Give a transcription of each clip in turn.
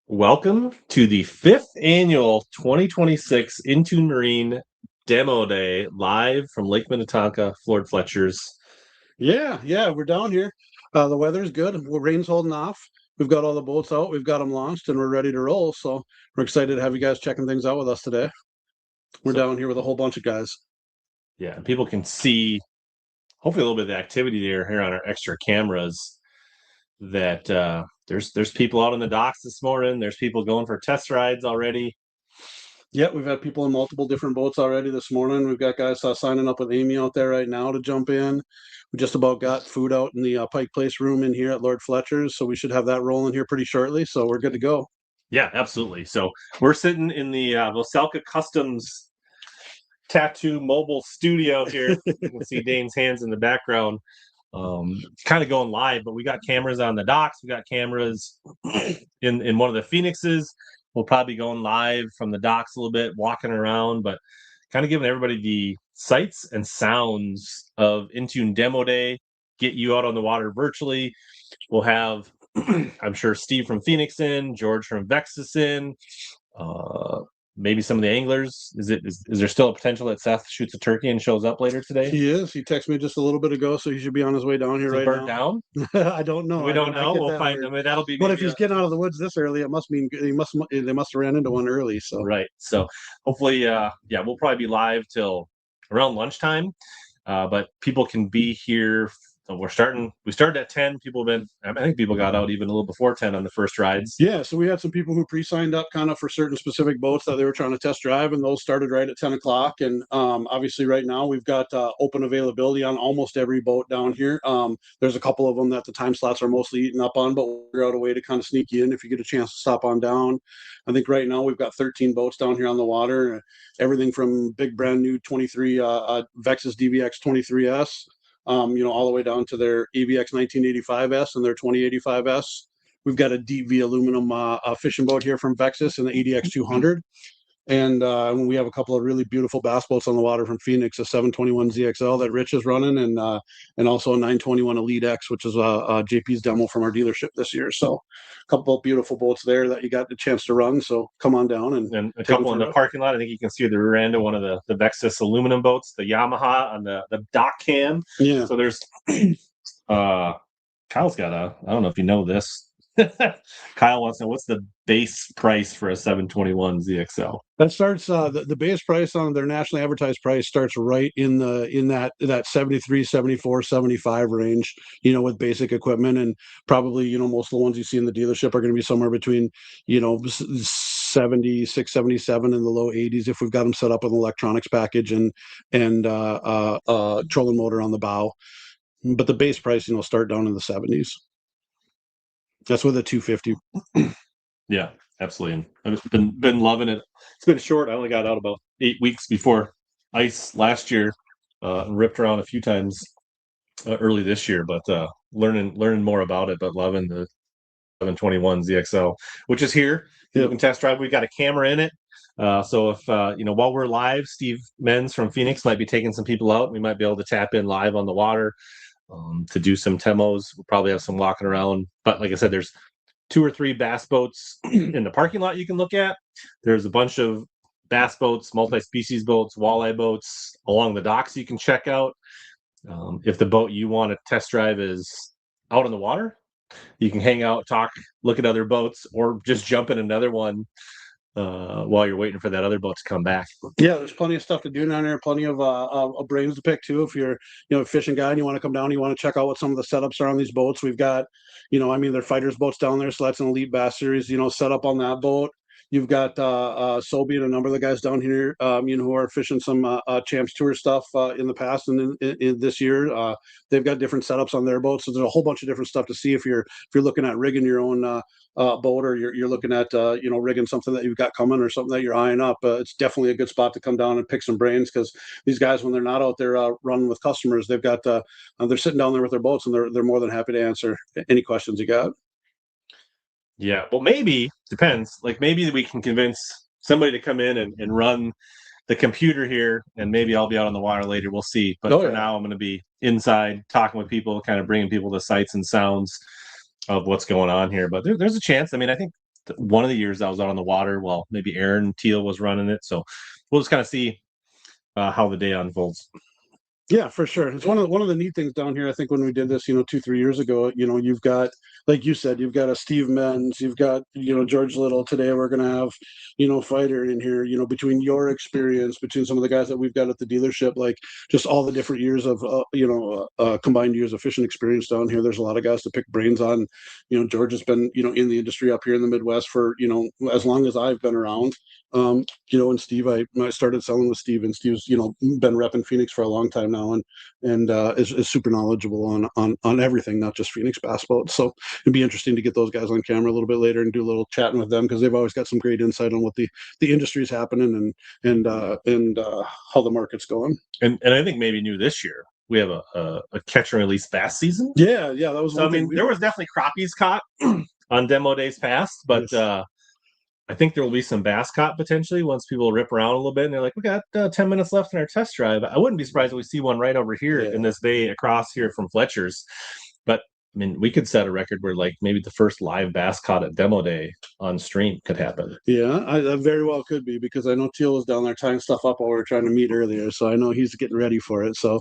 Welcome to the 5th annual 2026 Into Marine Demo Day, live from Lake Minnetonka, Floored Fletchers. Yeah, we're down here. The weather's good. Rain's holding off. We've got all the boats out. We've got them launched, and we're ready to roll. So we're excited to have you guys checking things out with us today. We're down here with a whole bunch of guys. Yeah, people can see, hopefully, a little bit of the activity here on our extra cameras. That there's people out on the docks this morning. There's people going for test rides already. Yeah, we've had people in multiple different boats already this morning. We've got guys signing up with Amy out there right now to jump in. We just about got food out in the Pike Place room in here at Lord Fletcher's, so we should have that rolling here pretty shortly. So we're good to go. Yeah, absolutely. So we're sitting in the Voselka Customs Tattoo Mobile Studio here. You can see Dane's hands in the background. Kind of going live, but we got cameras on the docks. We got cameras in one of the Phoenixes. We'll probably be going live from the docks a little bit, walking around, but kind of giving everybody the sights and sounds of Intune Demo Day, get you out on the water virtually. We'll have, I'm sure, Steve from Phoenix in, George from Vexus in, maybe some of the anglers. Is there still a potential that Seth shoots a turkey and shows up later today? He is. He texted me just a little bit ago, so he should be on his way down here right burnt now. down? I don't know. We don't know. We'll find. I mean, that'll be. But if he's getting out of the woods this early, it must mean they must have ran into one early. So right. So hopefully, we'll probably be live till around lunchtime. But people can be here. So we started at 10. I think people got out even a little before 10 on the first rides. Yeah, so we had some people who pre-signed up kind of for certain specific boats that they were trying to test drive, and those started right at 10 o'clock. And obviously right now we've got open availability on almost every boat down here. There's a couple of them that the time slots are mostly eaten up on, but we'll figure out a way to kind of sneak you in if you get a chance to stop on down. I think right now we've got 13 boats down here on the water, everything from big brand new 23 Vexus DVX 23S, all the way down to their AVX 1985S and their 2085S. We've got a deep V aluminum fishing boat here from Vexus and the ADX 200. And we have a couple of really beautiful bass boats on the water from Phoenix, a 721 ZXL that Rich is running, and also a 921 Elite X, which is JP's demo from our dealership this year. So a couple of beautiful boats there that you got the chance to run. So come on down. And a couple in the parking lot. I think you can see the rear end of one of the Vexus aluminum boats, the Yamaha on the dock cam. Yeah. So there's Kyle's got I don't know if you know this. Kyle wants to know what's the base price for a 721 ZXL. That starts the base price on their nationally advertised price starts right in that 73, 74, 75 range, with basic equipment, and probably most of the ones you see in the dealership are going to be somewhere between 76, 77 in the low 80s if we've got them set up with an electronics package and trolling motor on the bow. But the base price start down in the 70s. That's with a 250. Yeah, absolutely. And I've been loving it. It's been short. I only got out about 8 weeks before ice last year. Ripped around a few times early this year, but learning more about it. But loving the 721 ZXL, which is here. You can test drive. We got a camera in it. So if while we're live, Steve Menz from Phoenix might be taking some people out. We might be able to tap in live on the water. To do some Temos. We'll probably have some walking around. But like I said, there's 2 or 3 bass boats in the parking lot you can look at. There's a bunch of bass boats, multi-species boats, walleye boats along the docks you can check out. If the boat you want to test drive is out on the water, you can hang out, talk, look at other boats, or just jump in another one while you're waiting for that other boat to come back. Yeah, there's plenty of stuff to do down there, plenty of brains to pick too. If you're a fishing guy and you want to come down, you want to check out what some of the setups are on these boats. We've got, they're fighters boats down there, so that's an Elite Bass Series, set up on that boat. You've got Sobe and a number of the guys down here, who are fishing some Champs Tour stuff in the past and in this year. They've got different setups on their boats, so there's a whole bunch of different stuff to see if you're looking at rigging your own boat, or you're looking at rigging something that you've got coming or something that you're eyeing up. It's definitely a good spot to come down and pick some brains, because these guys, when they're not out there running with customers, they've got they're sitting down there with their boats, and they're more than happy to answer any questions you got. Yeah, well, maybe depends. Like maybe we can convince somebody to come in and run the computer here, and maybe I'll be out on the water later. We'll see. But for now, I'm going to be inside talking with people, kind of bringing people to sights and sounds. of what's going on here. But there's a chance. I mean, I think one of the years I was out on the water, well, maybe Aaron Teal was running it, so we'll just kind of see how the day unfolds. Yeah, for sure. It's one of the neat things down here. I think when we did this, 2-3 years ago, you've got, like you said, you've got a Steve Menz, you've got George Little. Today we're gonna have Fighter in here. Between your experience, between some of the guys that we've got at the dealership, like just all the different years of combined years of fishing experience down here. There's a lot of guys to pick brains on. George has been in the industry up here in the Midwest for as long as I've been around. And Steve, I started selling with Steve, and Steve's been repping Phoenix for a long time now, and is super knowledgeable on everything, not just Phoenix bass boats. So it'd be interesting to get those guys on camera a little bit later and do a little chatting with them, because they've always got some great insight on what the industry is happening and how the market's going. And I think maybe new this year we have a catch and release bass season. Yeah, that was. So I mean, there was definitely crappies caught on demo days past, but. Yes. I think there will be some bass caught potentially once people rip around a little bit and they're like, we got 10 minutes left in our test drive. I wouldn't be surprised if we see one right over here in this bay across here from Fletcher's. But I mean, we could set a record where like maybe the first live bass caught at demo day on stream could happen. Yeah, I very well could be, because I know Teal was down there tying stuff up while we were trying to meet earlier. So I know he's getting ready for it. So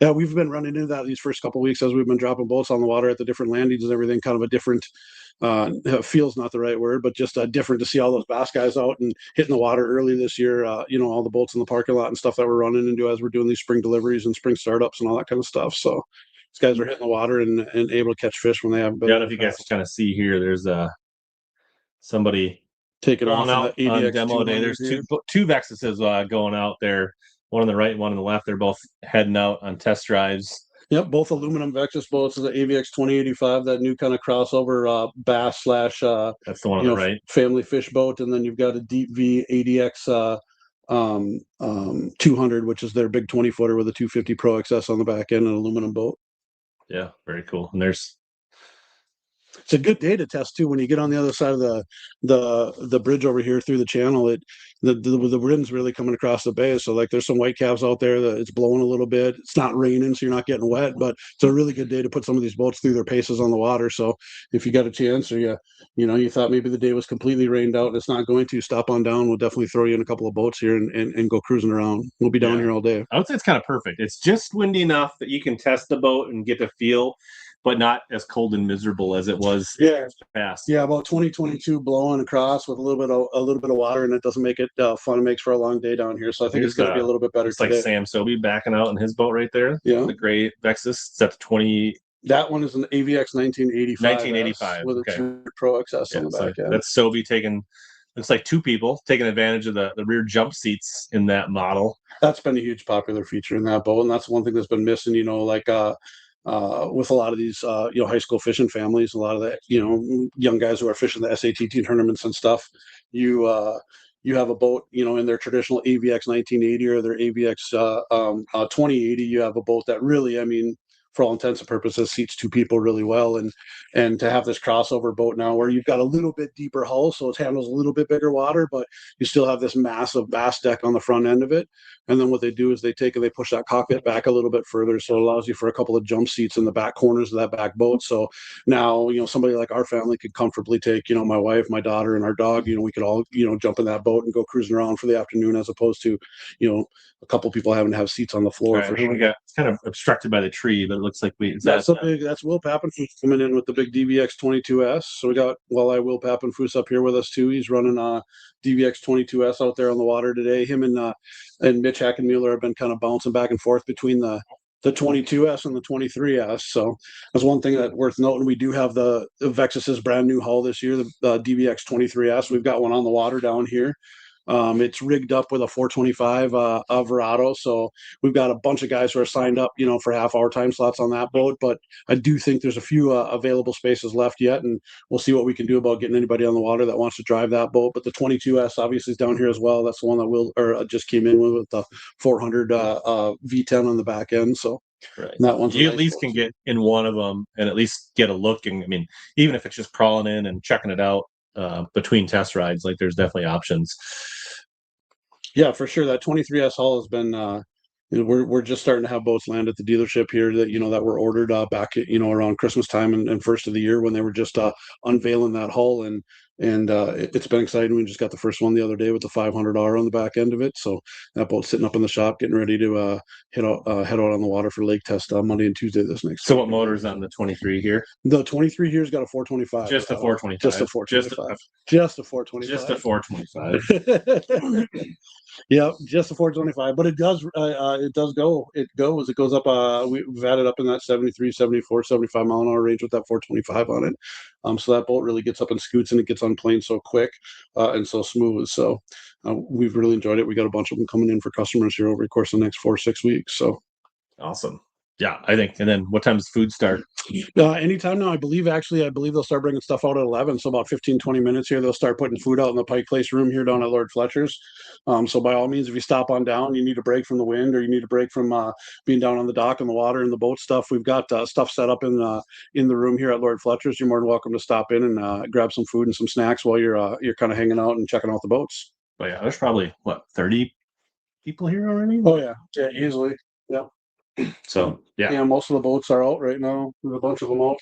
yeah, we've been running into that these first couple of weeks as we've been dropping boats on the water at the different landings and everything, kind of a different feels not the right word, but just different to see all those bass guys out and hitting the water early this year. All the boats in the parking lot and stuff that we're running into as we're doing these spring deliveries and spring startups and all that kind of stuff. So these guys are hitting the water and able to catch fish when they haven't been. Yeah, if you guys can kind of see here, there's somebody taking off out on demo day. There's two Vexuses going out there, one on the right, one on the left. They're both heading out on test drives. Yep, both aluminum Vexus boats. The AVX 2085, that new kind of crossover bass / that's the one on the right, family fish boat, and then you've got a Deep V ADX 200, which is their big 20-footer with a 250 Pro XS on the back end, an aluminum boat. Yeah, very cool. And it's a good day to test too when you get on the other side of the bridge over here through the channel. The wind's really coming across the bay, so like there's some white calves out there that it's blowing a little bit. It's not raining, so you're not getting wet, but it's a really good day to put some of these boats through their paces on the water. So if you got a chance, or you thought maybe the day was completely rained out and it's not going to, stop on down. We'll definitely throw you in a couple of boats here and go cruising around. We'll be down here all day. I would say it's kind of perfect. It's just windy enough that you can test the boat and get a feel, but not as cold and miserable as it was past. Yeah, about 2022 blowing across with a little bit of water, and it doesn't make it fun. It makes for a long day down here. So I think it's going to be a little bit better. It's today. Like Sam Sobey backing out in his boat right there. Yeah, the gray Vexus set to 20. That one is an AVX 1985. 1985 with a 2 Pro XS on the back end. That's Sobey taking. Looks like two people taking advantage of the rear jump seats in that model. That's been a huge popular feature in that boat, and that's one thing that's been missing. With a lot of these high school fishing families, a lot of the young guys who are fishing the SAT tournaments and stuff, you have a boat in their traditional AVX 1980 or their AVX 2080. You have a boat that really, I mean, for all intents and purposes, seats two people really well, and to have this crossover boat now where you've got a little bit deeper hull, so it handles a little bit bigger water, but you still have this massive bass deck on the front end of it. And then what they do is they push that cockpit back a little bit further, so it allows you for a couple of jump seats in the back corners of that back boat. So now somebody like our family could comfortably take my wife, my daughter, and our dog. We could all jump in that boat and go cruising around for the afternoon, as opposed to a couple people having to have seats on the floor. Right. It's kind of obstructed by the tree, but it looks like that's Will Pappenfuss coming in with the big DVX 22S. So we got Will Pappenfuss up here with us too. He's running DVX 22S out there on the water today. Him and Mitch Hackenmuller have been kind of bouncing back and forth between the 22S and the 23S. So that's one thing that's worth noting. We do have the Vexus's brand new hull this year, the DVX 23S. We've got one on the water down here. It's rigged up with a 425 Verado, so we've got a bunch of guys who are signed up, for half-hour time slots on that boat. But I do think there's a few available spaces left yet, and we'll see what we can do about getting anybody on the water that wants to drive that boat. But the 22S obviously is down here as well. That's the one that just came in with the 400 V10 on the back end. So right. That one's you at least can get in one of them and at least get a look. And I mean, even if it's just crawling in and checking it out between test rides, like there's definitely options. Yeah, for sure. That 23S hull has been we're just starting to have boats land at the dealership here that that were ordered back at, around Christmas time and first of the year when they were just unveiling that hull, and it's been exciting. We just got the first one the other day with the 500R on the back end of it, so that boat's sitting up in the shop getting ready to head out on the water for lake test Monday and Tuesday this next So week. what motor's on the 23 here? The 23 here's got a 425. Just a 425. Just a 425. Just a 425. Just a 425. Yeah, just a 425, but it does go. It goes up. We've had it up in that 73, 74, 75 mile an hour range with that 425 on it. So that boat really gets up and scoots, and it gets on plane so quick and so smooth. So we've really enjoyed it. We got a bunch of them coming in for customers here over the course of the next 4 or 6 weeks. So awesome. Yeah, I think. And then what time does food start? Anytime now. I believe they'll start bringing stuff out at 11. So about 15, 20 minutes here, they'll start putting food out in the Pike Place room here down at Lord Fletcher's. So by all means, if you stop on down, you need a break from the wind, or you need a break from being down on the dock and the water and the boat stuff. We've got stuff set up in the room here at Lord Fletcher's. You're more than welcome to stop in and grab some food and some snacks while you're kind of hanging out and checking out the boats. Oh yeah, there's probably 30 people here already. Oh yeah, easily. Yeah. So yeah, most of the boats are out right now. There's a bunch of them out.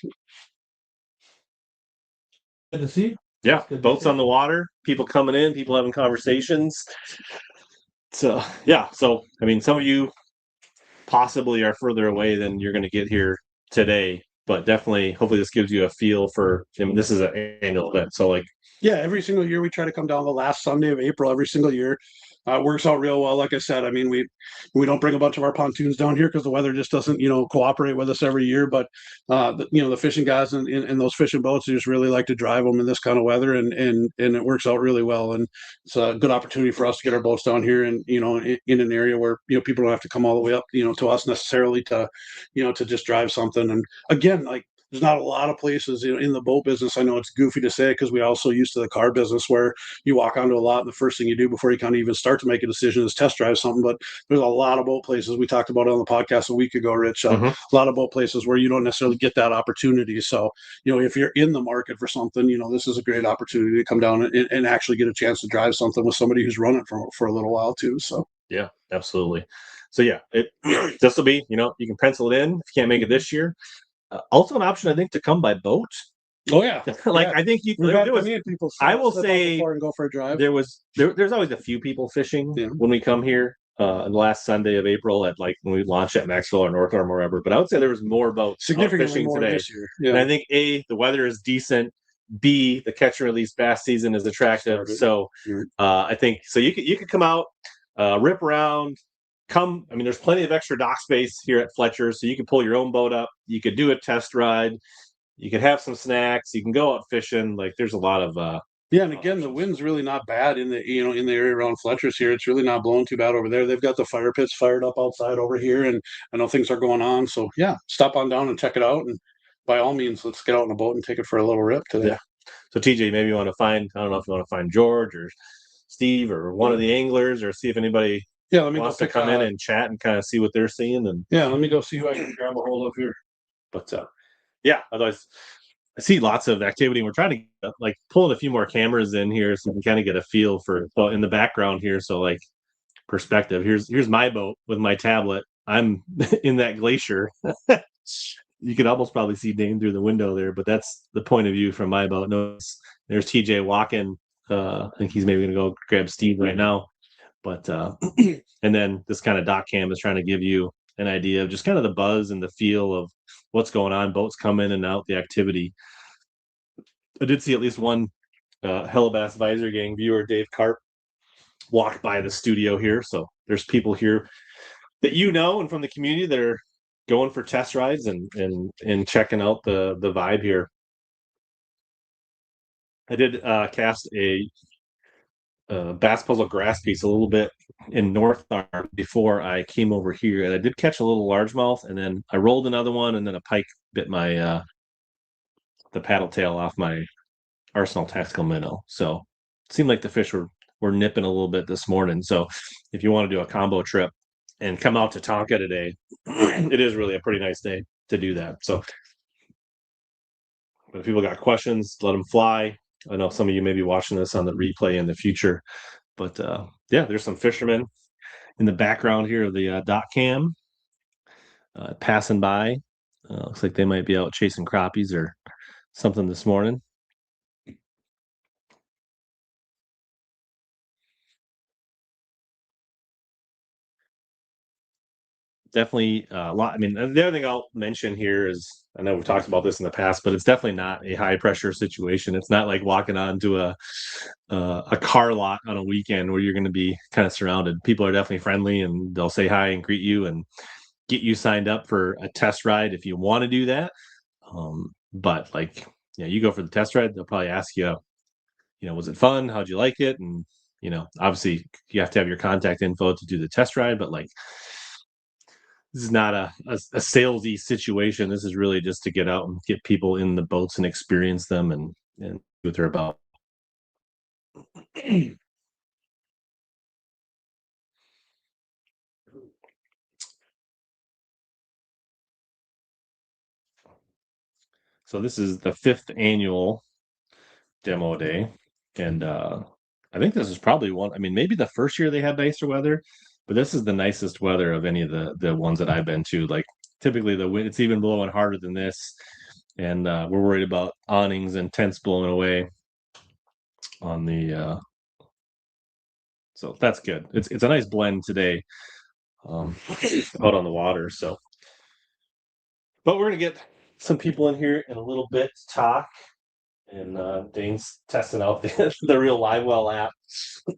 Good to see. Yeah, boats on the water, people coming in, people having conversations. So yeah, so I mean, some of you possibly are further away than you're going to get here today, but definitely, hopefully, this gives you a feel for. I mean, this is an annual event, so like. Yeah, every single year we try to come down the last Sunday of April every single year. It works out real well. Like I said, I mean, we don't bring a bunch of our pontoons down here because the weather just doesn't, cooperate with us every year. But the fishing guys in those fishing boats, they just really like to drive them in this kind of weather, and it works out really well. And it's a good opportunity for us to get our boats down here, and in an area where people don't have to come all the way up, to us necessarily to just drive something. And again, like, there's not a lot of places in the boat business. I know it's goofy to say because we also used to the car business where you walk onto a lot and the first thing you do before you kind of even start to make a decision is test drive something. But there's a lot of boat places. We talked about it on the podcast a week ago, Rich. A lot of boat places where you don't necessarily get that opportunity. So, if you're in the market for something, this is a great opportunity to come down and actually get a chance to drive something with somebody who's run it for a little while too. So Yeah, absolutely. So yeah, this will be, you can pencil it in if you can't make it this year. Also an option, I think, to come by boat. Oh yeah, I think you. People. I will say, and go for a drive. There's always a few people fishing when we come here. The last Sunday of April at when we launched at Maxwell or North Arm or wherever. But I would say there was more boats significantly fishing more today. This year. Yeah. And I think the weather is decent. B, the catch and release bass season is attractive. So I think so. You could come out, rip around. I mean, there's plenty of extra dock space here at Fletcher, so you can pull your own boat up. You could do a test ride. You could have some snacks. You can go out fishing. There's a lot of and again, the wind's really not bad in the in the area around Fletcher's here. It's really not blowing too bad over there. They've got the fire pits fired up outside over here, and I know things are going on. So yeah, stop on down and check it out. And by all means, let's get out in a boat and take it for a little rip today. Yeah. So TJ, maybe you want to find. I don't know if you want to find George or Steve or one of the anglers, or see if anybody. Yeah, let me wants to come in and chat and kind of see what they're seeing. And let me go see who I can grab a hold of here. But otherwise, I see lots of activity. We're trying to pulling a few more cameras in here so we can kind of get a feel for in the background here. So perspective. Here's my boat with my tablet. I'm in that glacier. You could almost probably see Dane through the window there, but that's the point of view from my boat. Notice there's TJ walking. I think he's maybe going to go grab Steve right now. But and then this kind of dock cam is trying to give you an idea of just kind of the buzz and the feel of what's going on, boats come in and out, the activity. I did see at least one HellaBass Visor Gang viewer, Dave Karp, walked by the studio here. So there's people here that and from the community that are going for test rides and checking out the vibe here. I did cast a bass puzzle grass piece a little bit in North Arm before I came over here, and I did catch a little largemouth, and then I rolled another one, and then a pike bit my the paddle tail off my Arsenal tactical minnow. So it seemed like the fish were nipping a little bit this morning. So if you want to do a combo trip and come out to Tonka today, it is really a pretty nice day to do that. So if people got questions, let them fly. I know some of you may be watching this on the replay in the future, but there's some fishermen in the background here of the dock cam passing by. Looks like they might be out chasing crappies or something this morning. Definitely a lot. I mean, the other thing I'll mention here is, I know we've talked about this in the past, but it's definitely not a high pressure situation. It's not like walking onto a car lot on a weekend where you're going to be kind of surrounded. People are definitely friendly and they'll say hi and greet you and get you signed up for a test ride if you want to do that. But like, yeah, you go for the test ride, they'll probably ask you, was it fun? How'd you like it? And, obviously you have to have your contact info to do the test ride, but like, this is not a salesy situation. This is really just to get out and get people in the boats and experience them and what they're about. So this is the 5th annual demo day, and I think this is probably one. I mean, maybe the first year they had nicer weather, but this is the nicest weather of any of the ones that I've been to. Like typically the wind, it's even blowing harder than this, and we're worried about awnings and tents blowing away on the. So that's good. It's a nice blend today, out on the water. So, but we're gonna get some people in here in a little bit to talk. And Dane's testing out the real live well app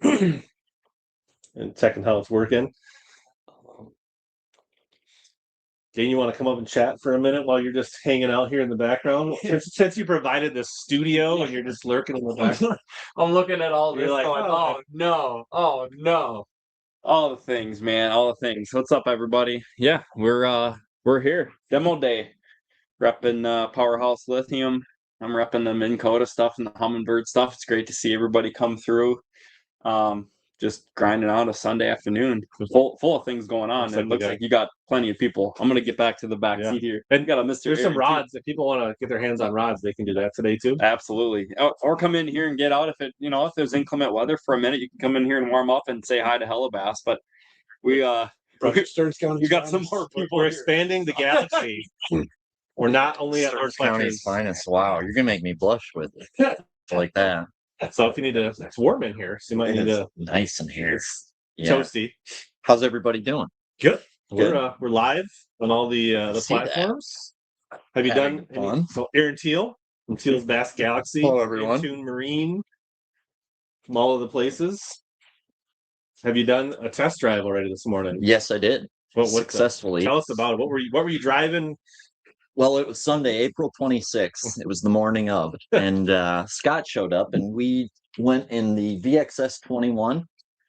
and checking how it's working. Dane, you want to come up and chat for a minute while you're just hanging out here in the background? Since you provided this studio and you're just lurking in the background. I'm looking at all this You're like, going, oh, oh no, oh no. All the things, man, all the things. What's up, everybody? Yeah, we're here. Demo day. Repping Powerhouse Lithium. I'm repping the Minn Kota stuff and the Humminbird stuff. It's great to see everybody come through. Just grinding out a Sunday afternoon, full of things going on. Looks like you got plenty of people. I'm gonna get back to the back seat here. And got a Mr. There's some rods. If people want to get their hands on rods, they can do that today too. Absolutely. Or come in here and get out if there's inclement weather for a minute, you can come in here and warm up and say hi to HellaBass. But we Stearns County. You got some more people. We're expanding the galaxy. We're not only at Stearns County's finest. Wow, you're gonna make me blush with it like that. So if you need to, it's warm in here, so you might need to. Nice in here. Yeah. Toasty. How's everybody doing? Good. We're live on all the platforms. Have you done fun? So Aaron Teal from Teal's Bass Galaxy. Hello, everyone. Pontoon Marine from all of the places. Have you done a test drive already this morning? Yes, I did. Successfully. Tell us about it. What were you driving? Well, it was Sunday, April 26th. It was the morning of, and Scott showed up, and we went in the VXS 21.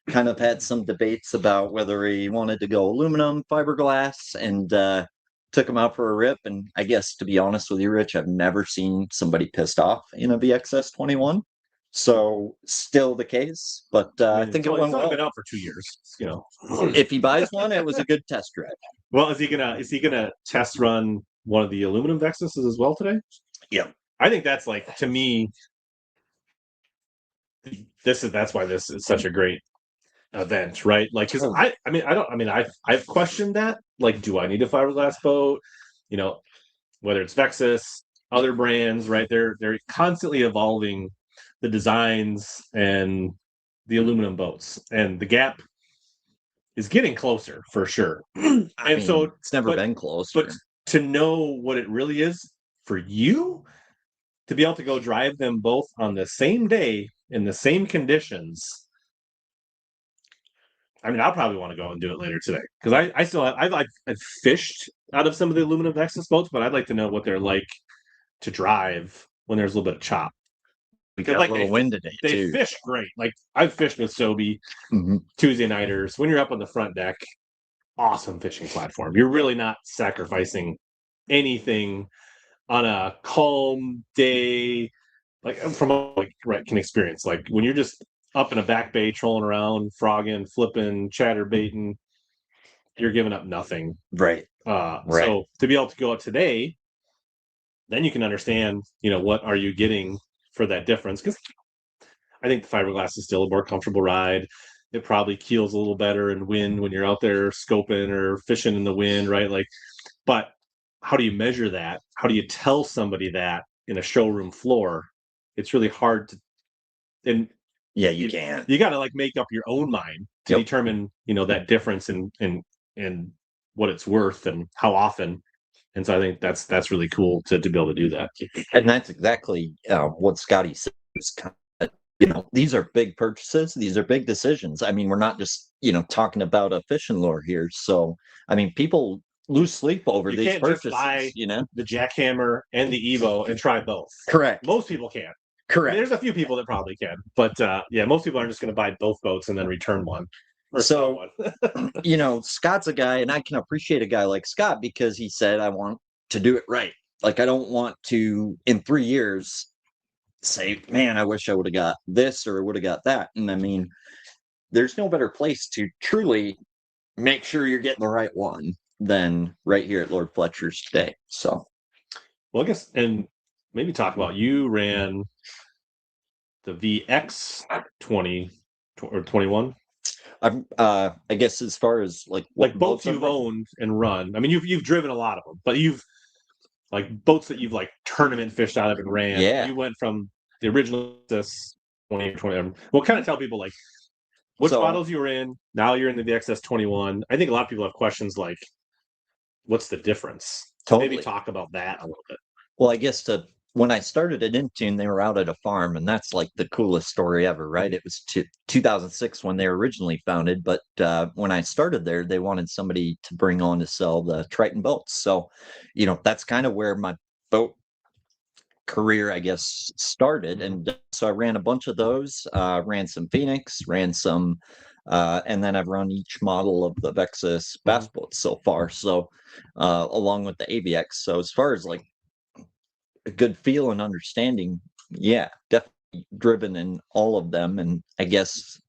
Kind of had some debates about whether he wanted to go aluminum, fiberglass, and took him out for a rip. And I guess, to be honest with you, Rich, I've never seen somebody pissed off in a VXS 21. So still the case, but I think it went well. Been out for 2 years, If he buys one, it was a good test drive. Well, is he gonna test run one of the aluminum Vexuses as well today? Yeah, I think that's like, to me, that's why this is such a great event, right? Like, because I've questioned that. Like, do I need a fiberglass boat? Whether it's Vexus, other brands, right? They're constantly evolving the designs and the aluminum boats, and the gap is getting closer for sure. So it's never been closer. But to know what it really is for you, to be able to go drive them both on the same day in the same conditions. I mean, I'll probably want to go and do it later today, because I still have, I've fished out of some of the aluminum Vexus boats, but I'd like to know what they're like to drive when there's a little bit of chop. We got a little wind today too. They fish great. Like, I've fished with Sobe Tuesday nighters. When you're up on the front deck, awesome fishing platform. You're really not sacrificing anything on a calm day, like can experience. Like, when you're just up in a back bay trolling around, frogging, flipping, chatterbaiting, you're giving up nothing. Right. So to be able to go out today, then you can understand, what are you getting for that difference? Because I think the fiberglass is still a more comfortable ride. it probably keels a little better in wind when you're out there scoping or fishing in the wind, right? Like, but how do you measure that? How do you tell somebody that in a showroom floor? It's really hard to, and Yeah, you can. you got to like make up your own mind to Yep. determine, that difference in what it's worth and how often. And so I think that's really cool to be able to do that. And that's exactly what Scotty says. These are big purchases. These are big decisions. I mean, we're not just, talking about a fishing lure here. So, I mean, people lose sleep over You these can't just purchases, buy the jackhammer and the Evo and try both. Correct. Most people can't. I Correct. mean, there's a few people that probably can, but yeah, most people aren't just going to buy both boats and then return one. So, Scott's a guy, and I can appreciate a guy like Scott because he said, I want to do it right. Like, I don't want to, in 3 years, say, man, I wish I would have got this or would have got that. And I mean, there's no better place to truly make sure you're getting the right one than right here at Lord Fletcher's today. So, well, I guess, and maybe talk about you ran the VX 20 or 21. I guess as far as like boats you've owned and run. I mean, you've driven a lot of them, but you've like boats that you've like tournament fished out of and ran. Yeah. You went from the original this 20 or 20. We'll kind of tell people like which models you were in. Now you're in the VXS 21. I think a lot of people have questions like, what's the difference? Totally. Maybe talk about that a little bit. Well, I guess when I started at Intune, they were out at a farm, and that's like the coolest story ever, right? It was 2006 when they were originally founded, but when I started there, they wanted somebody to bring on to sell the Triton boats. So, that's kind of where my boat career, I guess, started. And so I ran a bunch of those, ran some Phoenix, ran some, and then I've run each model of the Vexus bass boats so far. So, along with the AVX. So as far as like a good feel and understanding, yeah, definitely driven in all of them. And I guess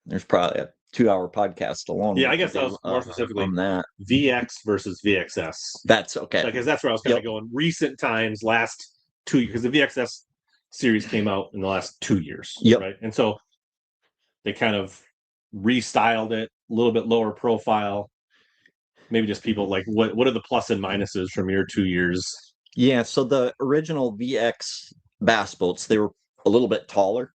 there's probably a 2-hour podcast alone. Yeah, I guess that was more specifically on that VX versus VXS. That's okay. Because that's where I was kind of going. Recent times, last 2 years, because the VXS series came out in the last 2 years, right? And so they kind of restyled it, a little bit lower profile. Maybe just people like what are the plus and minuses from your 2 years? Yeah, so the original VX bass boats, they were a little bit taller.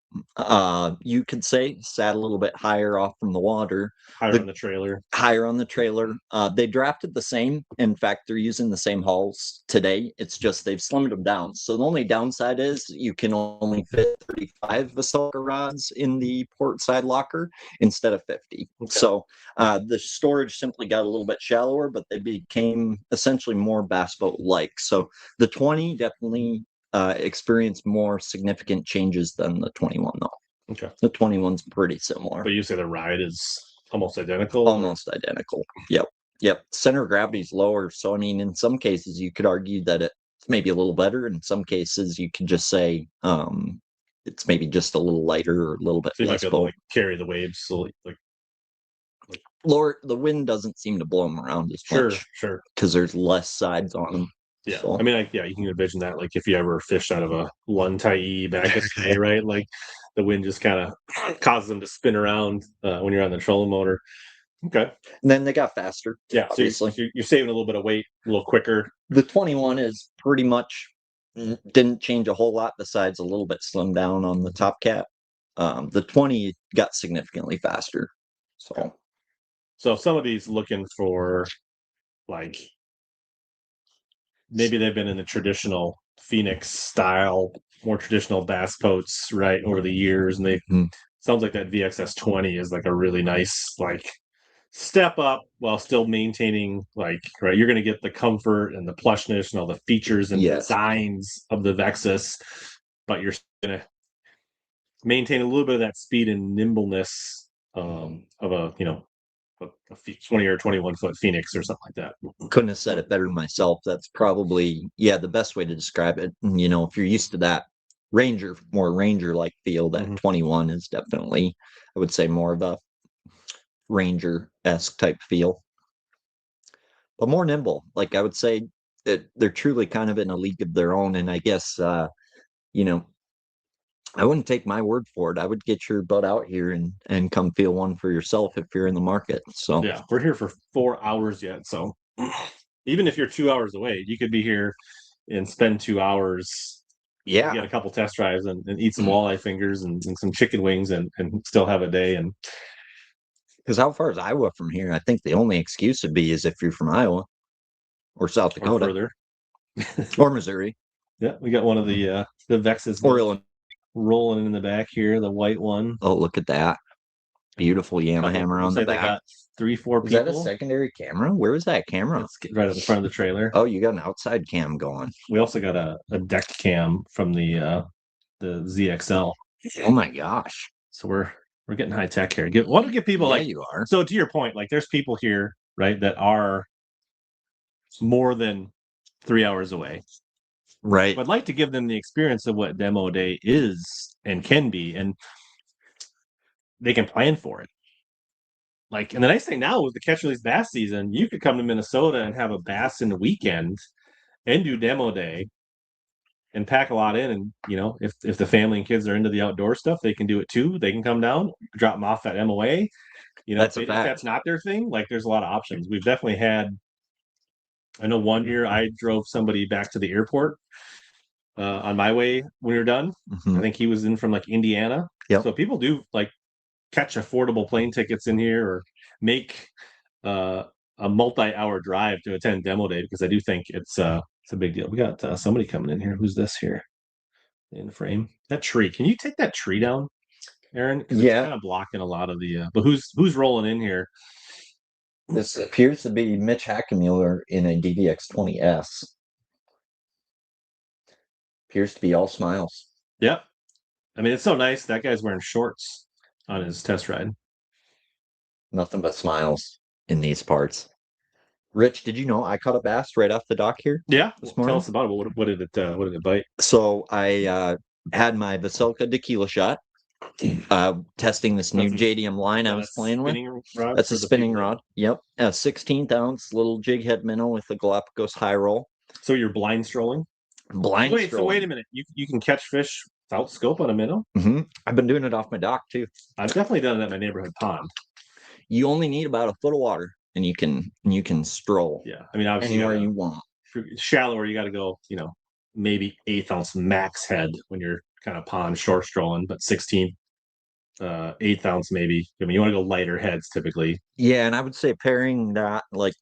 You could say sat a little bit higher off from the water. Higher on the trailer. Higher on the trailer. They drafted the same. In fact, they're using the same hulls today. It's just they've slimmed them down. So the only downside is you can only fit 35 Vasoka rods in the port side locker instead of 50. Okay. So the storage simply got a little bit shallower, but they became essentially more bass boat like. So the 20 definitely experienced more significant changes than the 21 though. Okay. The 21's pretty similar. But you say the ride is almost identical? Almost identical. Yep. Center of gravity is lower. So, I mean, in some cases, you could argue that it's maybe a little better. In some cases, you could just say it's maybe just a little lighter or a little bit less. You might be able to, like, carry the waves. So, like lower, the wind doesn't seem to blow them around as much. Sure. Because there's less sides on them. Yeah. So. I mean, you can envision that. Like, if you ever fished out of a Luntai back in the day, right? Like, the wind just kind of causes them to spin around when you're on the trolling motor. Okay. And then they got faster. Yeah. Obviously. So you're saving a little bit of weight, a little quicker. The 21 is pretty much didn't change a whole lot besides a little bit slimmed down on the top cap. The 20 got significantly faster. So some of these looking for, like, maybe they've been in the traditional Phoenix style, more traditional bass boats, right, over the years, and they sounds like that VXS 20 is like a really nice like step up while still maintaining right. You're going to get the comfort and the plushness and all the features and designs of the Vexus, but you're going to maintain a little bit of that speed and nimbleness of a 20 or 21 foot Phoenix or something like that. Couldn't have said it better myself. That's probably the best way to describe it. If you're used to that more Ranger like feel, that 21 is definitely, I would say, more of a Ranger-esque type feel, but more nimble. Like, I would say that they're truly kind of in a league of their own. And I guess I wouldn't take my word for it. I would get your butt out here and come feel one for yourself if you're in the market. So Yeah, we're here for 4 hours yet. So even if you're 2 hours away, you could be here and spend 2 hours, yeah, get a couple test drives and eat some walleye fingers and some chicken wings and still have a day. And because how far is Iowa from here? I think the only excuse would be is if you're from Iowa or South or Dakota further. or Missouri Yeah, we got one of the Vexus or Illinois. rolling in the back here, the white one. Oh, look at that. Beautiful Yamahammer on the They back. got 3-4 Is people. that a secondary camera? Where is that camera? It's right at the front of the trailer. Oh, you got an outside cam going. We also got a deck cam from the ZXL. Oh my gosh. So we're getting high tech here. Want to give people Yeah, like you are. so to your point, like there's people here, right, that are more than 3 hours away. Right. But I'd like to give them the experience of what demo day is and can be, and they can plan for it. Like, and the nice thing now with the catch release bass season, you could come to Minnesota and have a bass in the weekend and do demo day and pack a lot in. And if the family and kids are into the outdoor stuff, they can do it too. They can come down, drop them off at MOA. That's a if fact. that's not their thing, like there's a lot of options. We've definitely had. I know one year I drove somebody back to the airport on my way when we were done. I think he was in from like Indiana. Yep. So people do like catch affordable plane tickets in here or make a multi-hour drive to attend demo day because I do think it's a big deal. We got somebody coming in here. Who's this here in the frame? That tree. Can you take that tree down, Aaron? Yeah. It's kind of blocking a lot of the. But who's rolling in here? This appears to be Mitch Hackemuller in a DVX 20S. Appears to be all smiles. Yep. I mean, it's so nice. That guy's wearing shorts on his test ride. Nothing but smiles in these parts. Rich, did you know I caught a bass right off the dock here? Yeah. This morning? Tell us about it. What did it bite? So I had my Vasilka tequila shot, testing this new JDM line I was playing with. That's a spinning rod. Yep. A 16th ounce little jig head minnow with the Galapagos high roll. So you're blind strolling? Blind So wait a minute. You can catch fish without scope on a minnow? Mm-hmm. I've been doing it off my dock too. I've definitely done it at my neighborhood pond. You only need about a foot of water and you can stroll. Yeah. I mean, obviously anywhere you want. Shallower, you got to go, maybe 1/8 ounce max head when you're kind of pond short strolling, but 16th, 1/8 ounce maybe. I mean, you want to go lighter heads typically. Yeah, and I would say pairing that like,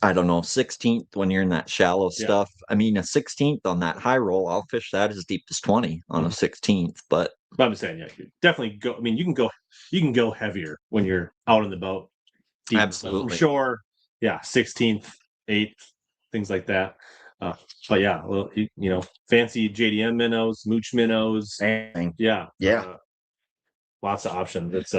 I don't know, 16th when you're in that shallow stuff. I mean, a 16th on that high roll, I'll fish that as deep as 20 on a 16th. But I'm saying, yeah, you definitely go. I mean, you can go heavier when you're out in the boat. Deep, absolutely. from shore, yeah, 16th, 8th, things like that. But yeah, well, fancy JDM minnows, mooch minnows. Yeah. Lots of options. It's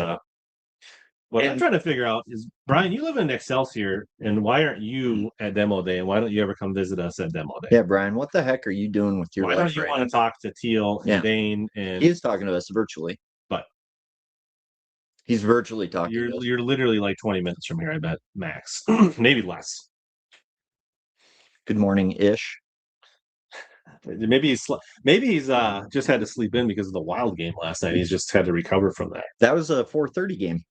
what I'm trying to figure out is, Brian, you live in Excelsior, and why aren't you at demo day? And why don't you ever come visit us at demo day? Yeah, Brian, what the heck are you doing with your life? Why don't you want to talk to Teal and Dane? And he is talking to us virtually, but he's virtually talking. You're literally like 20 minutes from here, I bet, max, maybe less. Good morning, ish. Maybe he's just had to sleep in because of the Wild game last night. He's just had to recover from that. That was a 4:30 game.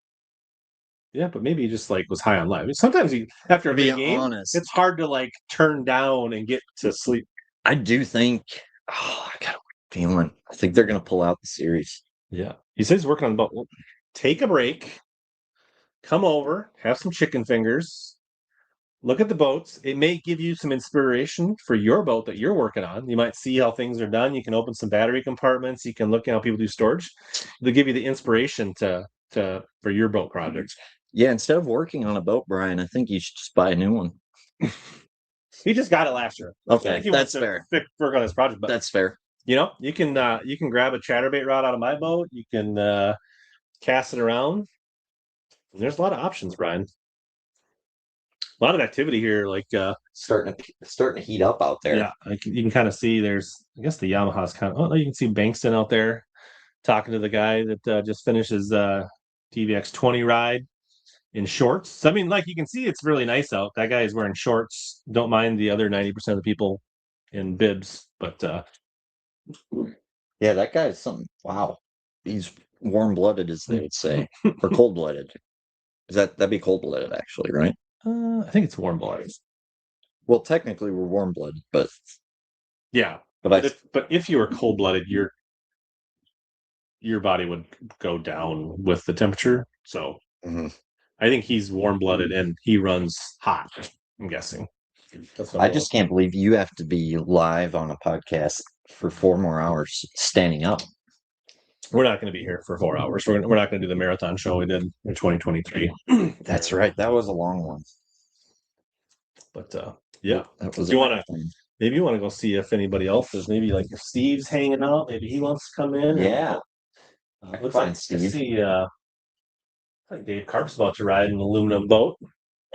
Yeah, but maybe he just was high on life. I mean, sometimes after a big game, it's hard to turn down and get to sleep. I do think. Oh, I got a feeling. I think they're going to pull out the series. Yeah, he says he's working on the boat. Take a break, come over, have some chicken fingers, look at the boats. It may give you some inspiration for your boat that you're working on. You might see how things are done. You can open some battery compartments. You can look at how people do storage. They'll give you the inspiration for your boat projects. Yeah, instead of working on a boat, Brian, I think you should just buy a new one. He just got it last year. Okay, that's fair. Work on this project, but that's fair. You can grab a chatterbait rod out of my boat. You can cast it around. There's a lot of options, Brian. A lot of activity here, starting to heat up out there. Yeah, you can kind of see. There's, I guess, the Yamaha's kind of. Oh, you can see Bankston out there talking to the guy that just finished his DVX 20 ride in shorts. So, I mean, you can see, it's really nice out. That guy is wearing shorts. Don't mind the other 90% of the people in bibs, but Yeah, that guy's something. Wow. He's warm-blooded, as they would say, or cold-blooded. That'd be cold-blooded, actually, right? I think it's warm blooded. Well, technically, we're warm-blooded, but Yeah, but but if you were cold blooded, your body would go down with the temperature. So Mhm. I think he's warm blooded and he runs hot. I'm guessing. That's what I I'm just can't believe you have to be live on a podcast for 4 more hours standing up. We're not going to be here for 4 hours. We're not going to do the marathon show we did in 2023. That's right. That was a long one. But yeah, That was Do you a wanna- marathon. maybe you want to go see if anybody else is. Maybe like if Steve's hanging out, maybe he wants to come in. Yeah. Looks Fine, like Steve. I see. Like Dave Carp's about to ride an aluminum boat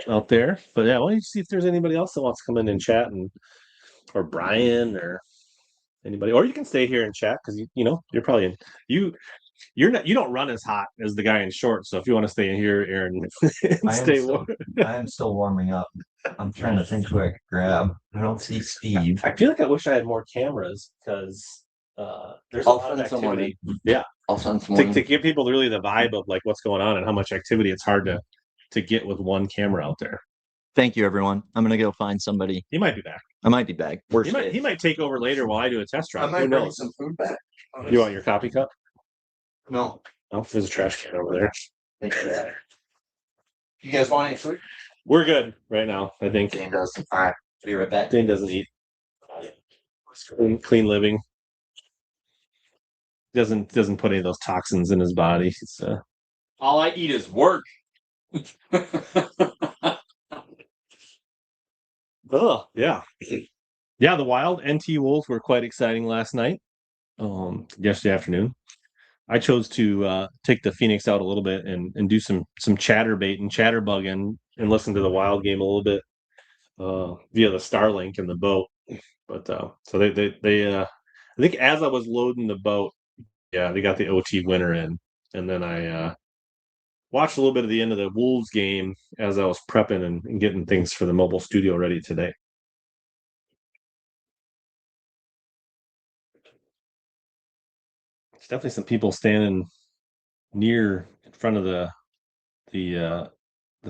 out there. But yeah, why don't you see if there's anybody else that wants to come in and chat, or Brian or anybody, or you can stay here and chat because you're probably in you don't run as hot as the guy in shorts. So if you want to stay in here, Aaron, and stay warm. I am still warming up. I'm trying to think who I could grab. I don't see Steve. I feel like I wish I had more cameras because there's a I'll lot of send someone activity. Yeah, I'll send someone. to give people really the vibe of like what's going on and how much activity. It's hard to get with one camera out there. Thank you, everyone. I'm gonna go find somebody. He might be back. I might be back. He might take over later while I do a test drive. Who bring knows? some food back. You want your coffee cup? No. Oh, there's a trash can over there. Thank you for that. You guys want any food? We're good right now, I think. Dane does. All right. Be right back. Dane doesn't eat. Clean living. Doesn't put any of those toxins in his body. It's All I eat is work. oh yeah. Yeah, the Wild NT Wolves were quite exciting last night. Yesterday afternoon. I chose to take the Phoenix out a little bit and do some chatterbait and chatterbugging and listen to the Wild game a little bit via the Starlink in the boat. But so they I think as I was loading the boat, yeah, they got the OT winner in, and then I watched a little bit of the end of the Wolves game as I was prepping and getting things for the mobile studio ready today. There's definitely some people standing near in front of the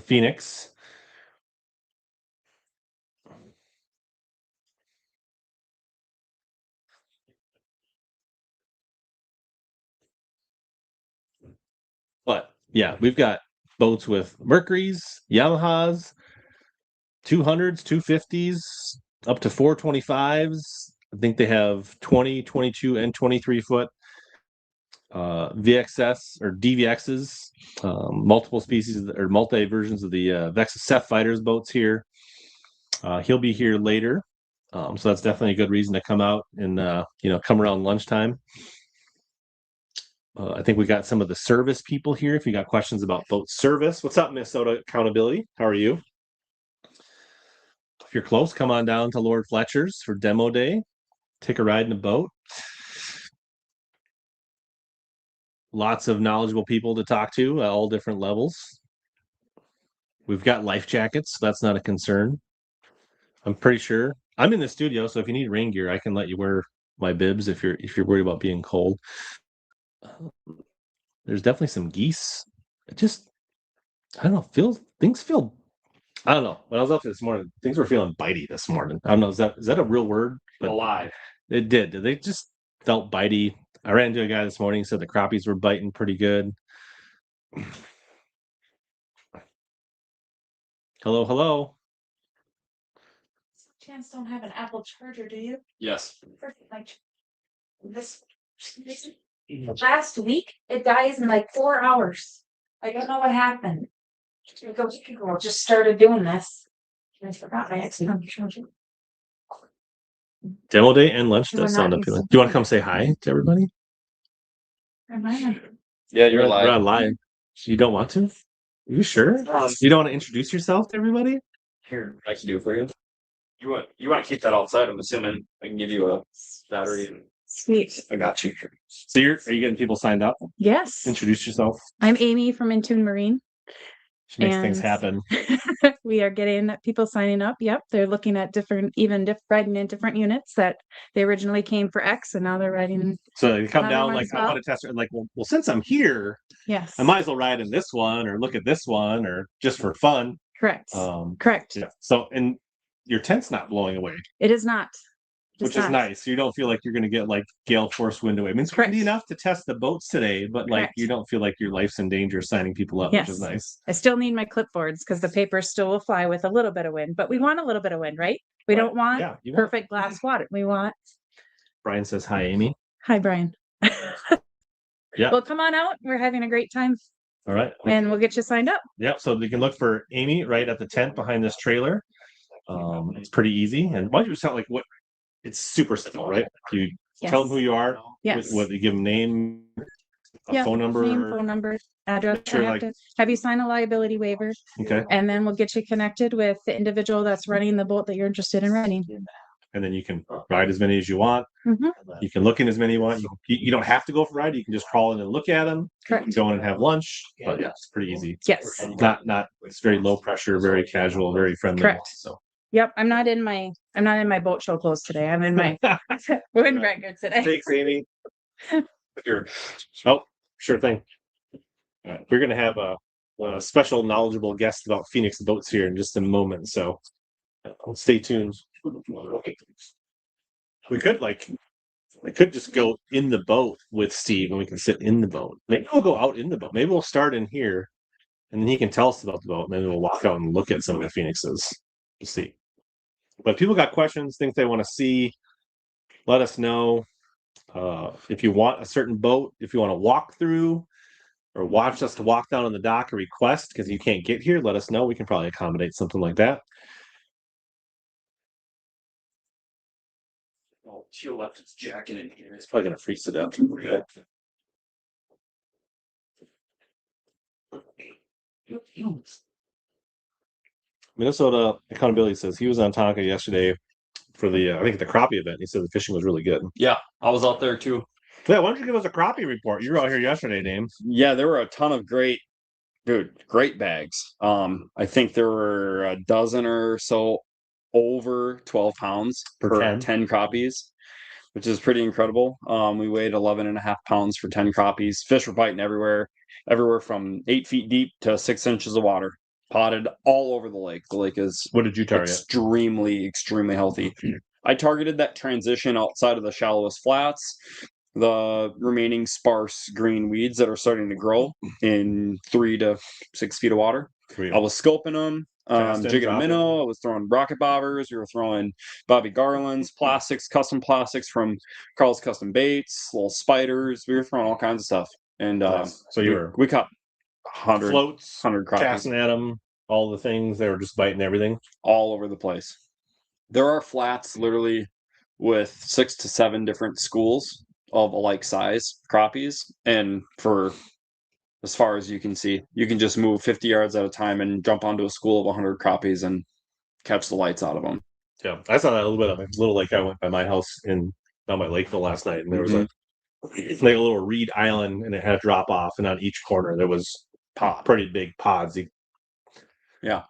Phoenix. But yeah, we've got boats with Mercury's, Yamahas, 200s, 250s, up to 425s. I think they have 20, 22, and 23 foot VXS or DVXs, multiple species or multi versions of the Vexus Fighters boats here. He'll be here later, so that's definitely a good reason to come out and come around lunchtime. I think we got some of the service people here. If you got questions about boat service, what's up, Minnesota Accountability? How are you? If you're close, come on down to Lord Fletcher's for demo day. Take a ride in a boat. Lots of knowledgeable people to talk to at all different levels. We've got life jackets, so that's not a concern. I'm pretty sure. I'm in the studio, so if you need rain gear, I can let you wear my bibs if you're worried about being cold. There's definitely some geese. I don't know. Things feel. I don't know. When I was up this morning, things were feeling bitey this morning. I don't know. Is that a real word? But Alive. it did. They just felt bitey. I ran into a guy this morning. Said the crappies were biting pretty good. Hello. Chance don't have an Apple charger, do you? Yes. Like this last week, it dies in like 4 hours. I don't know what happened. It just started doing this. I forgot my Apple charger. Demo day and lunch We're does not sound used appealing. to Do you want to that. come say hi to everybody? Yeah, you're We're live. on live. You don't want to? Are you sure? You don't want to introduce yourself to everybody? Here, I can do it for you. You want to keep that outside? I'm assuming I can give you a battery. Sweet. I got you. So are you getting people signed up? Yes. Introduce yourself. I'm Amy from Pontoon Marine. She makes things And- happen. We are getting people signing up. Yep. They're looking at riding in different units that they originally came for X and now they're riding. So they come Another down one like, as I well. want to test it. And like, well, since I'm here, Yes. I might as well ride in this one or look at this one or just for fun. Correct. Um, Correct. yeah. So, and your tent's not blowing away, It is not. which is nice. You don't feel like you're going to get like gale force wind away. I mean, it's Correct. windy enough to test the boats today, but like Correct. you don't feel like your life's in danger signing people up, which is Yes. nice. I still need my clipboards because the paper still will fly with a little bit of wind, but we want a little bit of wind, right? We Right. don't want Yeah, you want- perfect glass water. We want. Brian says hi, Amy. Hi, Brian. Yeah. Well, come on out. We're having a great time All right. and we'll get you signed up. Yep. So you can look for Amy right at the tent behind this trailer. It's pretty easy. And why don't you sound like what? It's super simple, right? You tell them who you are. Yes. What you give them name, a Yeah, phone number. Name, phone number, address. Sure, Have you sign a liability waiver? Okay. And then we'll get you connected with the individual that's running the boat that you're interested in riding. And then you can ride as many as you want. Mhm. You can look in as many you want. You don't have to go for a ride. You can just crawl in and look at them. Correct. Go in and have lunch. But yeah, it's pretty easy. Yes. Not. It's very low pressure, very casual, very friendly. Correct. So. Yep. I'm not in my boat show clothes today. I'm in my windbreaker today. Thanks, Amy. Oh, sure thing. All right. We're going to have a special knowledgeable guest about Phoenix boats here in just a moment. So stay tuned. We could just go in the boat with Steve and we can sit in the boat. Maybe we'll go out in the boat. Maybe we'll start in here and then he can tell us about the boat. Maybe we'll walk out and look at some of the Phoenixes. We'll see. But if people got questions, things they want to see, let us know. If you want a certain boat, if you want to walk through or watch us to walk down on the dock or request because you can't get here, let us know. We can probably accommodate something like that. Oh, she left its jacket in here. It's probably gonna freeze to death. Minnesota Accountability says he was on Tonka yesterday for the I think the crappie event. He said the fishing was really good. Yeah, I was out there too. Yeah, why don't you give us a crappie report? You were out here yesterday, Dame. Yeah, there were a ton of great bags. I think there were a dozen or so over 12 pounds For per 10? 10 crappies, which is pretty incredible. We weighed 11.5 pounds for 10 crappies. Fish were biting everywhere from 8 feet deep to 6 inches of water. Potted all over the lake. The lake is What did you target? extremely healthy. I targeted that transition outside of the shallowest flats, the remaining sparse green weeds that are starting to grow in 3 to 6 feet of water. Sweet. I was scoping them, Casting, jigging a dropping. minnow. I was throwing rocket bobbers. We were throwing bobby garlands, plastics, custom plastics from Carl's Custom Baits, little spiders. We were throwing all kinds of stuff. And Nice. So you were we caught 100 floats, 100 crappies casting at them, all the things. They were just biting everything. all over the place. There are flats literally with 6 to 7 different schools of alike size crappies, and for as far as you can see, you can just move 50 yards at a time and jump onto a school of 100 crappies and catch the lights out of them. Yeah, I saw that a little bit of a little lake. I went by my house down by Lakeville last night, and there was like a little reed island, and it had a drop off, and on each corner there was pretty big pods. Yeah.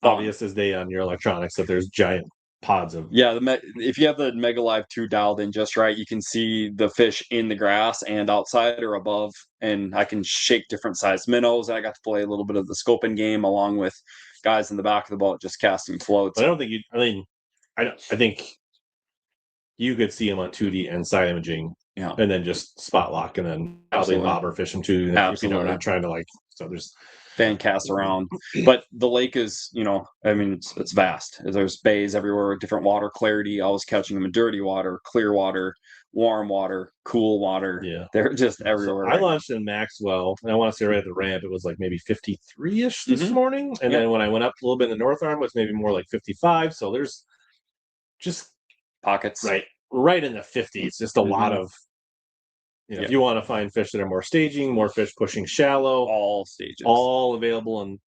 Obvious as day on your electronics that there's giant pods of. Yeah, if you have the Mega Live 2 dialed in just right, you can see the fish in the grass and outside or above, and I can shake different sized minnows. I got to play a little bit of the scoping game along with guys in the back of the boat just casting floats. But I don't think you. I mean, I think you could see them on 2D and side imaging, Yeah. and then just spot lock, and then probably Absolutely. bobber fish them too. If you know, Absolutely. not trying to like. So there's. Fan cast around, but the lake is, I mean, it's vast. There's bays everywhere, different water clarity. I was catching them in dirty water, clear water, warm water, cool water. Yeah, they're just everywhere. I launched in Maxwell, and I want to say right at the ramp, it was like maybe 53-ish this morning, and then when I went up a little bit in the north arm, it was maybe more like 55. So there's just Pockets, right in the 50s. Just a lot of. If you want to find fish that are more staging, more fish pushing shallow, all stages, all available in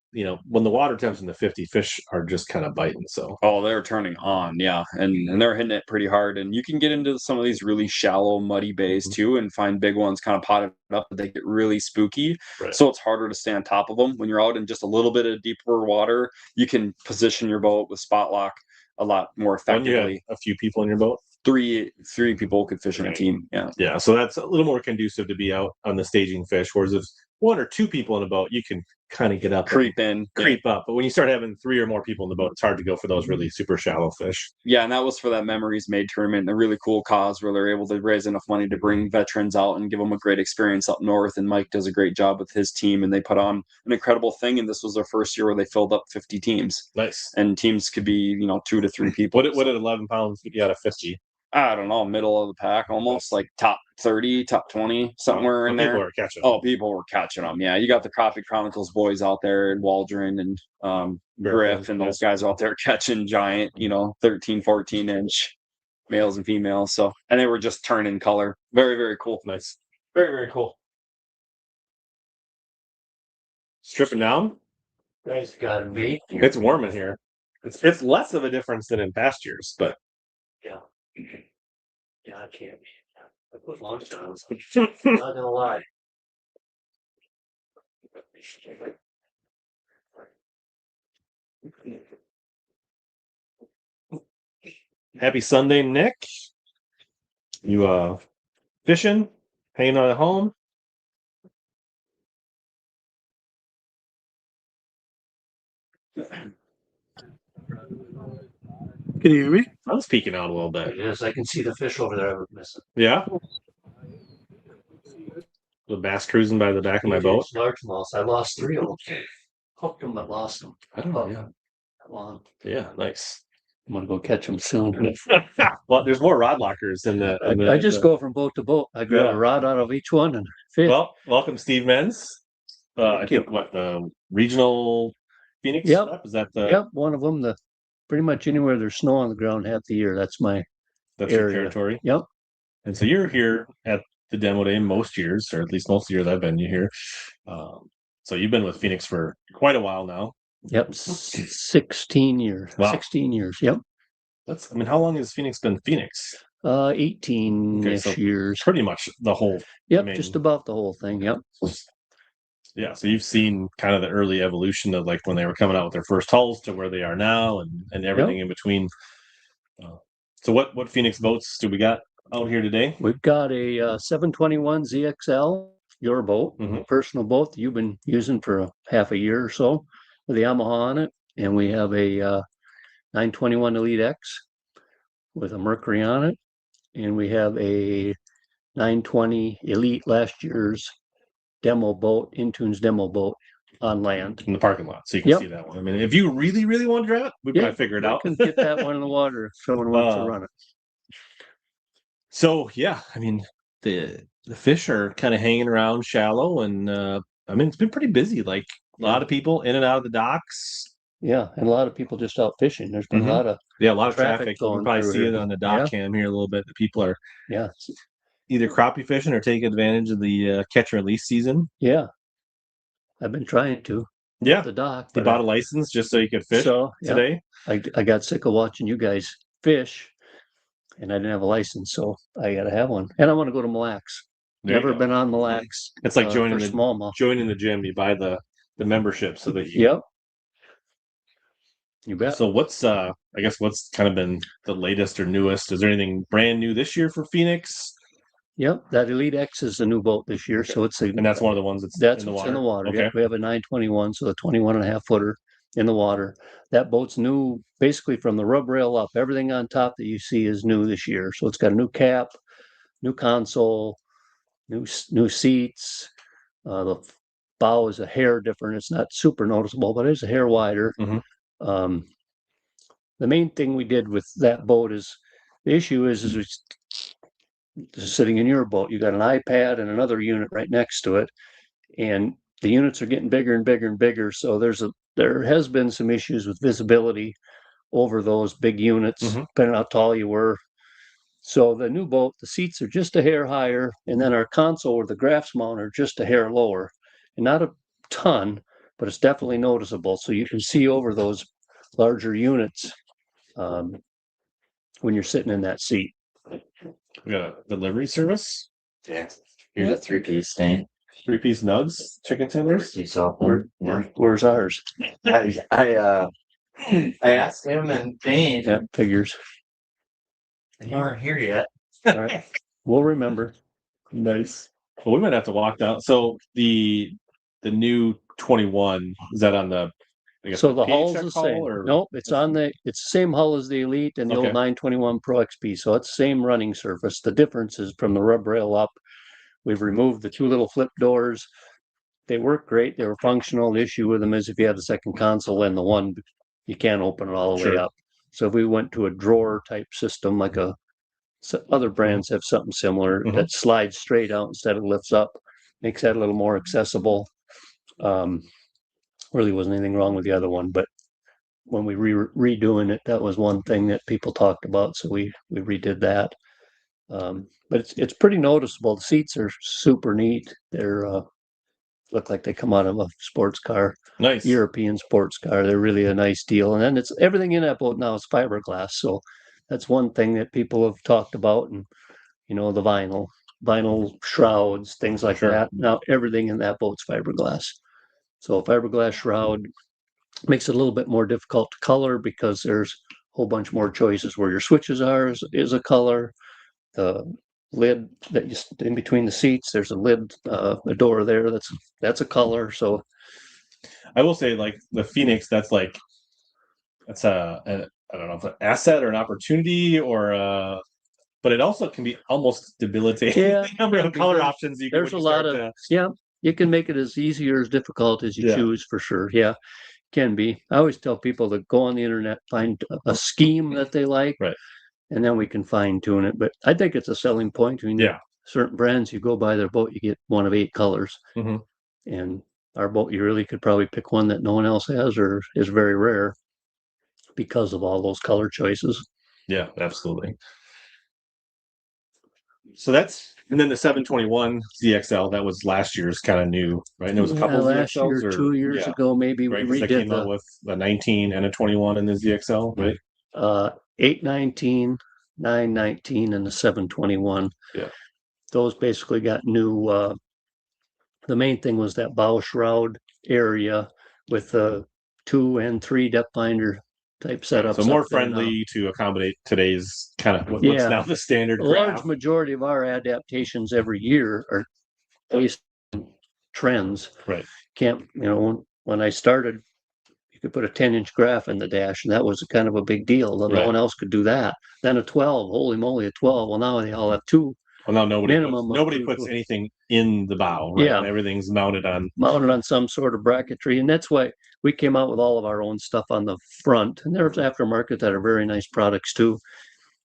when the water temps in the 50, fish are just kind of biting. So Oh, they're turning on, yeah, and they're hitting it pretty hard. And you can get into some of these really shallow, muddy bays too, and find big ones kind of potted up, but they get really spooky. Right. So it's harder to stay on top of them. When you're out in just a little bit of deeper water, you can position your boat with spot lock a lot more when you have effectively. a few people in your boat, Three people could fish in a Right. team. Yeah. yeah, so that's a little more conducive to be out on the staging fish. Whereas if 1 or 2 people in a boat, you can kind of get up, Creep in. creep up. But when you start having 3 or more people in the boat, it's hard to go for those really super shallow fish. Yeah, and that was for that Memories Made tournament, a really cool cause where they're able to raise enough money to bring veterans out and give them a great experience up north. And Mike does a great job with his team, and they put on an incredible thing. And this was their first year where they filled up 50 teams, Nice. and teams could be 2 to 3 people. What did 11 pounds get you out of 50? I don't know, middle of the pack, almost like top 30, top 20, somewhere in People there. are catching. Oh, people were catching them. Yeah, you got the Coffee Chronicles boys out there, and Waldron and Griff, and those guys out there catching giant, 13, 14-inch males and females. So, and they were just turning color. Very, very cool. Nice. Very, very cool. Stripping down. Guys gotta be. It's warm in here. It's less of a difference than in past years, but Yeah. Yeah, I can't. I put lunch on. Not gonna lie. happy Sunday, Nick. You fishing, hanging out at home? Can you hear me? I was peeking out a little bit. It is. I can see the fish over there I was missing. Yeah. The bass cruising by the back of my boat. Largemouth. I lost 3 of them. Hooked them, but lost them. I don't know. Yeah. Come on. Yeah. Nice. I'm gonna go catch them soon. Well, there's more rod lockers in the. I just go from boat to boat. I grab Yeah. a rod out of each one and fish. Well, welcome, Steve Menz. I Thank you. think what the regional Phoenix. Yep. Rep? Is that the? Yep, one of them. The pretty much anywhere there's snow on the ground half the year. That's my That's your area. territory. Yep. And so you're here at the demo day most years, or at least most of the years I've been here. So you've been with Phoenix for quite a while now. Yep. 16 years. Wow. 16 years. Yep. How long has Phoenix been Phoenix? 18-ish Okay, so years. Pretty much the whole. Yep, mean- just about the whole thing. Yep. Yeah, so you've seen kind of the early evolution of like when they were coming out with their first hulls to where they are now, and everything in between. So what Phoenix boats do we got out here today? We've got a 721 ZXL, your boat, Mhm. personal boat that you've been using for half a year or so with the Yamaha on it. And we have a 921 Elite X with a Mercury on it. And we have a 920 Elite last year's demo boat, Intune's demo boat on land. In the parking lot, so you can Yep. see that one. I mean, if you really, really want to drive it, we Yeah, probably figure it I out. can get that one in the water if someone wants to run it. So yeah, I mean the fish are kind of hanging around shallow, and it's been pretty busy. Like a lot of people in and out of the docks. Yeah, and a lot of people just out fishing. There's been Mhm. a lot of Yeah, a lot of Traffic traffic. You going can probably through see here. it on the dock Yeah. cam here a little bit. The people are yeah, either crappie fishing or taking advantage of the catch and release season. yeah. I've been trying to Yeah, the dock. they but bought a license just so you could fish so yeah, today. I got sick of watching you guys fish, and I didn't have a license, so I got to have one. And I want to go to Mille Lacs. There you Never go. been on Mille Lacs. It's like for joining the gym. You buy the membership so that you. Yep. You bet. So what's what's kind of been the latest or newest? Is there anything brand new this year for Phoenix? Yep, that Elite X is the new boat this year, so it's And that's one of the ones that's that's in the what's water. in the water. Okay. Yep, we have a 921, so a 21.5 footer in the water. That boat's new, basically from the rub rail up. Everything on top that you see is new this year. So it's got a new cap, new console, new seats. The bow is a hair different. It's not super noticeable, but it's a hair wider. Mhm. The main thing we did with that boat is the issue is it's sitting in your boat. You got an iPad and another unit right next to it, and the units are getting bigger and bigger and bigger. So there has been some issues with visibility over those big units, Mhm. depending on how tall you were. So the new boat, the seats are just a hair higher, and then our console or the graphs mount are just a hair lower, and not a ton, but it's definitely noticeable. So you can see over those larger units when you're sitting in that seat. We got a delivery service. Yeah. Here's a 3-piece stain. 3-piece nugs, chicken tenders. You saw one. Yeah. Where's ours? I asked him and Dane. Yeah, figures. You aren't here yet. All right. We'll remember. Nice. Well, we might have to walk down. So the new 21, is that on the, I guess, So the hull's PHX the hull, same. or Nope, it's the same hull as the Elite and the Okay. old 921 Pro XP. So it's the same running surface. The difference is from the rub rail up. We've removed the 2 little flip doors. They work great. They were functional. The issue with them is if you have the second console and the one, you can't open it all the way Sure. up. So if we went to a drawer type system, like other brands have something similar Mhm. that slides straight out instead of lifts up, makes that a little more accessible. Really wasn't anything wrong with the other one, but when we redoing it, that was one thing that people talked about. So we redid that. But it's pretty noticeable. The seats are super neat. They're look like they come out of a sports car, nice. European sports car. They're really a nice deal. And then it's everything in that boat now is fiberglass. So that's one thing that people have talked about. And the vinyl shrouds, things like Sure. that. Now everything in that boat's fiberglass. So a fiberglass shroud makes it a little bit more difficult to color because there's a whole bunch more choices where your switches are is a color. The lid that you in between the seats, there's a lid, a door there that's a color. So I will say, like the Phoenix, that's a I don't know if an asset or an opportunity or but it also can be almost debilitating. Yeah, the number of color options you can. there's a lot of you can make it as easy or as difficult as you choose for sure. Yeah, can be. I always tell people to go on the internet, find a scheme that they like, right, and then we can fine tune it. But I think it's a selling point. I mean, certain brands, you go buy their boat, you get one of 8 colors, and our boat, you really could probably pick one that no one else has or is very rare because of all those color choices. Yeah, absolutely. So and then the 721 ZXL, that was last year's kind of new, right? And there was a couple last ZXLs year, 2 years ago, maybe right, we redid came out with a 19 and a 21 in the ZXL, right? 819, 919, and the 721. Yeah, those basically got new. The main thing was that bow shroud area with the 2 and 3 depth finder type setups. So more friendly to accommodate today's kind of what's now the standard. A large majority of our adaptations every year are based on trends. Right. When I started, you could put a 10-inch graph in the dash, and that was kind of a big deal. No one else could do that. Then a 12, holy moly, a 12. Well, now they all have 2. Well, now nobody puts anything in the bow, right? Yeah. And everything's mounted on some sort of bracketry. And that's why we came out with all of our own stuff on the front. And there's aftermarket that are very nice products too.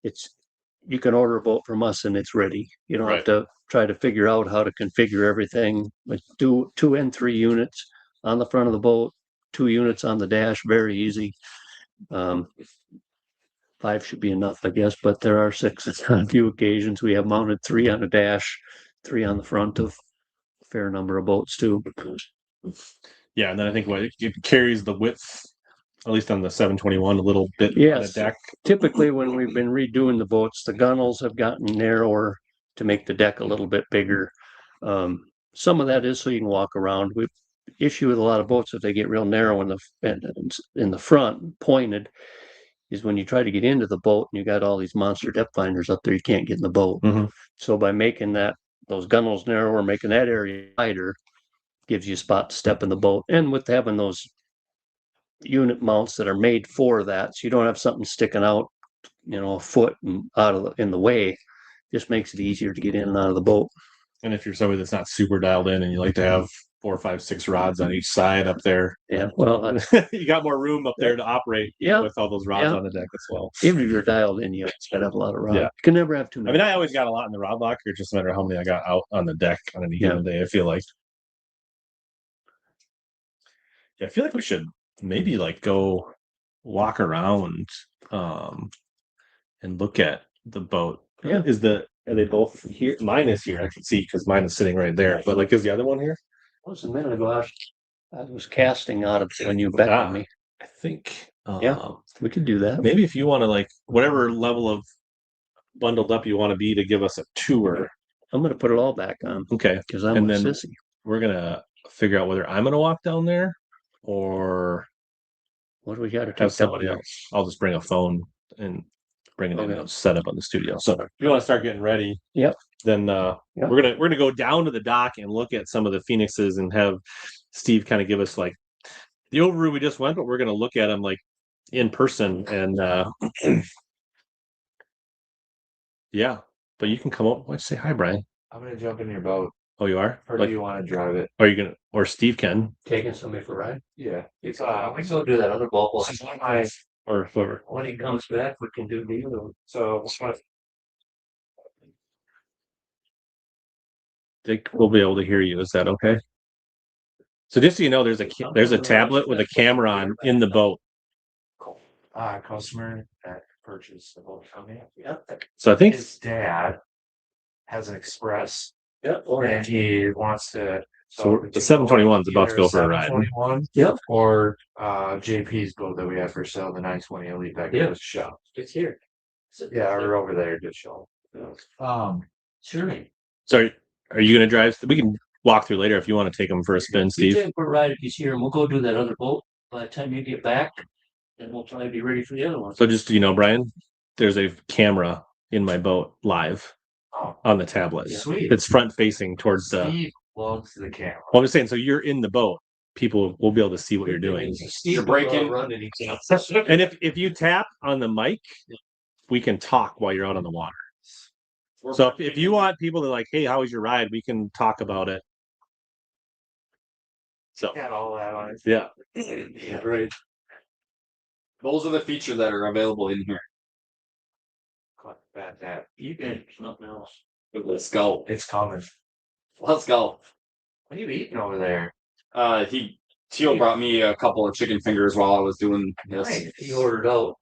You can order a boat from us and it's ready. You don't have to try to figure out how to configure everything. But 2 and 3 units on the front of the boat, 2 units on the dash, very easy. 5 should be enough, I guess, but there are 6 on a few occasions. We have mounted 3 on the dash, 3 on the front of a fair number of boats too. Yeah, and then I think it carries the width, at least on the 721, a little bit on the deck. Typically, when we've been redoing the boats, the gunnels have gotten narrower to make the deck a little bit bigger. Some of that is so you can walk around. We issue with a lot of boats if they get real narrow in the front, pointed, is when you try to get into the boat and you got all these monster depth finders up there, you can't get in the boat. So by making those gunnels narrower, making that area wider, gives you a spot to step in the boat. And with having those unit mounts that are made for that, so you don't have something sticking out, a foot and in the way, just makes it easier to get in and out of the boat. And if you're somebody that's not super dialed in and you like to have 4, 5, 6 rods on each side up there, well, you got more room up there to operate with all those rods on the deck as well. Even if you're dialed in, you got to have a lot of rods. You can never have too many. I mean, I always got a lot in the rod locker. It just matter how many I got out on the deck on any given day. I feel like we should maybe go walk around and look at the boat. Yeah. Are they both here? Mine is here. I can see because mine is sitting right there. But is the other one here? That was a minute ago. I was casting out of when you beckoned me. I think Yeah. We could do that. maybe if you want to like whatever level of bundled up you want to be to give us a tour. I'm gonna put it all back on Okay. because I'm And a then sissy. we're gonna figure out whether I'm gonna walk down there or What do we got to have take somebody down? else. I'll just bring a phone and bring it in Okay. and set up on the studio. So if you want to start getting ready, Yep. then Yep. we're gonna go down to the dock and look at some of the Phoenixes and have Steve kind of give us like the overview we just went, but we're gonna look at them like in person and yeah. But you can come up. Why don't you say hi, Brian? I'm gonna jump in your boat. Oh, you are? Or Like, do you want to drive it? are you gonna or Steve can Taking somebody for a ride? Yeah. We can go do that other boat. or whoever. When he comes back, we can do the other one. So They will be able to hear you. Is that okay? So just so you know, there's a tablet with a camera on in the boat. customer that purchased the boat from me. So I think His dad has an express Yep. and he wants to. so. The 721 is about to go for a ride. 721 Yep. or JP's boat that we have for sale, the 920 Elite that Yeah. goes show. It's here. Yeah, we're over there to show. Sure. So are you gonna drive? We can walk through later if you want to take them for a spin, You Steve. take him for a ride if he's here, and we'll go do that other boat. By the time you get back, then we'll try to be ready for the other one. So just so you know, Brian, there's a camera in my boat live Oh, on the tablet. sweet. It's front facing towards the. Steve loves the camera. Well, I'm just saying. So you're in the boat. People will be able to see what you're doing. You're breaking- running. And if you tap on the mic, we can talk while you're out on the water. So if you want people to like, hey, how was your ride? We can talk about it. So Got all that on it. yeah. Yeah, right. Those are the features that are available in here. Bad that. You can nothing else. Let's go. It's coming. Let's go. What are you eating over there? Teal brought me a couple of chicken fingers while I was doing this. Nice. He ordered out.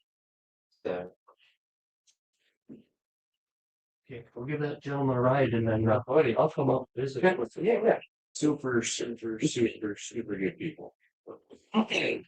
The- Okay, we'll give that gentleman a ride, and then buddy, I'll come up and visit with you. Yeah. Super good people. Okay.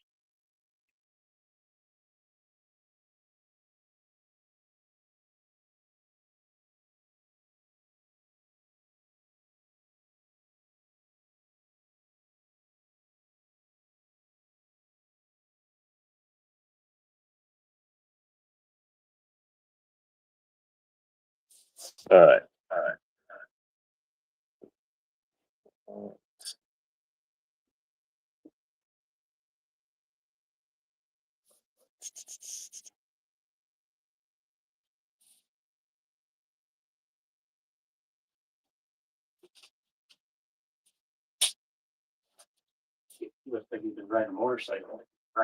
All right. Looks like he's been riding a motorcycle. All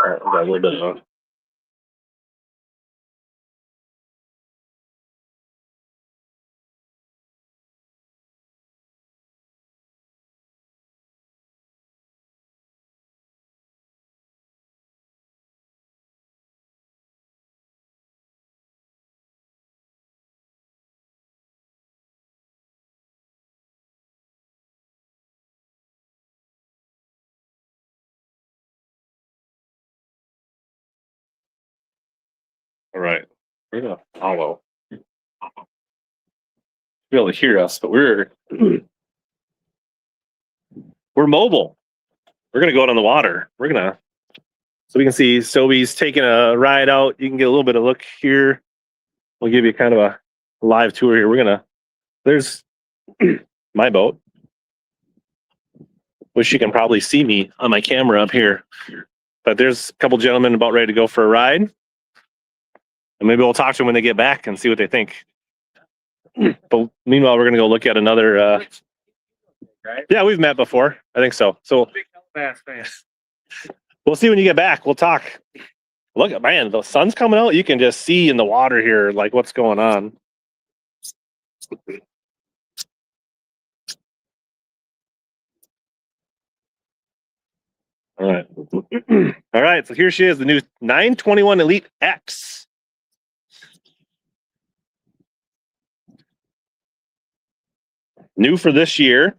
right, we got a little bit of. All right, we're gonna follow. Be able to hear us, but we're mobile. We're gonna go out on the water. So we can see Sobe's taking a ride out. You can get a little bit of look here. We'll give you kind of a live tour here. There's my boat. Wish you can probably see me on my camera up here. But there's a couple gentlemen about ready to go for a ride. And maybe we'll talk to them when they get back and see what they think. But meanwhile, we're gonna go look at another Right? yeah, we've met before. I think so. So Big HellaBass fan. we'll see when you get back. We'll talk. Look, man, the sun's coming out. You can just see in the water here, like what's going on. All right. All right. So here she is, the new 921 Elite X. New for this year.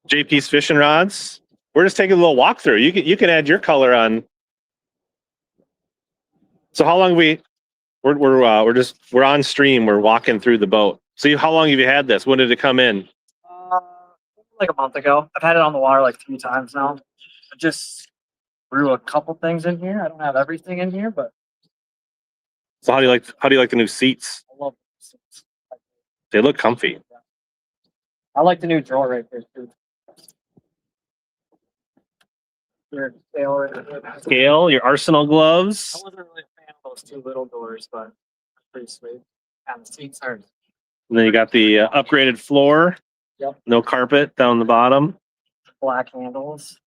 JP's fishing rods. We're just taking a little walkthrough. You can add your color on. So how long we're on stream. We're walking through the boat. So how long have you had this? When did it come in? Like a month ago. I've had it on the water like 3 times now. I just threw a couple things in here. I don't have everything in here, but So how do you like the new seats? I love it. They look comfy. I like the new drawer right there too. Scale, your Arsenal gloves. I wasn't really a fan of those 2 little doors, but pretty sweet. And the seats are. And then you got the upgraded floor. Yep. No carpet down the bottom. Black handles.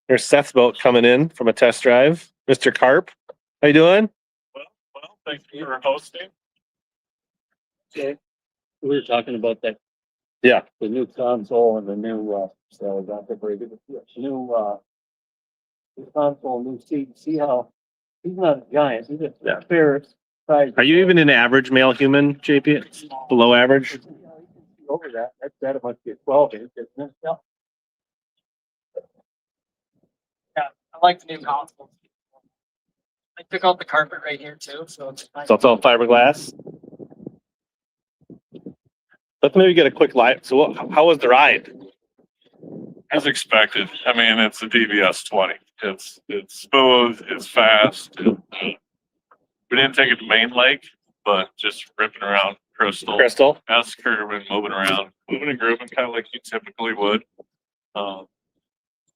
There's Seth's boat coming in from a test drive. Mr. Carp, how you doing? Well, thank you for hosting. Okay. We were talking about that. Yeah. The new console and the new, so that's a very good, new console, new seat. See how, he's not a giant, he's a fair size. Are you even an average male human, JP? Below average? Over that, that must be a 12-inch, isn't it? Yeah. Yeah, I like the new console. I took out the carpet right here too, so it's nice. So it's all fiberglass. Let's maybe get a quick live. So how was the ride? As expected. I mean, it's a DVS 20. It's smooth. It's fast. We didn't take it to Main Lake, but just ripping around Crystal. S curve and moving around, moving and grooving, kind of like you typically would.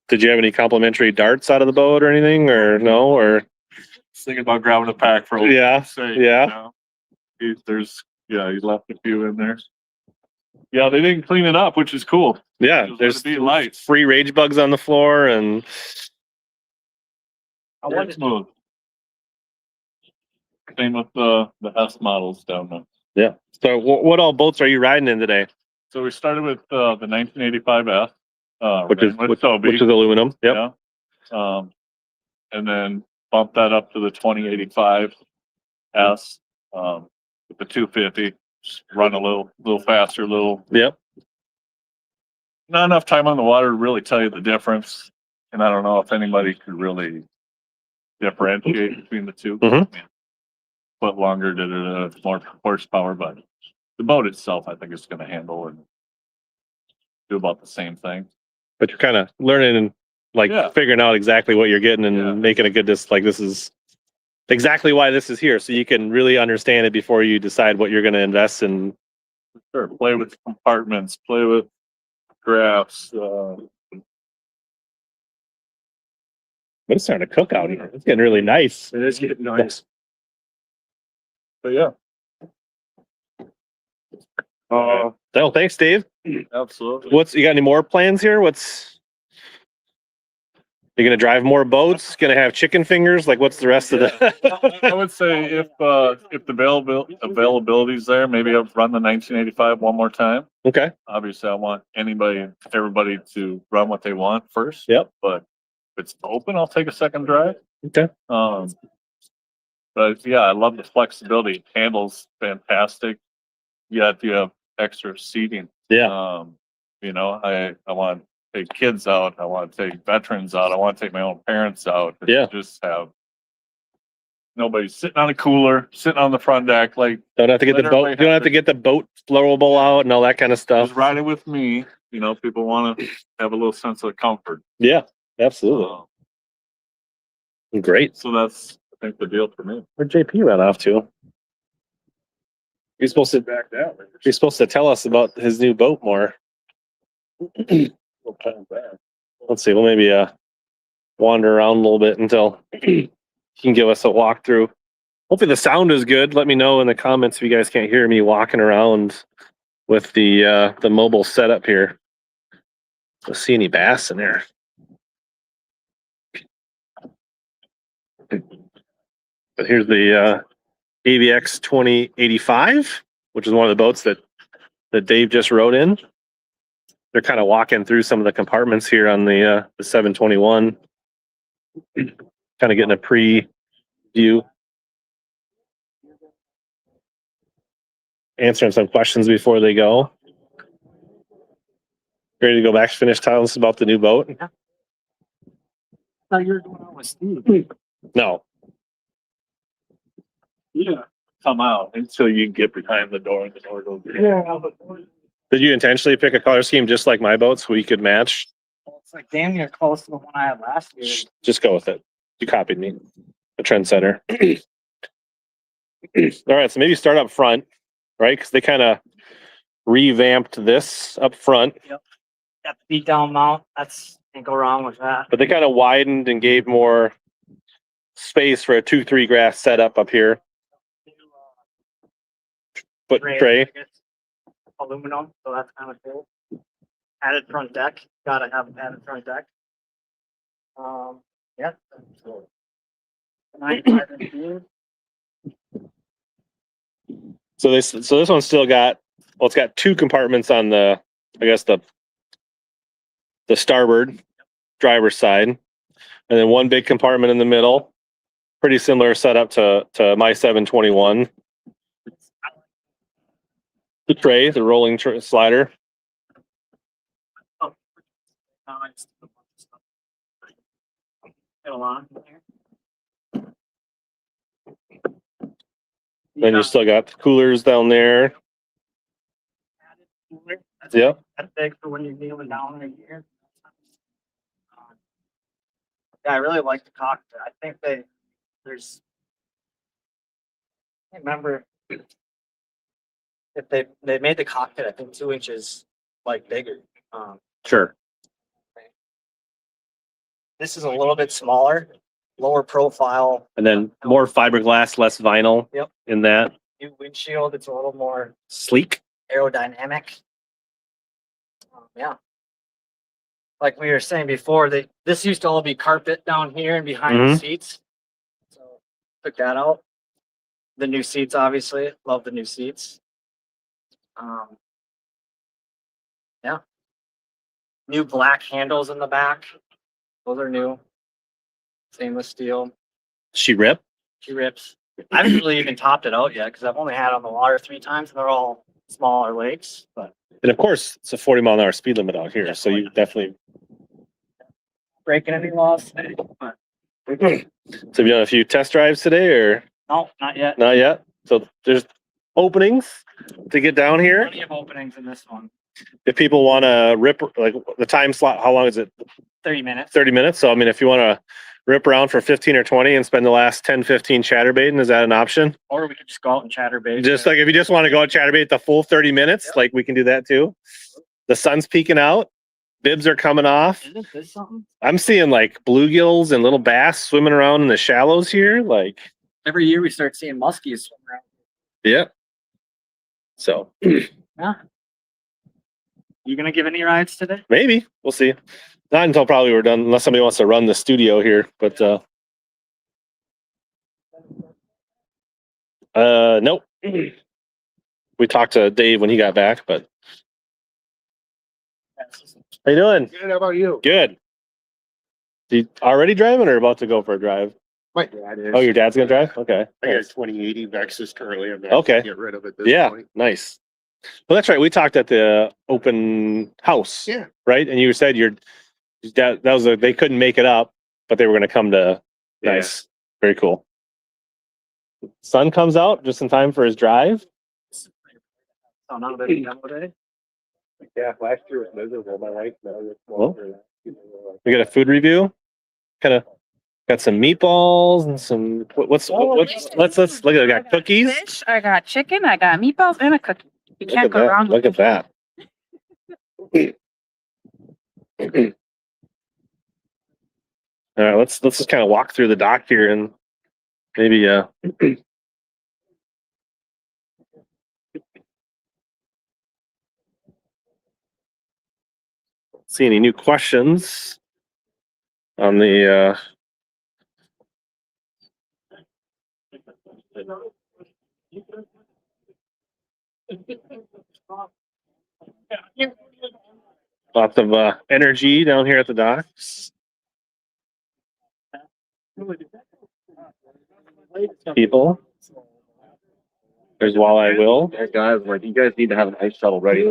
Did you have any complimentary darts out of the boat or anything, or no? Or thinking about grabbing a pack for old yeah, sake, yeah. You know? He left a few in there. Yeah, they didn't clean it up, which is cool. Yeah, there's lights. Free rage bugs on the floor, and Very smooth. Same with the S models down there. Yeah. So what all boats are you riding in today? So we started with the 1985F, Which is aluminum. Yep. Yeah. And then bumped that up to the 2085S with the 250. Just run a little faster, Yep. Not enough time on the water to really tell you the difference. And I don't know if anybody could really differentiate between the two. Mhm. Foot longer, did it more horsepower, but the boat itself, I think, is going to handle and do about the same thing. But you're kind of learning and figuring out exactly what you're getting and making a good this is exactly why this is here, so you can really understand it before you decide what you're going to invest in. Sure, play with compartments, play with graphs. But it's starting to cook out here. It's getting really nice. It is getting nice. But yeah. Thanks, Dave. Absolutely. You got any more plans here? You're gonna drive more boats? Gonna have chicken fingers? Like, what's the rest of the? I would say if the availability is there, maybe I'll run the 1985 one more time. Okay. Obviously, I want everybody to run what they want first. Yep. But if it's open, I'll take a second drive. Okay. But yeah, I love the flexibility. Handles fantastic. Yet you have extra seating. Yeah. I want to take kids out. I want to take veterans out. I want to take my own parents out. Yeah. Just have nobody sitting on a cooler, sitting on the front deck. Like, don't have to get the boat. You don't have to get the boat flowable out and all that kind of stuff. Just riding with me. People want to have a little sense of comfort. Yeah, absolutely. Great. So that's, I think, the deal for me. Where'd JP run off to? He's supposed to back down. He's supposed to tell us about his new boat more. Let's see. We'll maybe wander around a little bit until he can give us a walkthrough. Hopefully the sound is good. Let me know in the comments if you guys can't hear me walking around with the mobile setup here. Let's see any bass in there. But here's the AVX 2085, which is one of the boats that that Dave just wrote in. They're kind of walking through some of the compartments here on the 721. Kind of getting a pre-view. Answering some questions before they go. Ready to go back to finish telling us about the new boat? Yeah. I thought you were going out with Steve. No. Yeah. Come out until you get behind the door and the door goes. Did you intentionally pick a color scheme just like my boat so we could match? Well, it's like damn near close to the one I had last year. Just go with it. You copied me. A trendsetter. All right, so maybe start up front, right? Because they kind of revamped this up front. Yep. Got the beat down mount. Can't go wrong with that. But they kind of widened and gave more space for a 2-3 grass setup up here. Foot tray. Aluminum, so that's kind of cool. Added front deck. Gotta have an added front deck. Yeah. 95-inch beam. So this one's still got, well, it's got 2 compartments on the, I guess the starboard driver's side, and then 1 big compartment in the middle. Pretty similar setup to my 721. The tray, the rolling slider. Then you still got the coolers down there. Yep. That's big for when you're kneeling down right here. Yeah, I really like the cockpit. I think I can't remember if they made the cockpit, I think 2 inches bigger. Sure. This is a little bit smaller, lower profile. And then more fiberglass, less vinyl. Yep. In that. New windshield. It's a little more Sleek. aerodynamic. Yeah. Like we were saying before, this used to all be carpet down here and behind the seats. So took that out. The new seats, obviously. Love the new seats. Yeah. New black handles in the back. Those are new. Stainless steel. She rip. She rips. I haven't really even topped it out yet because I've only had it on the water 3 times and they're all smaller lakes. But And of course, it's a 40-mile-an-hour speed limit out here, so you definitely breaking any laws today. But So have you done a few test drives today, or no, not yet. not yet? So there's openings to get down here. Plenty of openings in this one. If people want to rip, like the time slot, how long is it? 30 minutes. 30 minutes. So I mean, if you want to rip around for 15 or 20 and spend the last 10, 15 chatterbaiting, is that an option? Or we could just go out and chatterbait. Just like if you just want to go and chatterbait the full 30 minutes, like we can do that too. The sun's peeking out. Bibs are coming off. Isn't this something? I'm seeing like bluegills and little bass swimming around in the shallows here. Like Every year we start seeing muskies swim around. yeah. So Yeah. You gonna give any rides today? maybe we'll see. Not until probably we're done, unless somebody wants to run the studio here. But nope. We talked to Dave when he got back, but how you doing? Good. How about you? Good. You already driving or about to go for a drive? My dad is. Oh, your dad's gonna drive? Okay. I got a Nice. 2080 Vexus currently. I'm Okay. get rid of it. This Yeah, point. nice. Well, that's right. We talked at the open house. Yeah. Right, and you said that was they couldn't make it up, but they were going to come to. Yeah. Nice, very cool. Sun comes out just in time for his drive. Oh, not a big demo day. Yeah. Last year was miserable. My wife knows. Well, we got a food review. Kind of got some meatballs and some let's look at it. We got cookies. Fish, I got chicken, I got meatballs, and a cookie. You Look can't at go that. wrong Look with at that. All right, let's just kind of walk through the dock here and maybe see any new questions on the Lots of energy down here at the docks. People. There's Walleye Will. Hey guys, like you guys need to have an ice shuttle ready.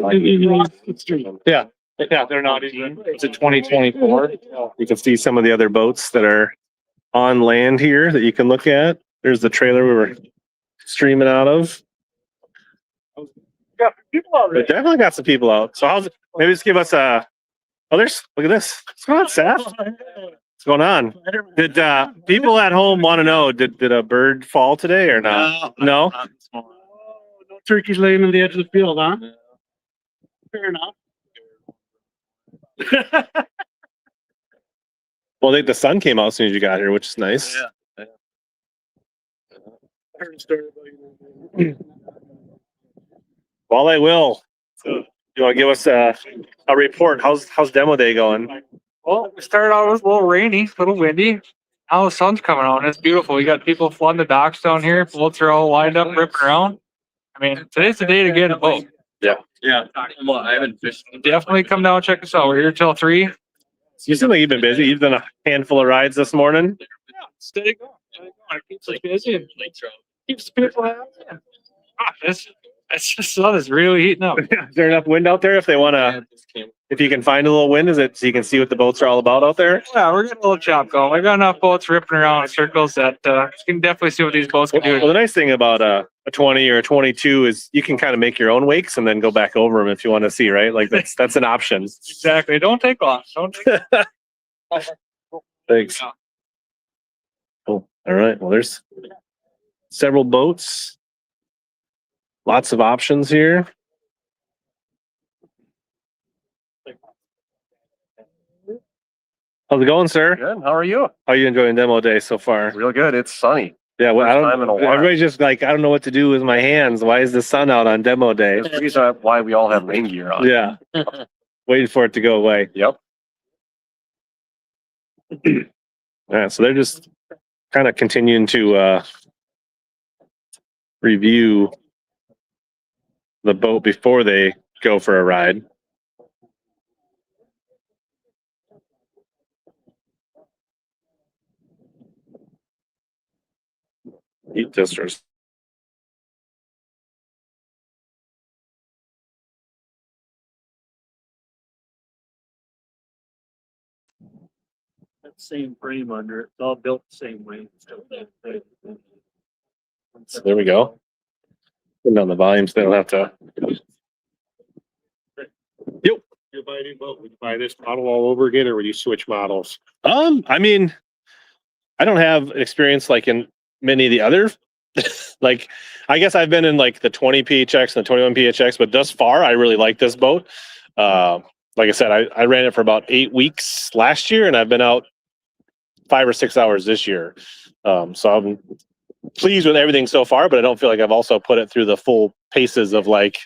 Yeah. Yeah, they're not even. It's a 2024. You can see some of the other boats that are on land here that you can look at. There's the trailer we were streaming out of. Got people out But definitely got some people out. So how's it? Maybe just give us a. Oh, there's. Look at this. What's going on, Seth? What's going on? Did people at home want to know? Did a bird fall today or not? No. No turkeys laying on the edge of the field, huh? Fair enough. Well, I think the sun came out as soon as you got here, which is nice. Yeah. Well, I will. So, you want to give us a report? How's demo day going? Well, we started out, it was a little rainy, a little windy. Now the sun's coming out and it's beautiful. We got people flooding the docks down here. Boats are all lined up, ripping around. I mean, today's the day to get a boat. Yeah. Yeah. Well, I haven't fished. Definitely come down and check us out. We're here till 3. You seem like you've been busy. You've done a handful of rides this morning. Yeah, stay going. It keeps us busy and keeps people happy. It's just sun is really heating up. Is there enough wind out there if they want to? If you can find a little wind, is it so you can see what the boats are all about out there? Yeah, we're getting a little chop going. We've got enough boats ripping around in circles that you can definitely see what these boats can do. Well, the nice thing about a 20 or a 22 is you can kind of make your own wakes and then go back over them if you want to see, right? Like that's an option. Exactly. Don't take long. Don't take long. Thanks. Cool. All right. Well, there's several boats. Lots of options here. How's it going, sir? Good. How are you? How are you enjoying demo day so far? Real good. It's sunny. Yeah, well, First time in a while. everybody's just like, I don't know what to do with my hands. Why is the sun out on demo day? That's the reason why we all have rain gear on. Yeah. Waiting for it to go away. Yep. Yeah, so they're just kind of continuing to review the boat before they go for a ride. Heat testers. That same frame under it, it's all built the same way. So there we go. Putting down the volume so they don't have to. Yep. You buy a new boat, would you buy this model all over again, or would you switch models? I mean, I don't have experience like in many of the other. Like, I guess I've been in like the 20 PHX and the 21 PHX, but thus far, I really like this boat. Like I said, I ran it for about 8 weeks last year, and I've been out 5 or 6 hours this year. So I'm pleased with everything so far, but I don't feel like I've also put it through the full paces of like,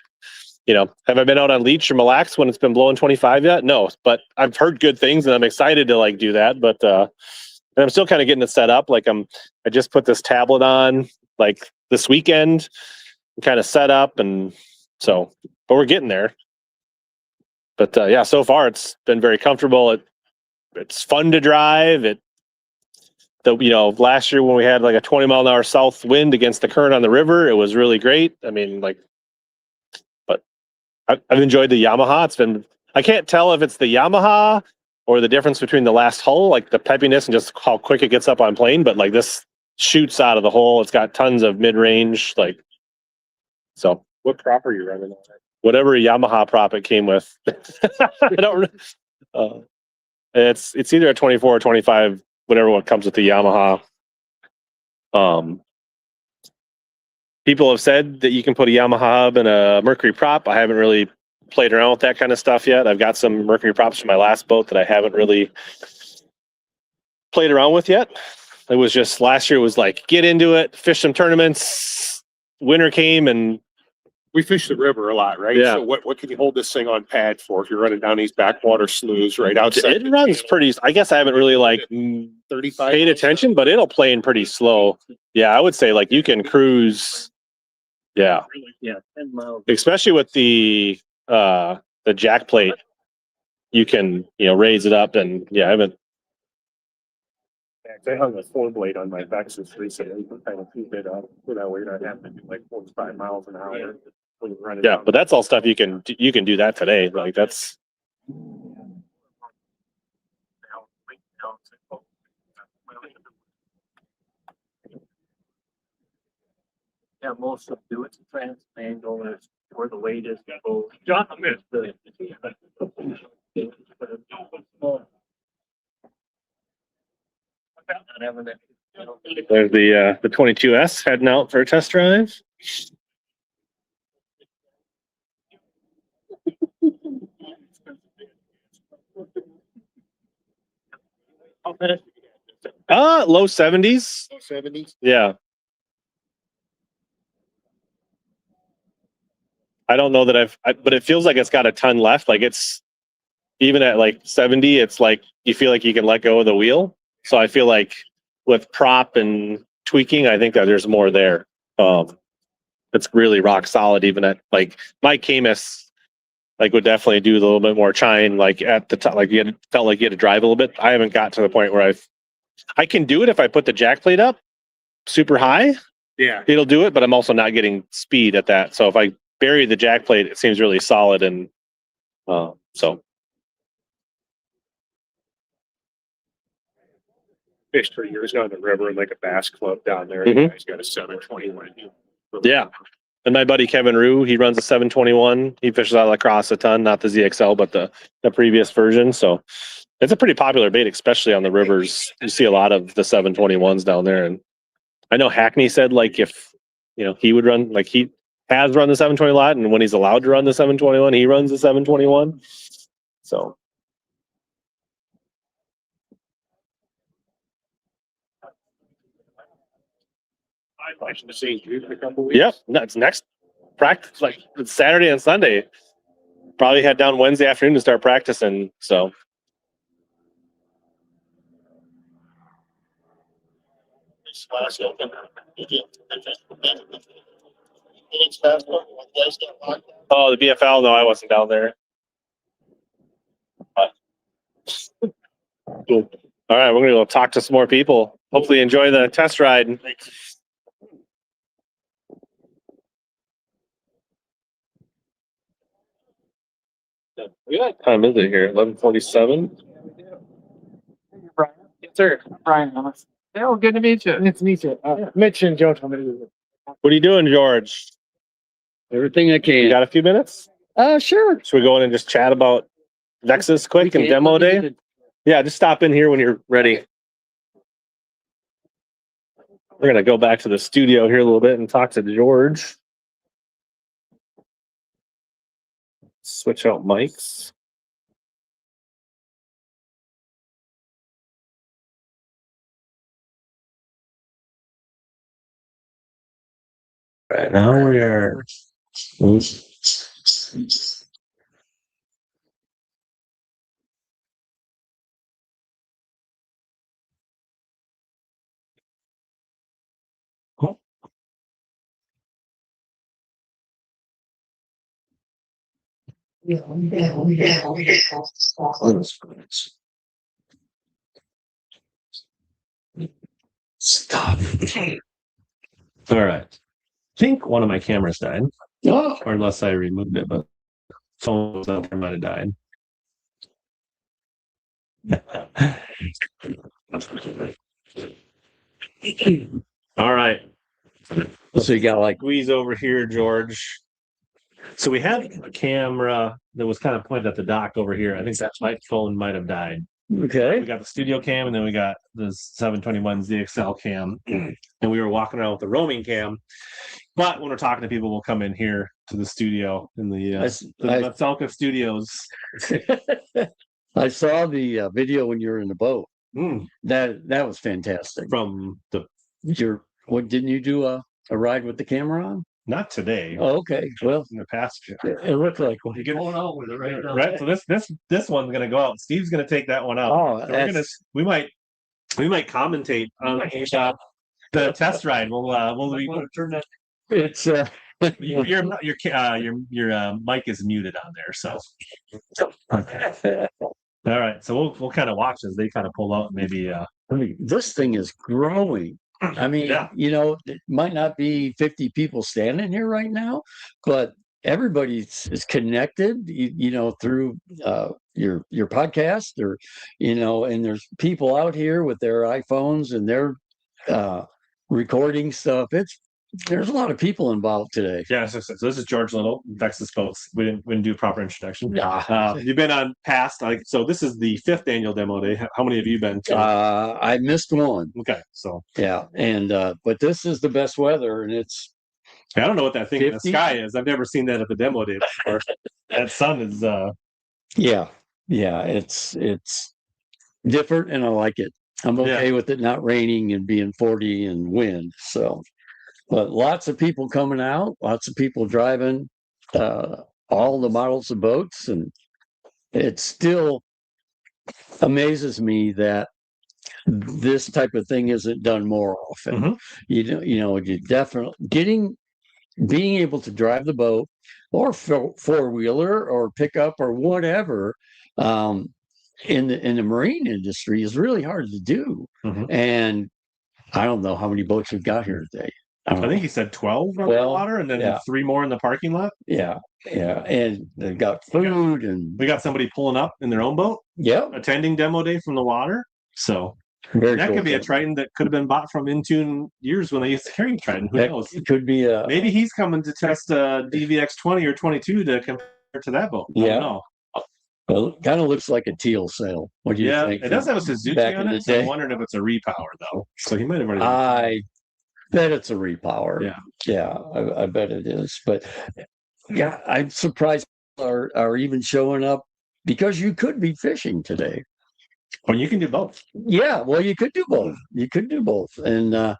you know, have I been out on leech or Mille Lacs when it's been blowing 25 yet? No, but I've heard good things and I'm excited to like do that. But and I'm still kind of getting it set up. Like I just put this tablet on like this weekend, kind of set up, and so, but we're getting there. But yeah, so far it's been very comfortable. It's fun to drive. Last year when we had like a 20-mile-an-hour south wind against the current on the river, it was really great. I mean, like, but I've enjoyed the Yamaha. I can't tell if it's the Yamaha or the difference between the last hull, like the peppiness and just how quick it gets up on plane. But like this shoots out of the hole. It's got tons of mid-range, like, so. What prop are you running on? Whatever Yamaha prop it came with. I don't. It's either a 24 or 25, whatever one comes with the Yamaha. People have said that you can put a Yamaha hub and a Mercury prop. I haven't really played around with that kind of stuff yet. I've got some Mercury props from my last boat that I haven't really played around with yet. It was just last year was like get into it, fish some tournaments. Winter came and We fish the river a lot, right? Yeah. So what can you hold this thing on pad for if you're running down these backwater sloughs right outside? it runs pretty. I guess I haven't really like 35 paid attention, but it'll plane pretty slow. Yeah, I would say like you can cruise. Yeah, Yeah, 10 miles. especially with the the jack plate, you can, raise it up and I haven't. I hung a 4-blade on my Vexus recently, kind of keep it up, so that way I don't have to do like 45 miles an hour. When you run it Yeah, down. but that's all stuff you can do that today. Like that's. Yeah, most of do it's manual is where the weight is. John missed the. There's the 22S heading out for a test drive. Low 70s. 70s. Yeah. I don't know that but it feels like it's got a ton left. Like it's even at like 70, it's like you feel like you can let go of the wheel. So I feel like with prop and tweaking, I think that there's more there. It's really rock solid. Even at like my Camus, like would definitely do a little bit more chine. Like at the top, like felt like you had to drive a little bit. I haven't got to the point where I can do it if I put the jack plate up super high. Yeah. It'll do it, but I'm also not getting speed at that. So if I bury the jack plate, it seems really solid and so. Fished for years down the river in like a bass club down there. Mhm. The guy's got a 721. Yeah. And my buddy Kevin Rue, he runs a 721. He fishes out of La Crosse a ton, not the ZXL, but the previous version. So it's a pretty popular bait, especially on the rivers. You see a lot of the 721s down there. And I know Hackney said like if he would run, like he has run the 720 a lot, and when he's allowed to run the 721, he runs the 721. So I should have seen you in a couple weeks. yep, that's next practice, like it's Saturday and Sunday. Probably head down Wednesday afternoon to start practicing. So oh, the BFL, no, I wasn't down there. Cool. All right, we're gonna go talk to some more people. Hopefully enjoy the test ride. What time is it here? 11:47. Brian. Yes, sir. Brian. Yeah, good to meet you. Nice to meet you. Mitch and Joe told me to do this. What are you doing, George? Everything I You can. got a few minutes? Sure. Should we go in and just chat about Vexus quick and demo day? Yeah, just stop in here when you're ready. We're gonna go back to the studio here a little bit and talk to George. Switch out mics. Right now we are. Stop. All right. I think one of my cameras died. Oh. Or unless I removed it, but phone was out there, might have died. All right. So you got like Squeeze over here, George. So we had a camera that was kind of pointed at the dock over here. I think that my phone might have died. okay. We got the studio cam, and then we got the 721 ZXL cam, and we were walking around with the roaming cam. But when we're talking to people, we'll come in here to the studio in the Metzelka Studios. I saw the video when you were in the boat. Mm. That was fantastic. From the what didn't you do a ride with the camera on? not today. Oh, okay. Well, In the past, it looked like one. you get out with it right. So this one's gonna go out. Steve's gonna take that one out. Oh, So we might commentate on the test ride. We'll turn that. It's Your mic is muted on there, so. All right, so we'll kind of watch as they kind of pull out. Maybe I mean, this thing is growing. I mean, Yeah. it might not be 50 people standing here right now, but everybody is connected, through your podcast or, and there's people out here with their iPhones and their recording stuff. There's a lot of people involved today. Yeah, so this is George Little, Vexus Boats. We didn't do a proper introduction. Yeah. You've been on past, so this is the 5th annual demo day. How many have you been to? I missed one. Okay, so Yeah, and but this is the best weather, and it's I don't know what that thing in the 50? sky is. I've never seen that at the demo day before. That sun is yeah, it's different, and I like it. I'm okay with it not raining and being 40 and wind. So, but lots of people coming out, lots of people driving all the models of boats, and it still amazes me that this type of thing isn't done more often. You definitely being able to drive the boat or four-wheeler or pickup or whatever in the marine industry is really hard to do. And I don't know how many boats we've got here today. I think he said 12 on the water, and then 3 more in the parking lot. Yeah, and they've got food, and we got somebody pulling up in their own boat. Yeah, attending demo day from the water. So very that cool could be a thing. Triton that could have been bought from Intune years when I used to carry Triton. Who knows? It could be a Maybe he's coming to test a DVX 20 or 22 to compare to that boat. I don't know. Well, it kind of looks like a teal sail. What do you think? It does have a Suzuki Back on in the it. So I'm day? wondering if it's a repower though. So he might have already. I bet it's a repower. Yeah, I bet it is. But yeah, I'm surprised people are even showing up because you could be fishing today. Well, you can do both. Yeah, well, you could do both. You could do both, and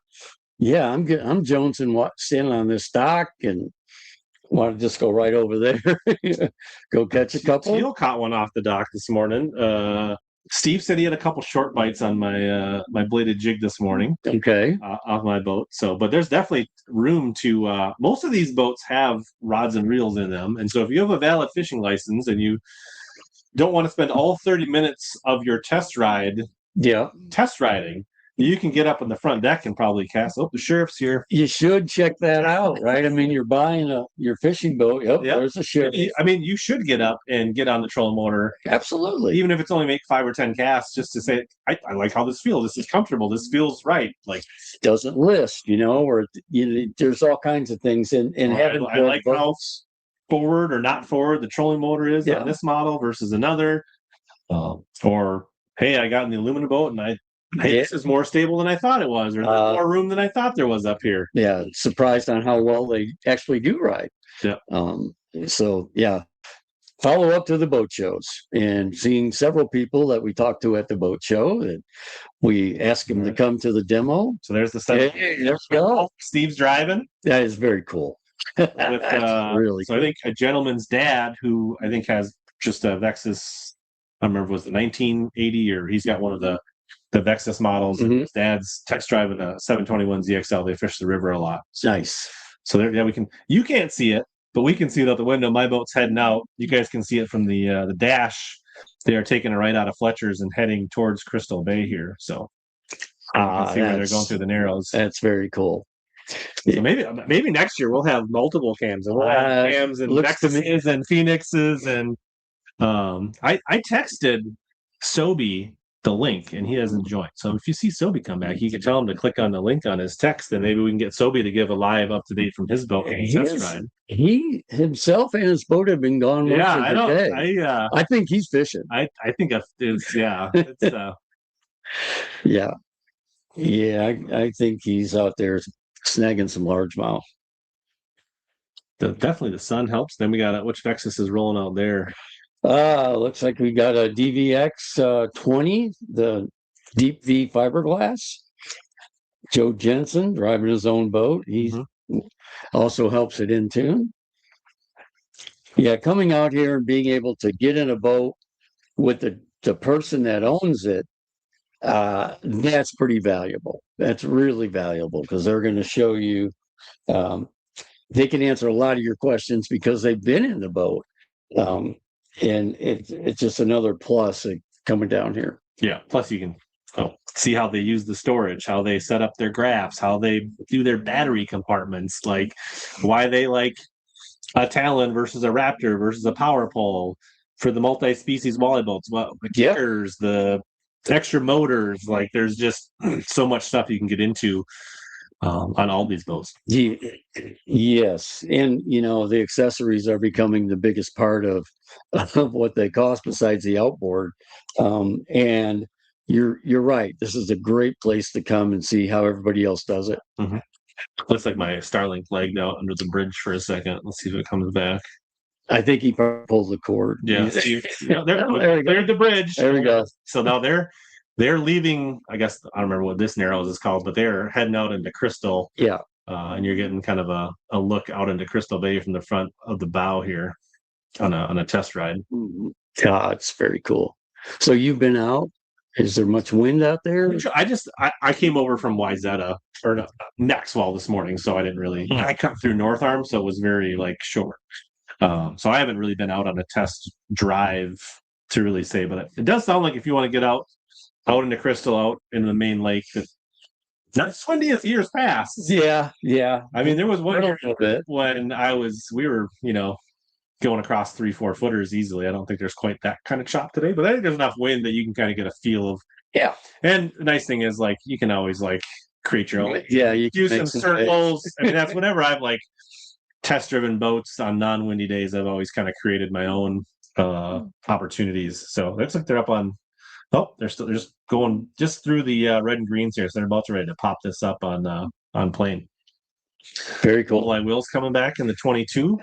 yeah, I'm good. I'm jonesing, standing on this dock, and want to just go right over there, go catch a couple. Teal caught one off the dock this morning. Steve said he had a couple short bites on my my bladed jig this morning. Okay, off my boat. So, but there's definitely room to. Most of these boats have rods and reels in them, and so if you have a valid fishing license and you don't want to spend all 30 minutes of your test ride, test riding, you can get up on the front deck and probably cast. Oh, the sheriff's here. You should check that out, right? I mean, you're buying your fishing boat. Yep, there's a sheriff. I mean, you should get up and get on the trolling motor. Absolutely. Even if it's only make 5 or 10 casts, just to say, I like how this feels. This is comfortable. This feels right. Like, doesn't list, or there's all kinds of things. And having I like how forward or not forward the trolling motor is on this model versus another. Or hey, I got in the aluminum boat and this is more stable than I thought it was, or there's more room than I thought there was up here. Yeah, surprised on how well they actually do ride. Yeah. So yeah, follow up to the boat shows and seeing several people that we talked to at the boat show, and we asked them to come to the demo. So there's the stuff. Hey, let's go. Steve's driving. That is very cool. With, really so I think a gentleman's dad who I think has just a Vexus. I don't remember if it was the 1980 or he's got one of the Vexus models. And his dad's test driving a 721 ZXL. They fish the river a lot. Nice. So there, you can't see it, but we can see it out the window. My boat's heading out. You guys can see it from the dash. They are taking a right out of Fletcher's and heading towards Crystal Bay here. So you can see where they're going through the Narrows. That's very cool. So maybe next year we'll have multiple cams and we'll have cams and Vexuses and Phoenixes and I texted Sobe the link and he hasn't joined. So if you see Sobe come back, you can tell him to click on the link on his text and maybe we can get Sobe to give a live up to date from his boat. He himself and his boat have been gone most of the day. I think he's fishing. I think it's I think he's out there snagging some largemouth. Definitely the sun helps. Then we got which Vexus is rolling out there. Looks like we got a DVX 20, the Deep V fiberglass. Joe Jensen driving his own boat. He also helps it in tune. Yeah, coming out here and being able to get in a boat with the person that owns it, that's pretty valuable. That's really valuable because they're going to show you they can answer a lot of your questions because they've been in the boat. And it's just another plus coming down here. Yeah. Plus, you can see how they use the storage, how they set up their graphs, how they do their battery compartments, like why they like a Talon versus a Raptor versus a Power Pole for the multi-species walleye boats. Well, the kickers, the extra motors, like there's just so much stuff you can get into on all these boats. Yes, and the accessories are becoming the biggest part of what they cost besides the outboard. And you're right. This is a great place to come and see how everybody else does it. Mm-hmm. Looks like my Starlink lagged out under the bridge for a second. Let's see if it comes back. I think he pulled the cord. Yeah, there's the bridge. There we go. So now they're leaving. I guess I don't remember what this narrows is called, but they're heading out into Crystal. Yeah, and you're getting kind of a look out into Crystal Bay from the front of the bow here on a test ride. Yeah, it's very cool. So you've been out. Is there much wind out there? I came over from Wyzetta or no, Maxwell this morning, so I didn't really. I cut through North Arm, so it was very short. So I haven't really been out on a test drive to really say, but it does sound like if you want to get out into Crystal, out into the main lake, not as windy as years past. Yeah. I mean, there was one year when we were, going across 3-4 footers easily. I don't think there's quite that kind of chop today, but I think there's enough wind that you can kind of get a feel of. Yeah. And the nice thing is you can always create your own. Yeah. You do some circles. I mean, that's whenever I've test driven boats on non-windy days, I've always kind of created my own opportunities. So it looks like they're up on. Oh, they're just going just through the red and greens here. So they're about ready to pop this up on plane. Very cool. Walleye Will's coming back in the 22.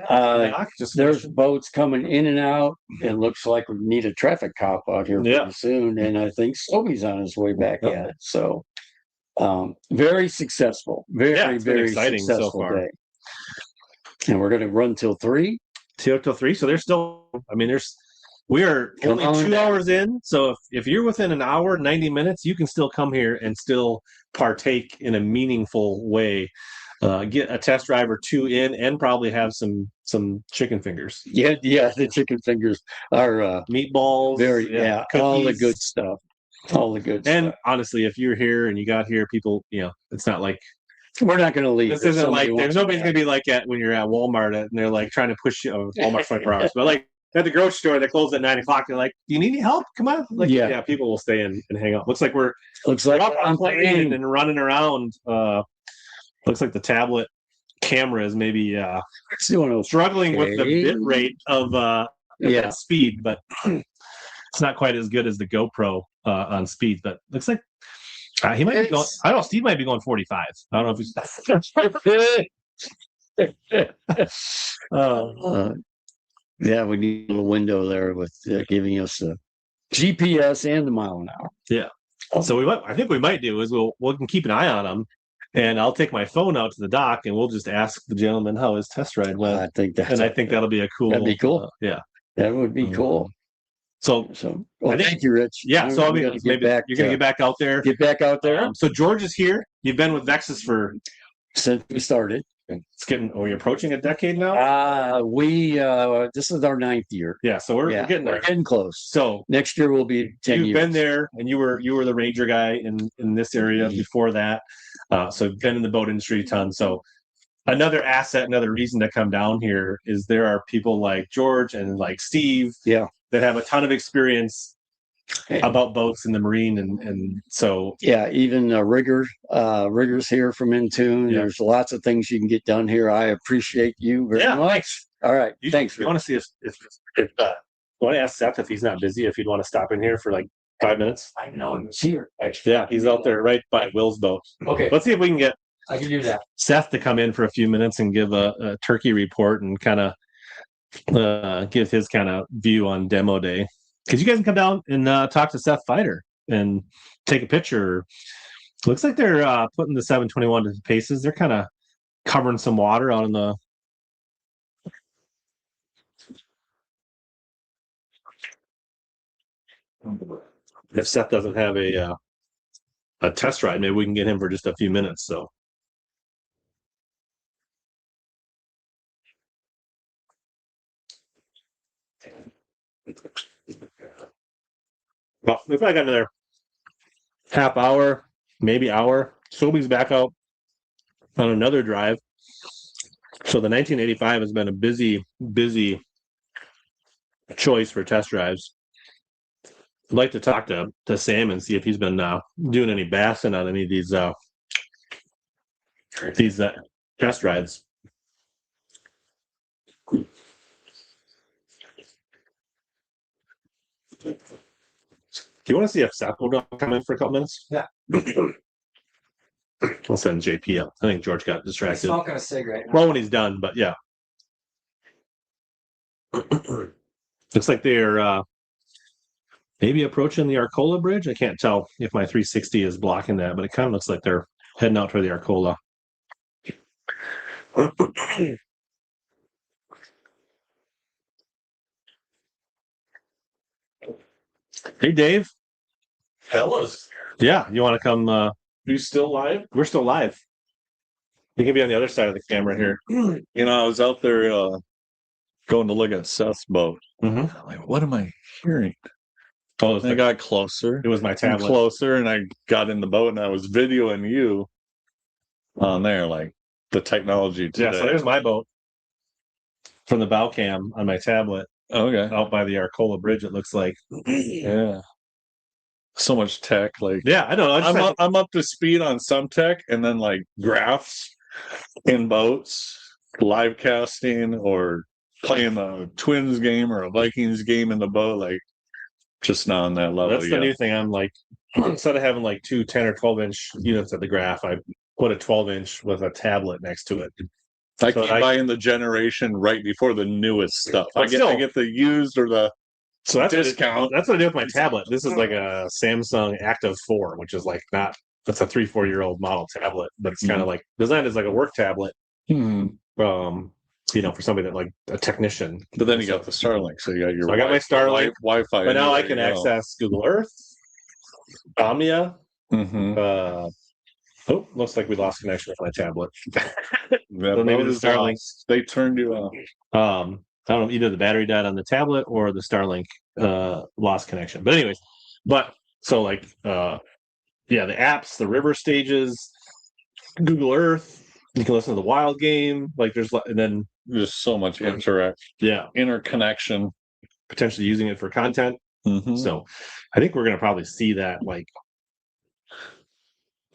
There's boats coming in and out. It looks like we need a traffic cop out here pretty soon. And I think Sobe's on his way back at it. So very successful. Very exciting successful so far. Day. And we're going to run till 3. Till 3. So there's still, we are only 2 hours in. So if you're within an hour, 90 minutes, you can still come here and still partake in a meaningful way. Get a test drive or 2 in and probably have some chicken fingers. Yeah, the chicken fingers are meatballs. All the good stuff. All the good stuff. And honestly, if you're here and you got here, people, it's not like we're not going to leave. This isn't there's nobody's going to be when you're at Walmart and they're trying to push you. Walmart's 24 hours, but at the grocery store, they close at 9 o'clock. They're like, "Do you need any help? Come on!" People will stay in and hang out. Looks like we're up on plane and running around. Looks like the tablet camera is maybe struggling with the bit rate of speed, but it's not quite as good as the GoPro on speed. But looks like he might be going. I don't know. Steve might be going 45. I don't know if he's. Yeah, we need a little window there with giving us the GPS and the mile an hour. Yeah. So I think we might do is we can keep an eye on them, and I'll take my phone out to the dock and we'll just ask the gentleman how his test ride went. I think that'll be a cool. That'd be cool. Yeah, that would be cool. So thank you, Rich. Yeah. So maybe you're going to get back out there. Get back out there. So George is here. You've been with Vexus since we started. It's you're approaching a decade now. This is our 9th year. Yeah, so we're getting there. We're getting close. So next year will be 10 years. You've been there, and you were the Ranger guy in this area before that. So you've been in the boat industry a ton. So another asset, another reason to come down here is there are people like George and like Steve, that have a ton of experience about boats in the marine, and so even riggers here from Intune. There's lots of things you can get done here. I appreciate you very much. Thanks. All right, thanks. You want to see if you want to ask Seth if he's not busy, if he'd want to stop in here for 5 minutes. I know he's here. Actually, he's out there right by Will's boat. Okay, let's see if we can get I can do that. Seth to come in for a few minutes and give a turkey report and kind of give his kind of view on demo day. Because you guys can come down and talk to Seth Fighter and take a picture. Looks like they're putting the 721 to paces. They're kind of covering some water out in the. If Seth doesn't have a test ride, maybe we can get him for just a few minutes. So Well, we probably got another half hour, maybe hour. Sobe's back out on another drive. So the 1985 has been a busy choice for test drives. I'd like to talk to Sam and see if he's been doing any bassing on any of these test drives. Do you want to see if Seth will come in for a couple minutes? Yeah. I'll send JP up. I think George got distracted. Smoking a cigarette. Well, when he's done, but yeah. Looks like they're maybe approaching the Arcola Bridge. I can't tell if my 360 is blocking that, but it kind of looks like they're heading out for the Arcola. Hey, Dave. Fellas, Yeah, you want to come? you still live? We're still live. You can be on the other side of the camera here. You know, I was out there going to look at Seth's boat. Mm-hmm. I'm like, what am I hearing? Oh, And I got closer. it was my And tablet. closer, and I got in the boat, and I was videoing you on there, like the technology today. Yeah, so there's my boat from the bow cam on my tablet Okay. out by the Arcola Bridge. It looks like. Yeah. So much tech, like Yeah, I don't know. I'm up to speed on some tech, and then like graphs in boats, live casting, or playing a Twins game or a Vikings game in the boat, like just not on that level. That's the new thing. I'm like, instead of having like two 10 or 12-inch units at the graph, I put a 12-inch with a tablet next to it. I So keep I- buying the generation right before the newest stuff. But I still- get the used or the So that's discount. That's what I do with my tablet. This is like a Samsung Active 4, which is like not. That's a 3-4-year-old model tablet, but it's kind of like designed as like a work tablet. You know, for somebody that like a technician. But then you got the Starlink, so you got your. So I got my Starlink, Wi-Fi, but now I everywhere can you go. access Google Earth, Omnia. Mhm. Oh, looks like we lost connection with my tablet. That So maybe boat the is Starlink. lost. They turned you off. I don't know, either the battery died on the tablet or the Starlink lost connection. But anyways, so like yeah, the apps, the river stages, Google Earth, you can listen to the wild game, like and then There's so much interconnection, potentially using it for content. Mhm. So I think we're gonna probably see that, like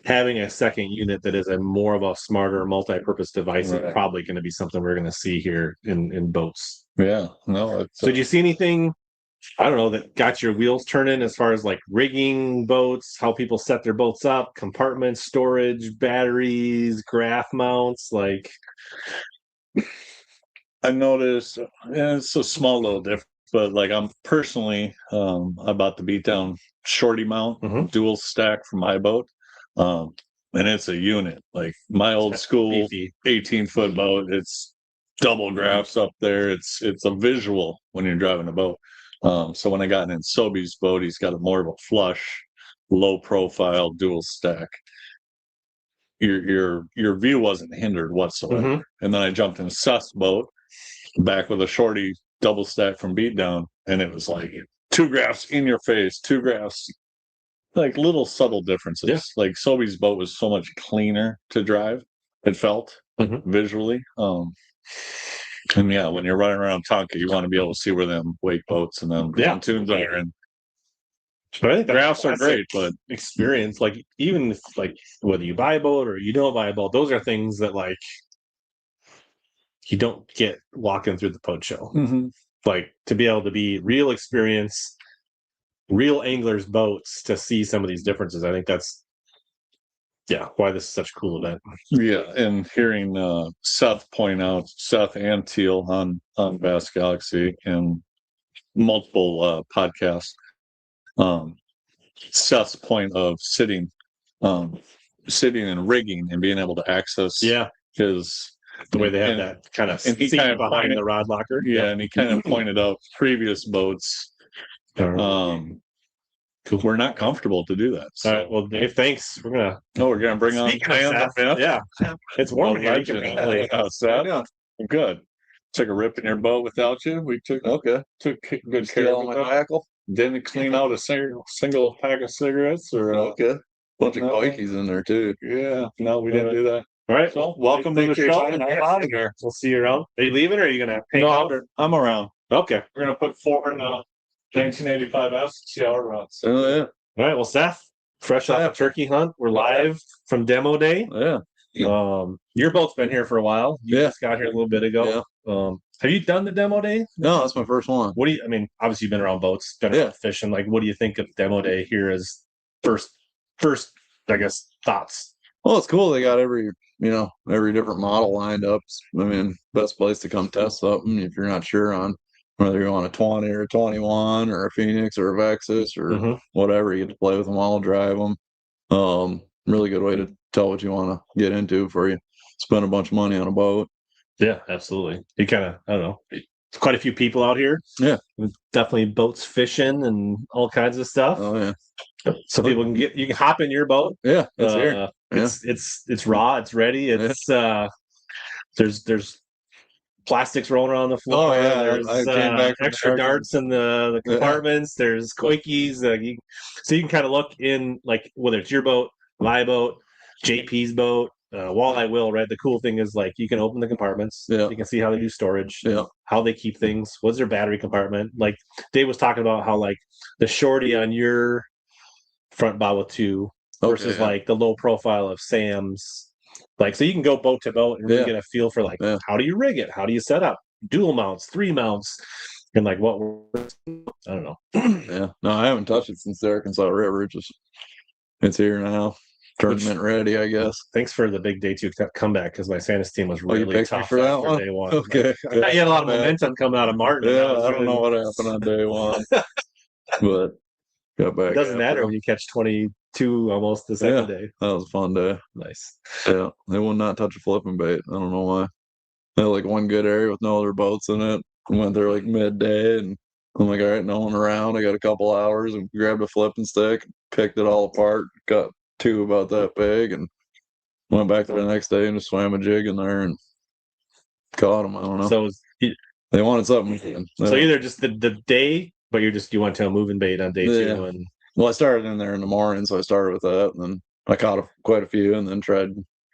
having a second unit that is a more of a smarter multi-purpose device is Right. probably going to be something we're going to see here in boats. Yeah, no. It's, So did you see anything, I don't know, that got your wheels turning as far as like rigging boats, how people set their boats up, compartments, storage, batteries, graph mounts, like I noticed, and it's a small little difference, but like I'm personally, I bought the beatdown shorty mount dual stack for my boat. And it's a unit, like my old school beefy. 18-foot boat. It's double graphs up there. It's a visual when you're driving a boat. So when I got in Sobe's boat, he's got a more of a flush, low profile dual stack. Your view wasn't hindered whatsoever. And then I jumped in Seth's boat back with a shorty double stack from beatdown, and it was like 2 graphs in your face, 2 graphs. Like little subtle differences. Yeah. Like Sobe's boat was so much cleaner to drive. It felt visually. And yeah, when you're running around Tonka, you want to be able to see where them wake boats and them pontoons are. And but I think graphs are that's great, but experience, like even if, like whether you buy a boat or you don't buy a boat, those are things that like you don't get walking through the boat show. Like to be able to be real experience, real anglers' boats to see some of these differences. I think that's why this is such a cool event. yeah, and hearing Seth point out, Seth and Teal on Bass Galaxy and multiple podcasts, Seth's point of sitting and rigging and being able to access his the way they have that kind of and he seat kind of behind pointed, the rod locker. and he kind of pointed out previous boats we're not comfortable to do that. So. All right, well, Dave, thanks. We're gonna bring on Speaking of Seth, yeah, it's warm here. You can Good. took a rip in your boat without you. We took good care Steal of my it. tackle. Didn't clean out a single pack of cigarettes or Bunch of koikis in there too. Yeah, no, we didn't do that. All right. So, Welcome to the thank you for show. your time. I'm out of here. We'll see you around. Are you leaving or are you gonna hang No, out? Or? I'm around. Okay. We're gonna put 4 in 1985 S. See how it runs. Oh yeah. All right. Well, Seth, fresh off a turkey hunt, we're live from demo day. Yeah. Your boat's been here for a while. You Yeah. just got here a little bit ago. Have you done the demo day? No, that's my first one. What do you? I mean, obviously you've been around boats, been around fishing. Like, what do you think of demo day here as first? I guess thoughts. Well, it's cool. They got every different model lined up. I mean, best place to come test something if you're not sure on whether you want a 20 or a 21 or a Phoenix or a Vexus or whatever. You get to play with them all, drive them. Really good way to tell what you want to get into before you spend a bunch of money on a boat. Yeah, absolutely. You kind of, I don't know, quite a few people out here. Yeah, definitely boats fishing and all kinds of stuff. Oh yeah. So people can you can hop in your boat. Yeah, it's here. It's raw. It's ready. It's there's plastics rolling around the floor. Oh yeah, there's I came back from extra darts in the compartments. There's koikis. So you can kind of look in, like, whether it's your boat, my boat, JP's boat, Walleye Will. Right. The cool thing is, like, you can open the compartments. Yeah. You can see how they do storage. Yeah. How they keep things. What's their battery compartment? Like Dave was talking about how, like, the shorty on your front bow with 2 versus like the low profile of Sam's. Like, so you can go boat to boat and really get a feel for, like, how do you rig it? How do you set up dual mounts, 3 mounts, and like what works? I don't know. Yeah, no, I haven't touched it since the Arkansas River. It's here now, tournament ready, I guess. Thanks for the big day 2 comeback, because my fantasy team was really tough for that after one? day 1. Okay, I thought you had a lot of momentum coming out of Martin. Yeah, I don't know what happened on day 1, but got back. It doesn't matter when you catch 22 almost the second day. That was a fun day. Nice. Yeah, they will not touch a flipping bait. I don't know why. They had like one good area with no other boats in it. I went there like midday, and I'm like, all right, no one around. I got a couple hours, and grabbed a flipping stick, picked it all apart, got 2 about that big, and went back there the next day and just swam a jig in there and caught them. I don't know. So they wanted something. So either just the day, but you want to moving bait on day 2. And well, I started in there in the morning, so I started with that, and then I caught quite a few, and then tried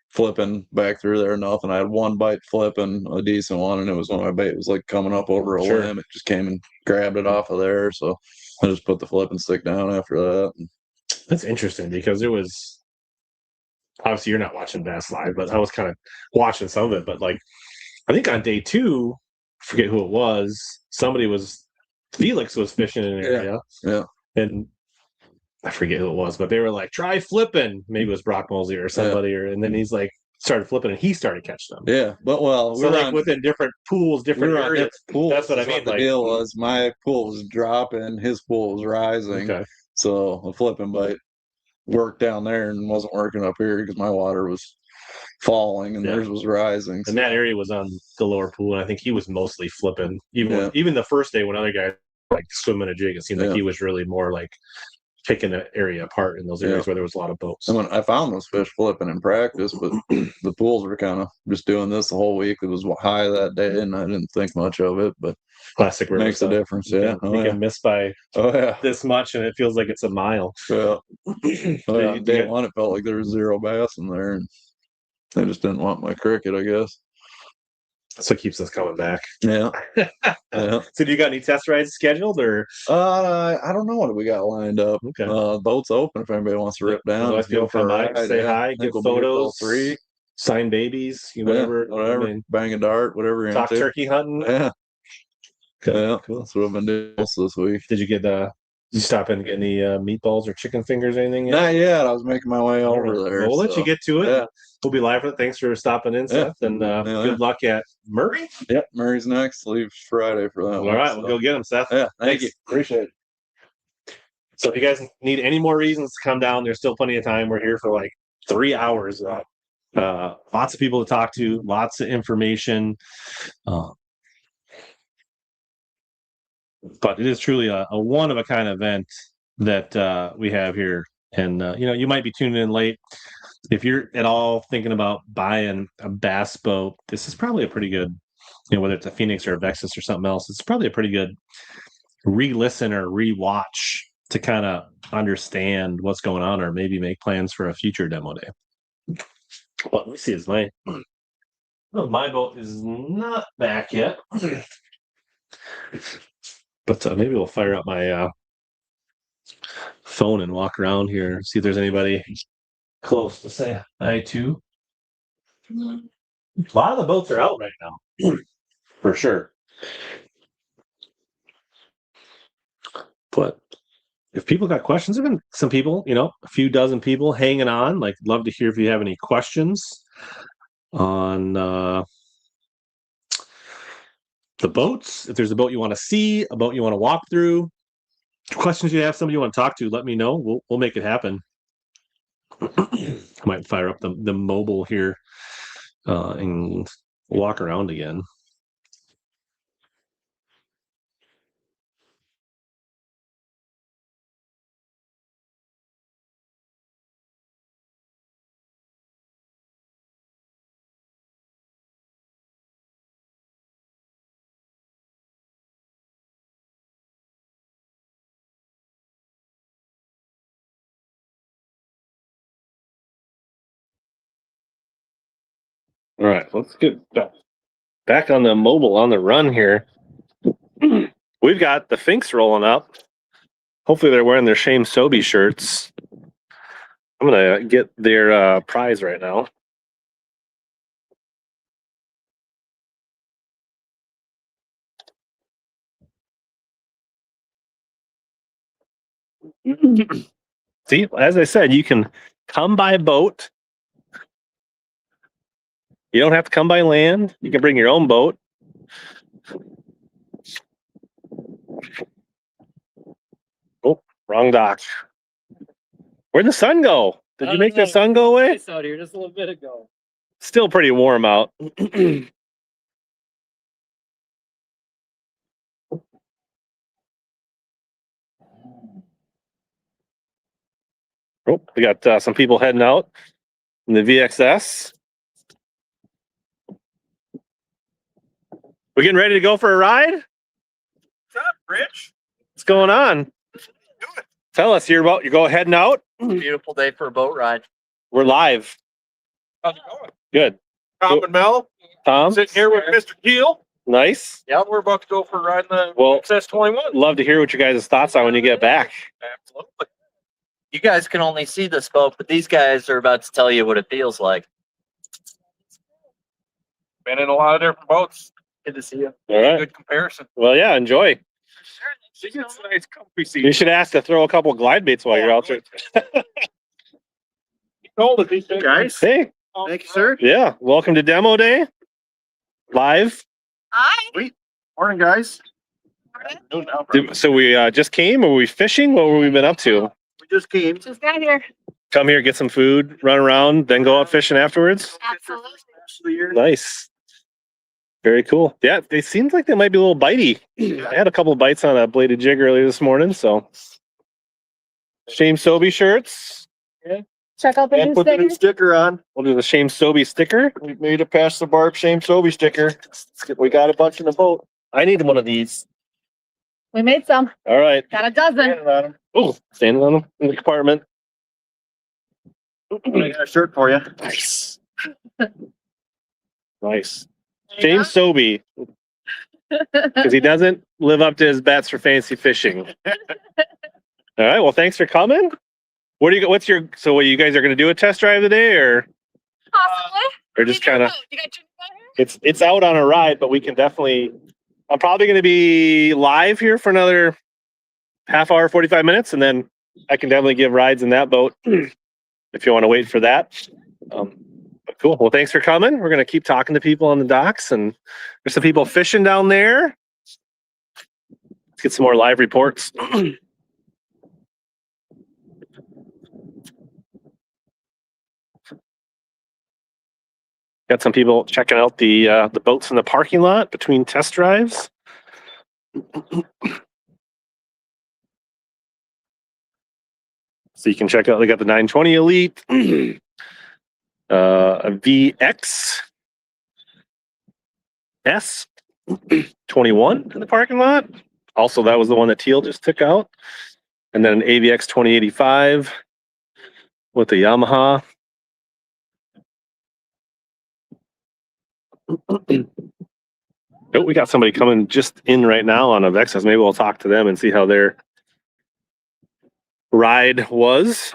flipping back through there. Nothing. I had one bite flipping, a decent one, and it was when my bait was like coming up over a limb. It just came and grabbed it off of there, so I just put the flipping stick down after that. That's interesting, because there was, obviously you're not watching Bass Live, but I was kind of watching some of it. But like, I think on day 2, I forget who it was, Felix was fishing in an area. Yeah. And I forget who it was, but they were like, try flipping. Maybe it was Brock Mosley or somebody, and then he's like, started flipping, and he started catching them. Yeah, but so like within different pools, different areas. Pools. That's what I mean. The deal was, my pool was dropping, his pool was rising. Okay. So a flipping bite worked down there and wasn't working up here because my water was falling and theirs was rising. And that area was on the lower pool, and I think he was mostly flipping. Even the first day when other guys like swimming a jig, it seemed like he was really more like picking the area apart in those areas where there was a lot of boats. And when I found those fish flipping in practice, but the pools were kind of just doing this the whole week. It was high that day, and I didn't think much of it, but classic river makes stuff. a difference. Yeah, you can miss by this much, and it feels like it's a mile. Yeah. Day 1, it felt like there was 0 bass in there, and I just didn't want my cricket, I guess. So it keeps us coming back. Yeah. So do you got any test rides scheduled, or? I don't know what we got lined up. Okay. Boat's open if anybody wants to rip down. Let's go for a ride, say hi, give photos, 3, sign babies, whatever. Whatever. I mean, bang a dart, whatever you're talk into. Turkey hunting. Yeah. Okay. Cool. That's what I've been doing most of this week. Did you get did you stop in and get any meatballs or chicken fingers or anything yet? Not yet. I was making my way over there. We'll let you get to it. Yeah. We'll be live with it. Thanks for stopping in, Seth. And good luck at Murray. Yep, Murray's next. Leave Friday for that. All right, we'll go get him, Seth. Yeah, thank you. Appreciate it. So if you guys need any more reasons to come down, there's still plenty of time. We're here for like 3 hours. Lots of people to talk to, lots of information. But it is truly a one-of-a-kind event that we have here. And, you might be tuning in late. If you're at all thinking about buying a bass boat, this is probably a pretty good whether it's a Phoenix or a Vexus or something else, it's probably a pretty good re-listen or re-watch to kind of understand what's going on, or maybe make plans for a future demo day. Well, let me see. Is my boat is not back yet, but maybe we'll fire up my phone and walk around here, see if there's anybody close to say hi to. A lot of the boats are out right now, for sure. But if people got questions, there've been some people, a few dozen people hanging on. Like, love to hear if you have any questions on the boats. If there's a boat you want to see, a boat you want to walk through, questions you have, somebody you want to talk to, let me know. We'll make it happen. I might fire up the mobile here and walk around again. All right, let's get back on the mobile on the run here. We've got the Finks rolling up. Hopefully they're wearing their Shame Sobe shirts. I'm going to get their prize right now. See, as I said, you can come by boat. You don't have to come by land. You can bring your own boat. Oh, wrong dock. Where'd the sun go? Did you make the sun go away? It's out here just a little bit ago. Still pretty warm out. Oh, we got some people heading out in the VXS. We getting ready to go for a ride? What's up, Rich? What's going on? Tell us, you're heading out? Beautiful day for a boat ride. We're live. How's it going? Good. Tom and Mel. Tom? Sitting here with Mr. Keel. Nice. Yeah, we're about to go for a ride in the XS21. Love to hear what you guys' thoughts are when you get back. Absolutely. You guys can only see this boat, but these guys are about to tell you what it feels like. Been in a lot of different boats. Good to see you. All right. Good comparison. Well, yeah, enjoy. She gets a nice comfy seat. You should ask to throw a couple glide baits while you're out there. Hold it, these guys. Hey. Thank you, sir. Yeah. Welcome to Demo Day. Live. Hi. Sweet. Morning, guys. So we just came, or were we fishing? What were we been up to? We just came. Just got here. Come here, get some food, run around, then go out fishing afterwards? Absolutely. Nice. Very cool. Yeah, they seemed like they might be a little bitey. I had a couple of bites on a bladed jig earlier this morning, so. Shame Sobe shirts. Yeah. Check out the And new put the new sticker. sticker on. We'll do the Shame Sobe sticker. We made it past the Barb Shame Sobe sticker. We got a bunch in the boat. I need one of these. We made some. All right. Got a dozen. Oh, standing on them in the compartment. I got a shirt for you. Nice. Nice. Shame Sobe. Because he doesn't live up to his bets for fancy fishing. All right. Well, thanks for coming. What do you? What's your? So, what you guys are going to do a test drive today, or Possibly. or just kind of? You got your boat here? It's out on a ride, but we can definitely. I'm probably going to be live here for another half hour, 45 minutes, and then I can definitely give rides in that boat if you want to wait for that. But cool. Well, thanks for coming. We're going to keep talking to people on the docks, and there's some people fishing down there. Let's get some more live reports. Got some people checking out the boats in the parking lot between test drives. So you can check out, they got the 920 Elite, a VX S, 21 in the parking lot. Also, that was the one that Teal just took out. And then an AVX 2085 with the Yamaha. Oh, we got somebody coming just in right now on a Vexus. Maybe we'll talk to them and see how their ride was.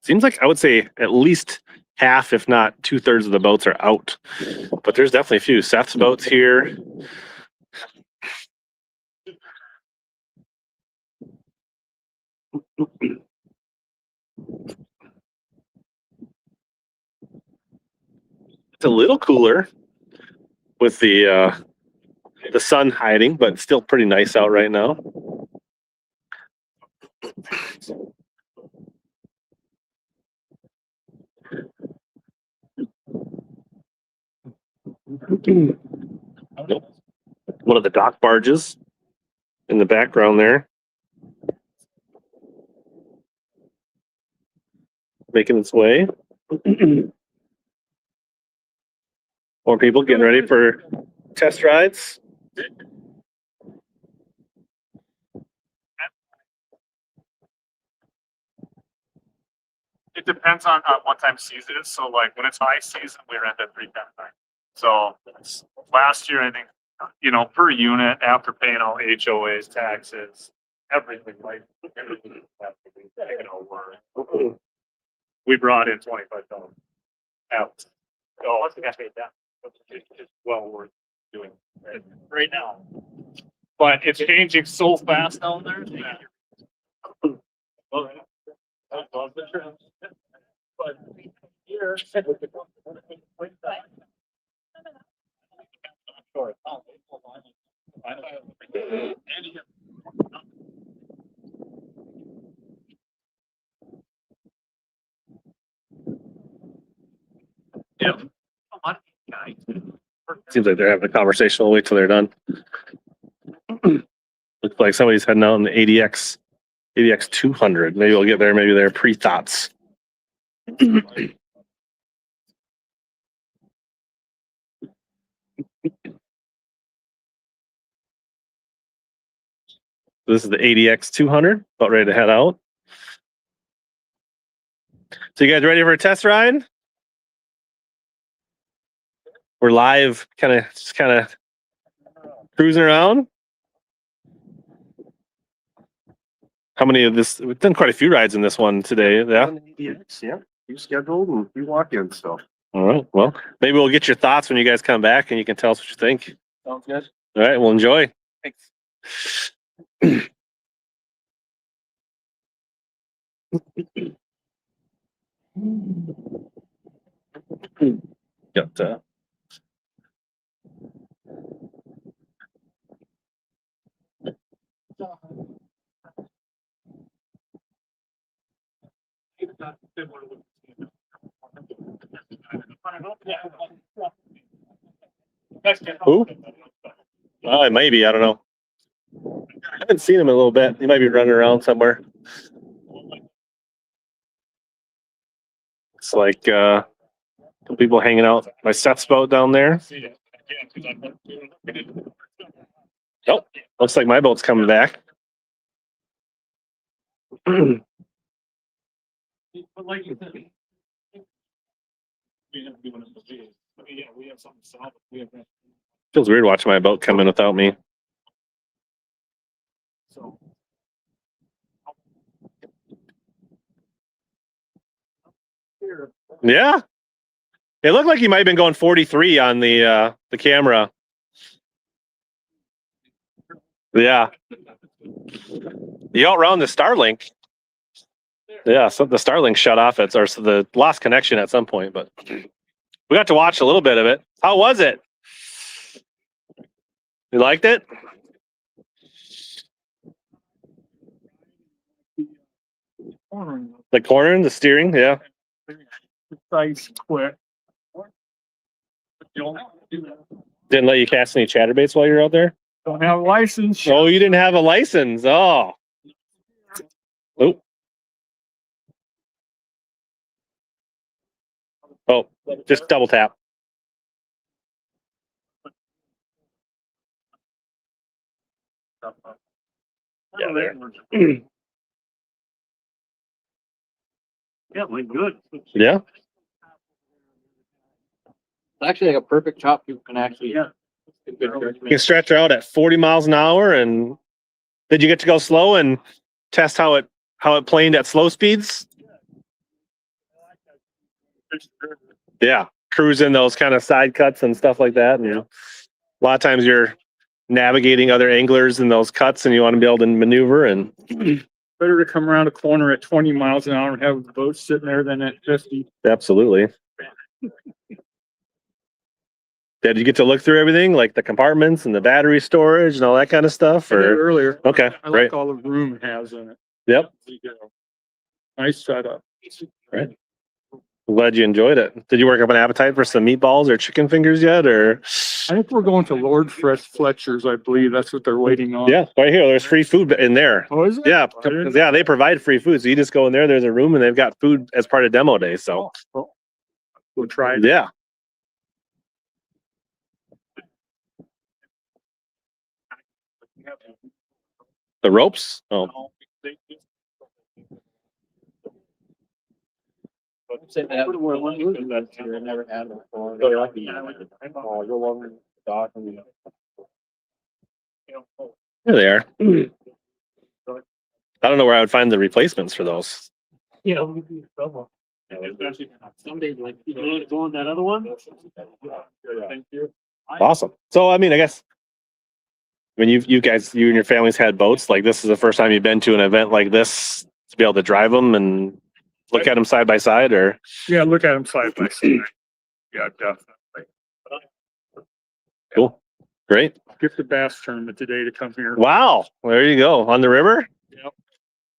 Seems like I would say at least half, if not 2/3 of the boats are out. But there's definitely a few. Seth's boats here. It's a little cooler with the sun hiding, but still pretty nice out right now. One of the dock barges in the background there, making its way. More people getting ready for test rides. It depends on what time season it is. So like when it's high season, we rent at 310. So last year, I think, per unit after paying all HOAs, taxes, everything over. We brought in $25 out. So let's get that. It's well worth doing right now. But it's changing so fast down there. Well, I love the trip. But here, yeah. Seems like they're having a conversation. We'll wait till they're done. Looks like somebody's heading out in the ADX 200. Maybe we'll get there. Maybe they're pre-thoughts. This is the ADX 200, about ready to head out. So you guys ready for a test ride? We're live, kind of cruising around. How many of this? We've done quite a few rides in this one today. Yeah. Yeah, you scheduled and you walk in. So All right. Well, maybe we'll get your thoughts when you guys come back, and you can tell us what you think. sounds good. All right. Well, enjoy. Thanks. Got who? Maybe, I don't know. I haven't seen him in a little bit. He might be running around somewhere. It's like some people hanging out by Seth's boat down there. Oh, looks like my boat's coming back. But like you said, we have doing it. Yeah, we have something solid. We have that. Feels weird watching my boat come in without me. So. Yeah. It looked like he might have been going 43 on the camera. Yeah. You outrun the Starlink. Yeah, so the Starlink shut off or so the lost connection at some point, but we got to watch a little bit of it. How was it? You liked it? The cornering, the steering, yeah. Precise, quick. Didn't let you cast any chatterbaits while you're out there? Don't have a license. Oh, you didn't have a license. Oh. Oh. Oh, Just double tap. Yeah, there. Yeah, like good. Yeah. It's actually like a perfect chop. You can actually, You can stretch her out at 40 miles an hour. And did you get to go slow and test how it planed at slow speeds? Yeah, cruising those kind of side cuts and stuff like that. And a lot of times you're navigating other anglers in those cuts, and you want to be able to maneuver. And Better to come around a corner at 20 miles an hour and have the boat sitting there than at 50. absolutely. Did you get to look through everything, like the compartments and the battery storage and all that kind of stuff? I did Or earlier. okay, I right. like all the room it has in it. Yep. Nice setup. Right. I'm glad you enjoyed it. Did you work up an appetite for some meatballs or chicken fingers yet? Or I think we're going to Lord Fletcher's. I believe that's what they're waiting on. yeah, right here. There's free food in there. Oh, is it? Yeah, yeah. They provide free food, so you just go in there. There's a room, and they've got food as part of demo day. So we'll try it. Yeah. The ropes? Oh. There they are. I don't know where I would find the replacements for those. Yeah. Someday, like, you want to go on that other one? Thank you. Awesome. So, I mean, I guess, when you guys, you and your families had boats, like this is the first time you've been to an event like this to be able to drive them and look at them side by side, or? Yeah, look at them side by side. Yeah, definitely. Cool. Great. Gift the bass tournament today to come here. Wow. There you go. On the river? Yep.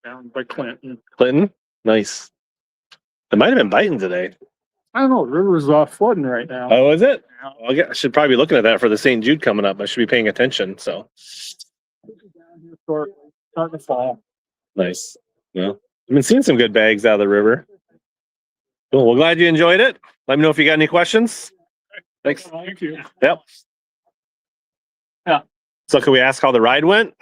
Down by Clinton. Clinton? Nice. It might have been biting today. I don't know. The river's flooding right now. Oh, is it? Well, I should probably be looking at that for the St. Jude coming up. I should be paying attention. So Starting to fall. nice. Well, I've been seeing some good bags out of the river. Cool. Well, glad you enjoyed it. Let me know if you got any questions. Thanks. Thank you. Yep. Yeah. So can we ask how the ride went?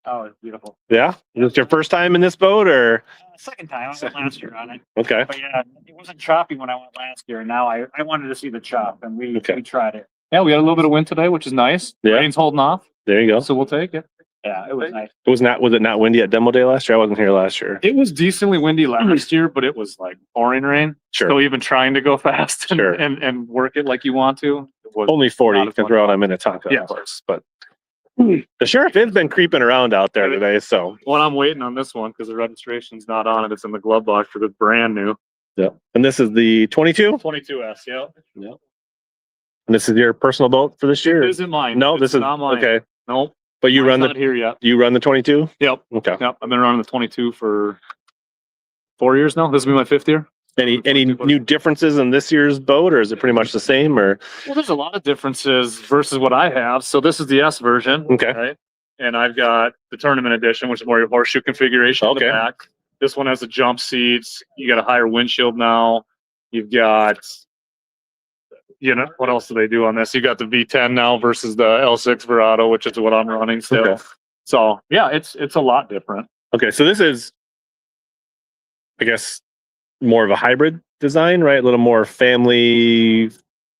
Oh, it's beautiful. Yeah. Was it your first time in this boat, or? Second time. I went last year on it. Okay. But yeah, it wasn't choppy when I went last year. Now I wanted to see the chop, and we tried it. yeah, we had a little bit of wind today, which is nice. Yeah. Rain's holding off, There you go. so we'll take it. Yeah, it was nice. Was it not windy at demo day last year? I wasn't here last year. It was decently windy last year, but it was like pouring rain. Sure. So even trying to go fast and, Sure. and work it like you want to, it was Only 40 not you as can much throw out fun. on Minnetonka, Yeah. of course. But the sheriff has been creeping around out there today. So Well, I'm waiting on this one because the registration's not on it. It's in the glove box because it's brand new. yeah. And this is the 22. 22S, yeah. Yeah. And this is your personal boat for this year? It isn't mine. No, It's this is not mine. okay. Nope. But you Mine's run not here yet. you run the 22? Yep. Okay. Yep. I've been running the 22 for 4 years now. This will be my 5th year. Any new differences in this year's boat, or is it pretty much the same? Or Well, there's a lot of differences versus what I have. So this is the S version. Okay. Right. And I've got the tournament edition, which is more your horseshoe configuration in the Okay. back. This one has the jump seats. You got a higher windshield now. You've got, what else do they do on this? You got the V10 now versus the L6 Verado, which is what I'm running still. Okay. So yeah, it's a lot different. okay, so this is, I guess, more of a hybrid design, right? A little more family,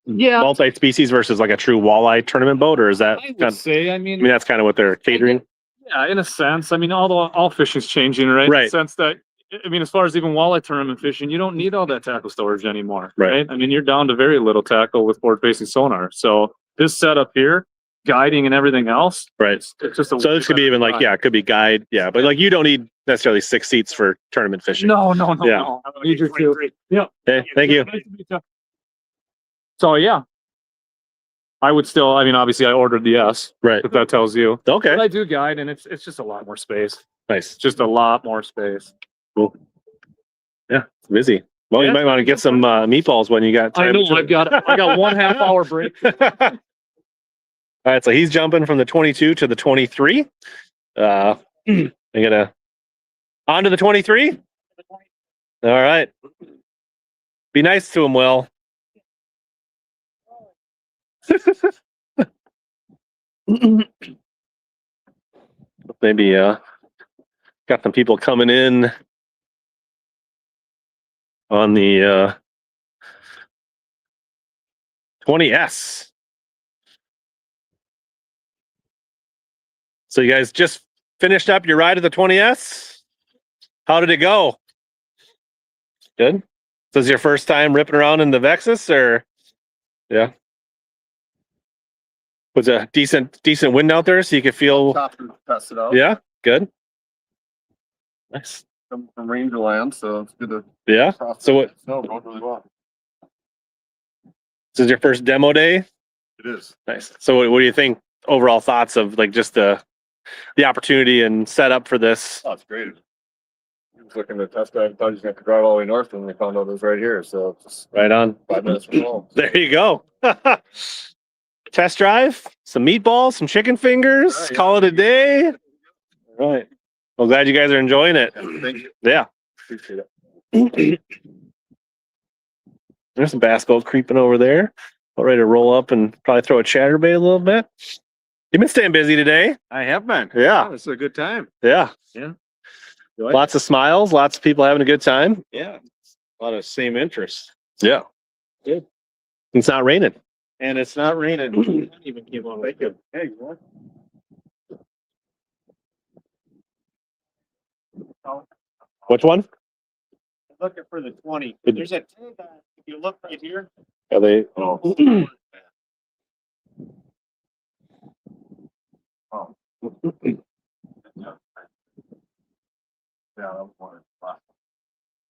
Yeah. multi-species versus like a true walleye tournament boat, or is that? I would say, I mean, that's kind of what they're catering. yeah, in a sense. I mean, although all fishing's changing, right? In Right. the sense that, I mean, as far as even walleye tournament fishing, you don't need all that tackle storage anymore, Right. right? I mean, you're down to very little tackle with forward-facing sonar. So this setup here, guiding and everything else, Right. it's just a So this could be even like, yeah, it could be guide, yeah, but like you don't need necessarily 6 seats for tournament fishing. No, Yeah. no. Need your two. Yeah. Okay, thank you. Nice to meet you. So yeah, I would still. I mean, obviously, I ordered the S. Right. If that tells you. Okay. But I do guide, and it's just a lot more space. Nice. Just a lot more space. Cool. Yeah, it's busy. Well, you Yeah. might want to get some meatballs when you got time. I know. I got 1/2 hour break. All right, so he's jumping from the 22 to the 23. I'm gonna on to the 23. All right. Be nice to him, Will. Maybe got some people coming in on the 20S. So you guys just finished up your ride of the 20S? How did it go? Good. So this is your first time ripping around in the Vexus, or yeah? Was a decent wind out there, so you could feel. Test it out. Yeah, good. Nice. Come from Ranger Land, so it's good to. Yeah. So what? No, going really well. This is your first demo day. It is. Nice. So what do you think? Overall thoughts of like just the opportunity and setup for this? Oh, it's great. I was looking to test drive. Thought he was going to drive all the way north, and we found out it was right here. So just right on. 5 minutes from home. There you go. Test drive, some meatballs, some chicken fingers. Right, yeah. Call it a day. All right. Well, glad you guys are enjoying it. Thank you. Yeah. Appreciate it. There's some bass boat creeping over there. All ready to roll up and probably throw a chatterbait a little bit. You've been staying busy today. I have been. Yeah. It's a good time. Yeah. Yeah. Lots of smiles, lots of people having a good time. Yeah. A lot of same interest. Yeah. Good. It's not raining. And it's not raining. Even came on. Thank you. Hey, what? Which one? Looking for the 20. There's a 10 that, if you look right here. Are they? Oh. Oh. Yeah, that was one.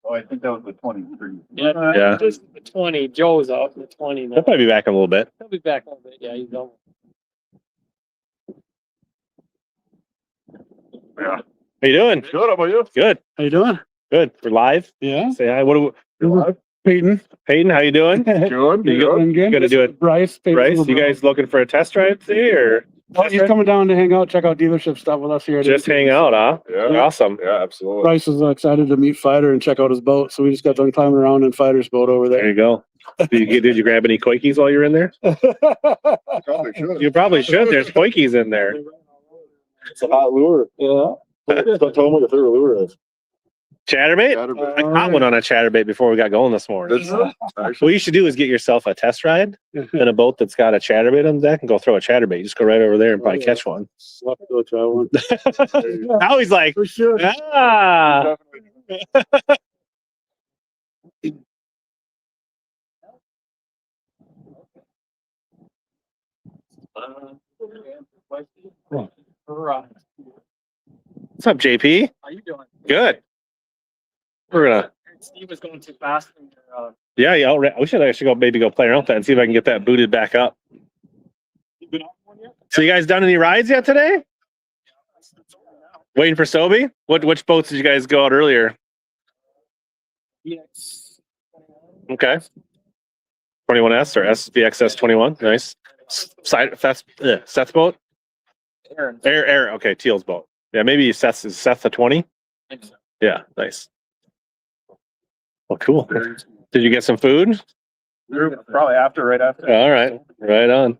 Oh, I think that was the 23. Yeah. Just the 20. Joe's out the 20 now. They'll probably be back in a little bit. He'll be back a little bit. Yeah, he's over. Yeah. How you doing? Good. How about you? Good. How you doing? Good. We're live. Yeah. Say hi. What do we, Peyton. Peyton, how you doing? Good. You Good. gonna do it? Bryce. Peyton Bryce, Silver. you guys looking for a test drive today, or Oh, he's coming down to hang out, check out dealership stuff with us here. just hang out, huh? Yeah. Awesome. Yeah, absolutely. Bryce is excited to meet Fighter and check out his boat, so we just got done climbing around in Fighter's boat over There there. you go. Did you grab any koikies while you were in there? Probably should. You probably should. There's koikies in there. It's a hot lure. Yeah. Tell me what their lure is. Chatterbait? I caught one on a chatterbait before we got going this morning. What you should do is get yourself a test ride in a boat that's got a chatterbait on the deck and go throw a chatterbait. Just go right over there and probably catch one. We'll have to go try one. Now he's like, For sure. ah. What's up, JP? How you doing? Good. We're gonna. Steve was going too fast. Yeah. We should actually go play around with that and see if I can get that booted back up. So you guys done any rides yet today? Waiting for Sobe? Which boats did you guys go out earlier? Yes. Okay. 21S or SVXS 21. Nice. Seth's boat? Aaron. Air. Okay, Teal's boat. Yeah, maybe Seth a 20? Yeah, nice. Well, cool. Did you get some food? Probably right after. All right. Right on.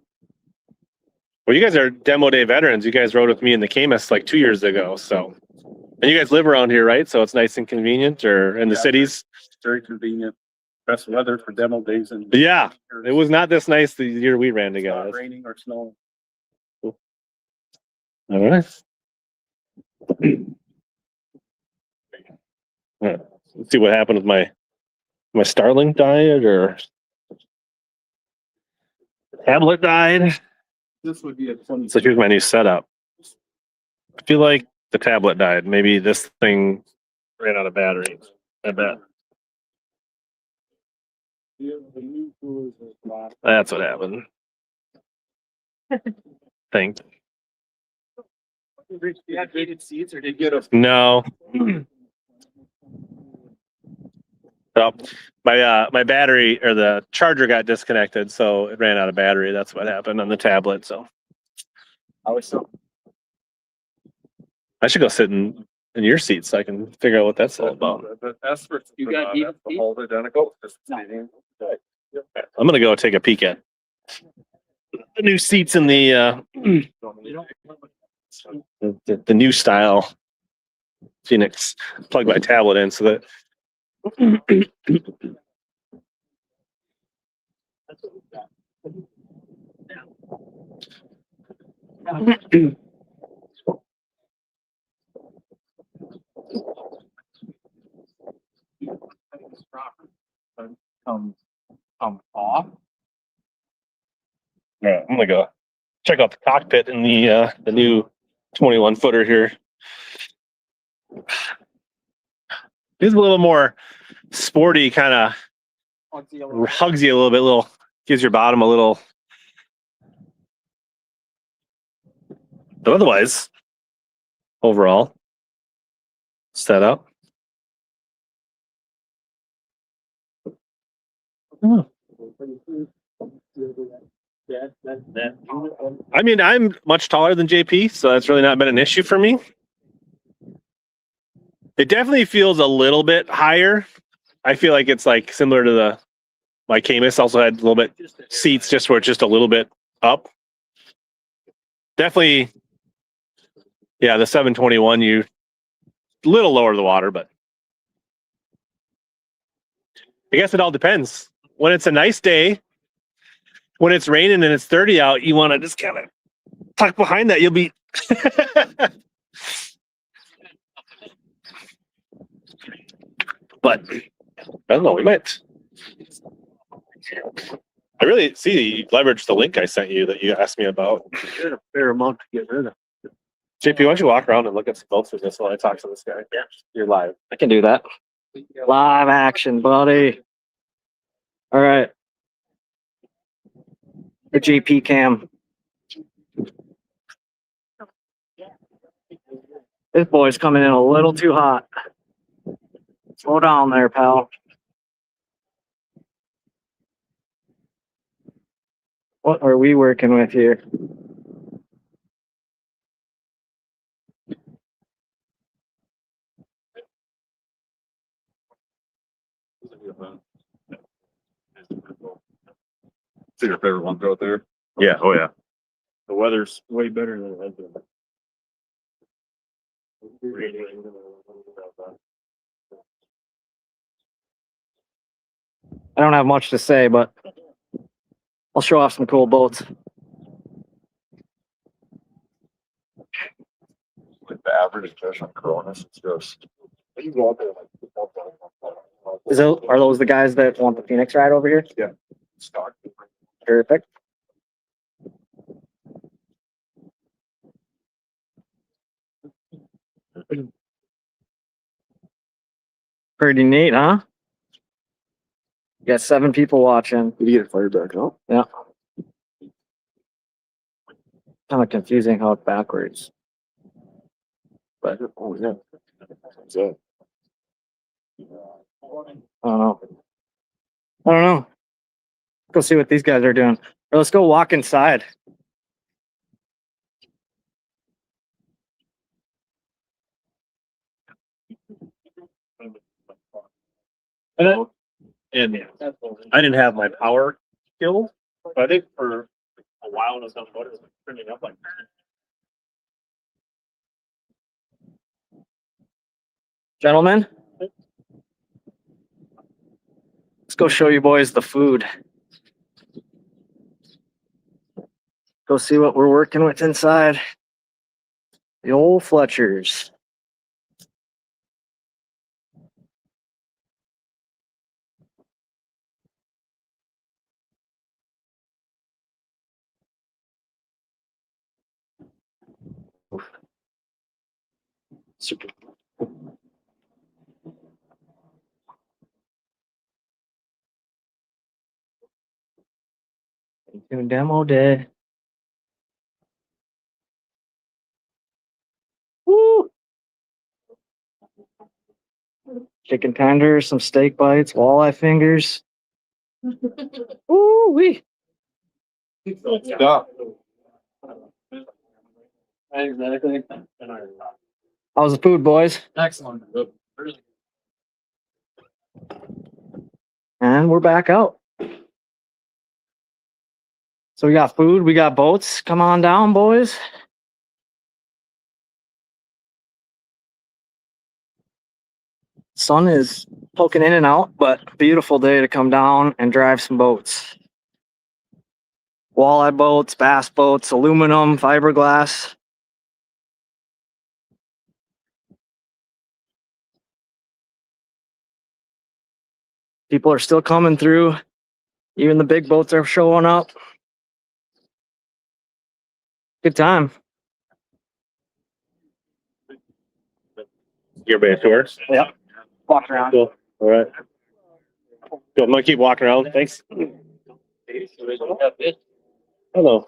Well, you guys are demo day veterans. You guys rode with me in the Camus like 2 years ago. So, and you guys live around here, right? So it's nice and convenient, or in the cities. Very convenient. Best weather for demo days. And Yeah, it was not this nice the year we ran together. not raining or snowing. Cool. All right. Let's see what happened with my Starling died, or tablet died. This would be a 20. So here's my new setup. I feel like the tablet died. Maybe this thing ran out of battery. I bet. That's what happened. Think. You had heated seats, or did Get a No. So my battery or the charger got disconnected, so it ran out of battery. That's what happened on the tablet. So I was so. I should go sit in your seat so I can figure out what that's all about. That's for You got that's the whole identical. Just I'm gonna go take a peek at. new seats in the the new style Phoenix. Plug my tablet in so that come off. yeah, I'm gonna go check out the cockpit in the new 21 footer here. It's a little more sporty, kind of hugs you a little bit, gives your bottom a little. But otherwise, overall, setup. I mean, I'm much taller than JP, so that's really not been an issue for me. It definitely feels a little bit higher. I feel like it's like similar to my Camus also had a little bit seats just where it's just a little bit up. Definitely, yeah, the 721, you a little lower to the water, but I guess it all depends. When it's a nice day, when it's raining and it's 30 out, you want to just kind of tuck behind that. You'll be but I don't know, we might. I really see you leveraged the link I sent you that you asked me about. There's a fair amount to get rid of. JP, why don't you walk around and look at some boats with this while I talk to this guy? Yeah. You're live. I can do that. Live action, buddy. All right. The JP cam. This boy's coming in a little too hot. Slow down there, pal. What are we working with here? See your favorite ones out there? Yeah, oh yeah. The weather's way better than it has been. I don't have much to say, but I'll show off some cool boats. Like the average fish on Coronas, it's just. You go out there like. Are those the guys that want the Phoenix ride over here? Yeah. Stock. Perfect. Pretty neat, huh? You got 7 people watching. Did you get it fired back up? Yeah. Kind of confusing how it's backwards. But oh yeah. What's that? I don't know. Go see what these guys are doing. Or let's go walk inside. And I didn't have my power skill, but I think for a while when I was on the boat, it was turning up like Gentlemen, let's go show you boys the food. Go see what we're working with inside. The old Fletchers. super. Doing demo day. Woo! Chicken tenders, some steak bites, walleye fingers. Ooh wee! Stop. Exactly. How's the food, boys? Excellent. And we're back out. So we got food, we got boats. Come on down, boys. Sun is poking in and out, but beautiful day to come down and drive some boats. Walleye boats, bass boats, aluminum, fiberglass. People are still coming through. Even the big boats are showing up. Good time. Your bay tours. Yep. Walk around. Cool. All right. Cool. I'm gonna keep walking around. Thanks. Hello.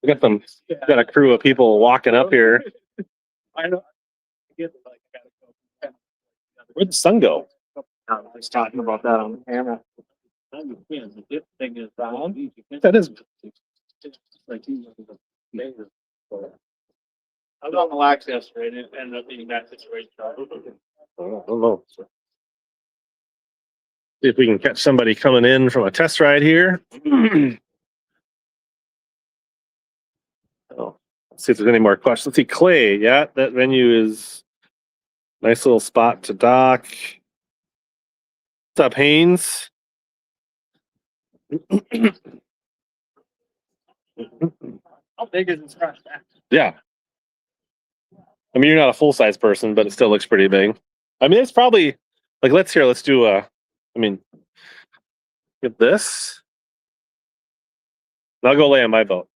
We got a crew of people walking up here. I know. Where'd the sun go? I was talking about that on camera. That is. I was on the lax yesterday and it ended up being that situation. I don't know. See if we can catch somebody coming in from a test ride here. Oh, let's see if there's any more questions. Let's see, Clay. Yeah, that venue is nice little spot to dock. What's up, Haynes? How big is this trash back? Yeah. I mean, you're not a full size person, but it still looks pretty big. I mean, it's probably like, let's do get this. I'll go lay on my boat.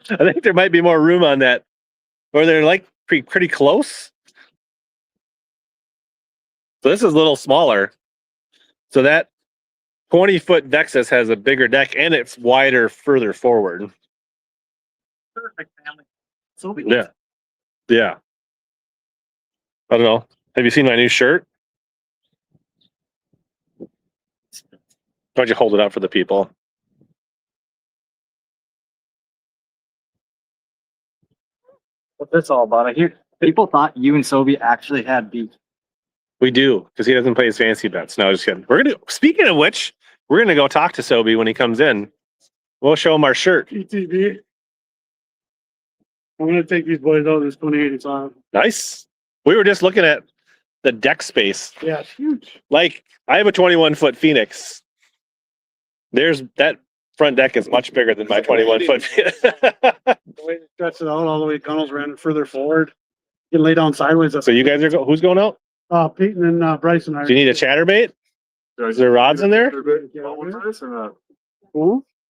I think there might be more room on that, or they're like pretty close. So this is a little smaller. So that 20-foot Vexus has a bigger deck and it's wider further forward. Perfect family. So Yeah. Yeah. I don't know. Have you seen my new shirt? Why don't you hold it up for the people? What's this all about? I hear people thought you and Sobe actually had beef. We do, because he doesn't play his fancy bets. No, just kidding. Speaking of which, we're gonna go talk to Sobe when he comes in. We'll show him our shirt. PTV. I'm gonna take these boys out of this 2085. Nice. We were just looking at the deck space. Yeah, it's huge. Like, I have a 21-foot Phoenix. There's that front deck is much bigger than my 21-foot. The way it stretches it out all the way, gunnels ran further forward. You can lay down sideways. So you guys are who's going out? Peyton and Bryson are. Do you need a chatterbait? Is there rods in there?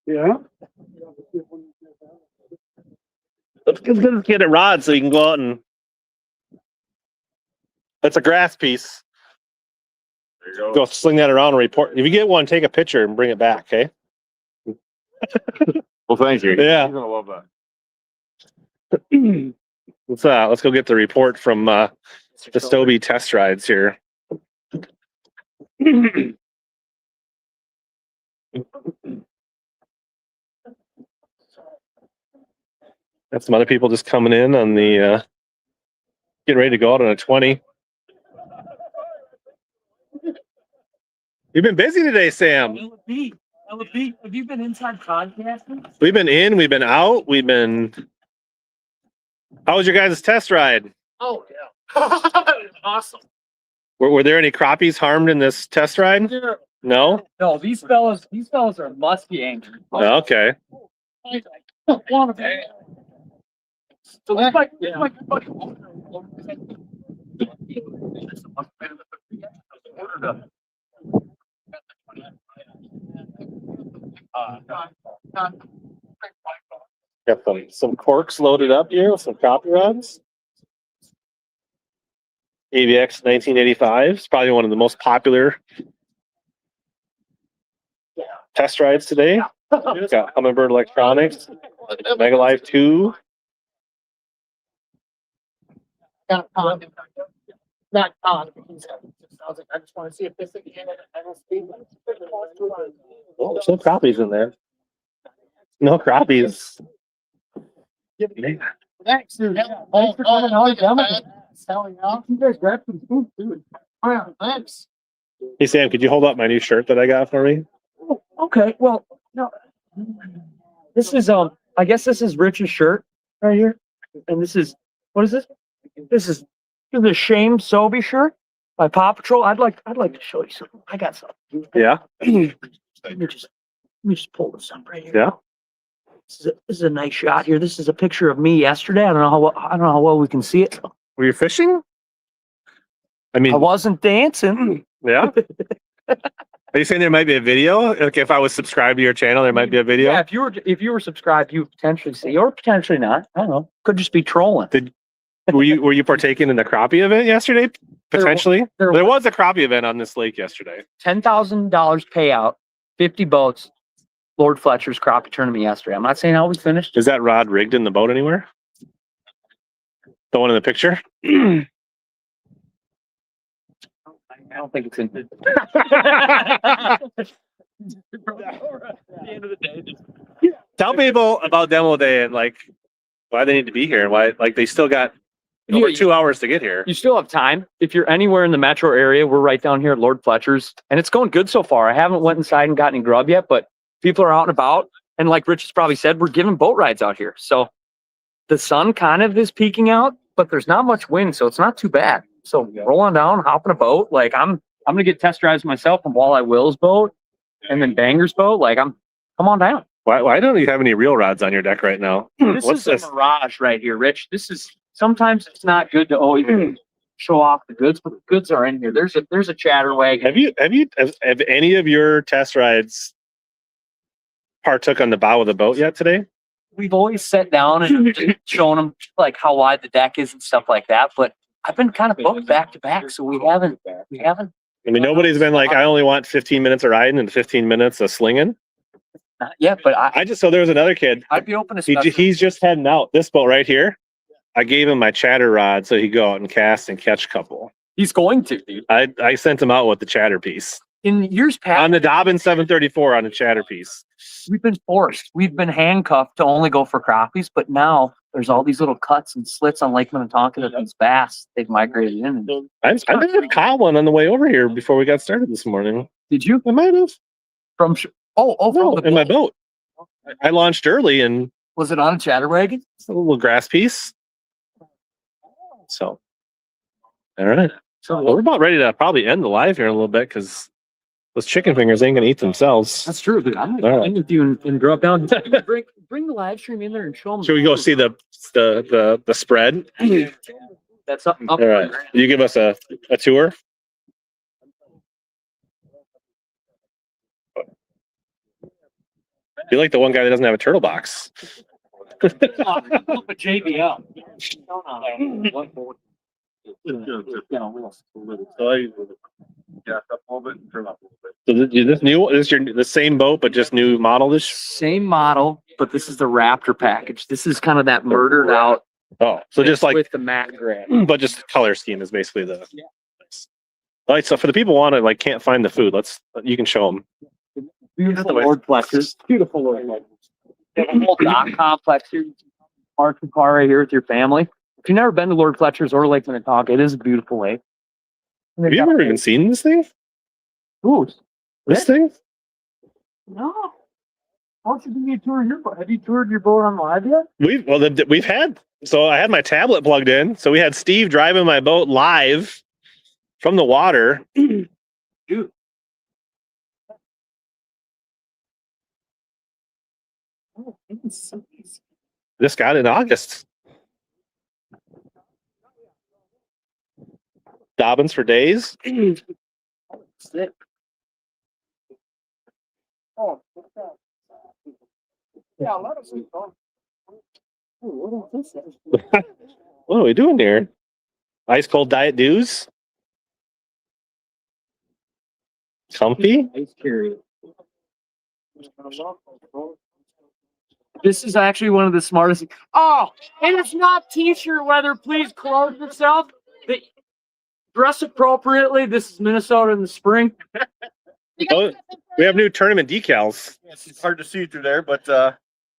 Yeah. Let's get a rod so you can go out and. That's a grass piece. There you go. Go sling that around and report. If you get one, take a picture and bring it back, okay? Well, thank you. Yeah. You're gonna love that. Let's go get the report from the Stobe test rides here. Got some other people just coming in on the getting ready to go out on a 20. You've been busy today, Sam. LP, have you been inside podcasting? We've been in, we've been out, we've been. How was your guys' test ride? Oh yeah. Awesome. Were there any crappies harmed in this test ride? No? No, these fellas are musky anglers. Okay. One of them. So it's like buddy. Got some corks loaded up here with some crappie rods. AVX 1985 is probably one of the most popular test rides today. Got Humminbird Electronics, Mega Live 2. Not con. I was like, I just want to see if this again and speed. Oh, there's no crappies in there. No crappies. Thanks, dude. Thanks for coming out. You guys grab some food, dude. Wow, thanks. Hey Sam, could you hold up my new shirt that I got for me? Okay, well, no, This is I guess this is Rich's shirt right here, and this is what is this? This is the Shame Sobey shirt by Paw Patrol. I'd like to show you something. I got something. Yeah. Let me just pull this up right here. Yeah. This is a nice shot here. This is a picture of me yesterday. I don't know how well we can see it. Were you fishing? I mean, I wasn't dancing. Yeah. Are you saying there might be a video? Like if I was subscribed to your channel, there might be a video. Yeah, if you were subscribed, you would potentially see, or potentially not. I don't know. Could just be trolling. Were you partaking in the crappie event yesterday? Potentially. There was a crappie event on this lake yesterday. $10,000 payout, 50 boats. Lord Fletcher's crappie tournament yesterday. I'm not saying how we finished. Is that rod rigged in the boat anywhere? The one in the picture? I don't think it's in. At the end of the day, Tell people about demo day and like why they need to be here and why like they still got over 2 hours to get here. You still have time. If you're anywhere in the metro area, we're right down here at Lord Fletcher's, and it's going good so far. I haven't went inside and got any grub yet, but people are out and about, and like Rich has probably said, we're giving boat rides out here. So the sun kind of is peeking out, but there's not much wind, so it's not too bad. So roll on down, hop in a boat. Like I'm gonna get test drives myself from Walleye Will's boat and then Banger's boat. Like come on down. Why don't you have any real rods on your deck right now? This is a mirage right here, Rich. This is sometimes it's not good to always show off the goods, but the goods are in here. There's a chatterwagon. Have any of your test rides partook on the bow of the boat yet today? We've always sat down and shown them like how wide the deck is and stuff like that, but I've been kind of booked back to back, so we haven't. I mean, nobody's been like, I only want 15 minutes of riding and 15 minutes of slinging. Yeah, but so there was another kid. I'd be open to he's just heading out. This boat right here. I gave him my chatter rod so he'd go out and cast and catch a couple. He's going to, dude. I sent him out with the chatter piece. In years past, on the Dobbin 734 on a chatter piece. We've been forced. We've been handcuffed to only go for crappies, but now there's all these little cuts and slits on Lake Minnetonka that these bass they've migrated in. I caught one on the way over here before we got started this morning. Did you? I might have. From my boat. I launched early and was it on a chatterwagon? A little grass piece. So, all right. So we're about ready to probably end the live here in a little bit because those chicken fingers ain't gonna eat themselves. That's true, dude. I'm gonna end with you and drop down. bring the live stream in there and show them. Should we go see the spread? That's up. All right. You give us a tour. You're like the one guy that doesn't have a turtle box. A JBL. So this the same boat, but just new model. This same model, but this is the Raptor package. This is kind of that murdered out. Oh, so just like with the matte gray, but just color scheme is basically the. Yeah. All right, so for the people who want to can't find the food, you can show them. Beautiful Lord Fletcher's. Beautiful Lord Fletcher's. They have a whole dock complex here. Park the car right here with your family. If you've never been to Lord Fletcher's or Lake Minnetonka, it is a beautiful lake. Have you ever even seen this thing? Ooh, this thing? No. Why don't you give me a tour of your boat? Have you toured your boat on live yet? We've had. So I had my tablet plugged in. So we had Steve driving my boat live from the water. Dude. Oh, it's so easy. This got in August. Dobbins for days. Sick. Oh, yeah, let us know. What is this? What are we doing here? Ice cold diet dews. Comfy. Ice carry. This is actually one of the smartest. Oh, and it's not t-shirt weather. Please clothe yourself. Dress appropriately. This is Minnesota in the spring. Oh, we have new tournament decals. It's hard to see through there, but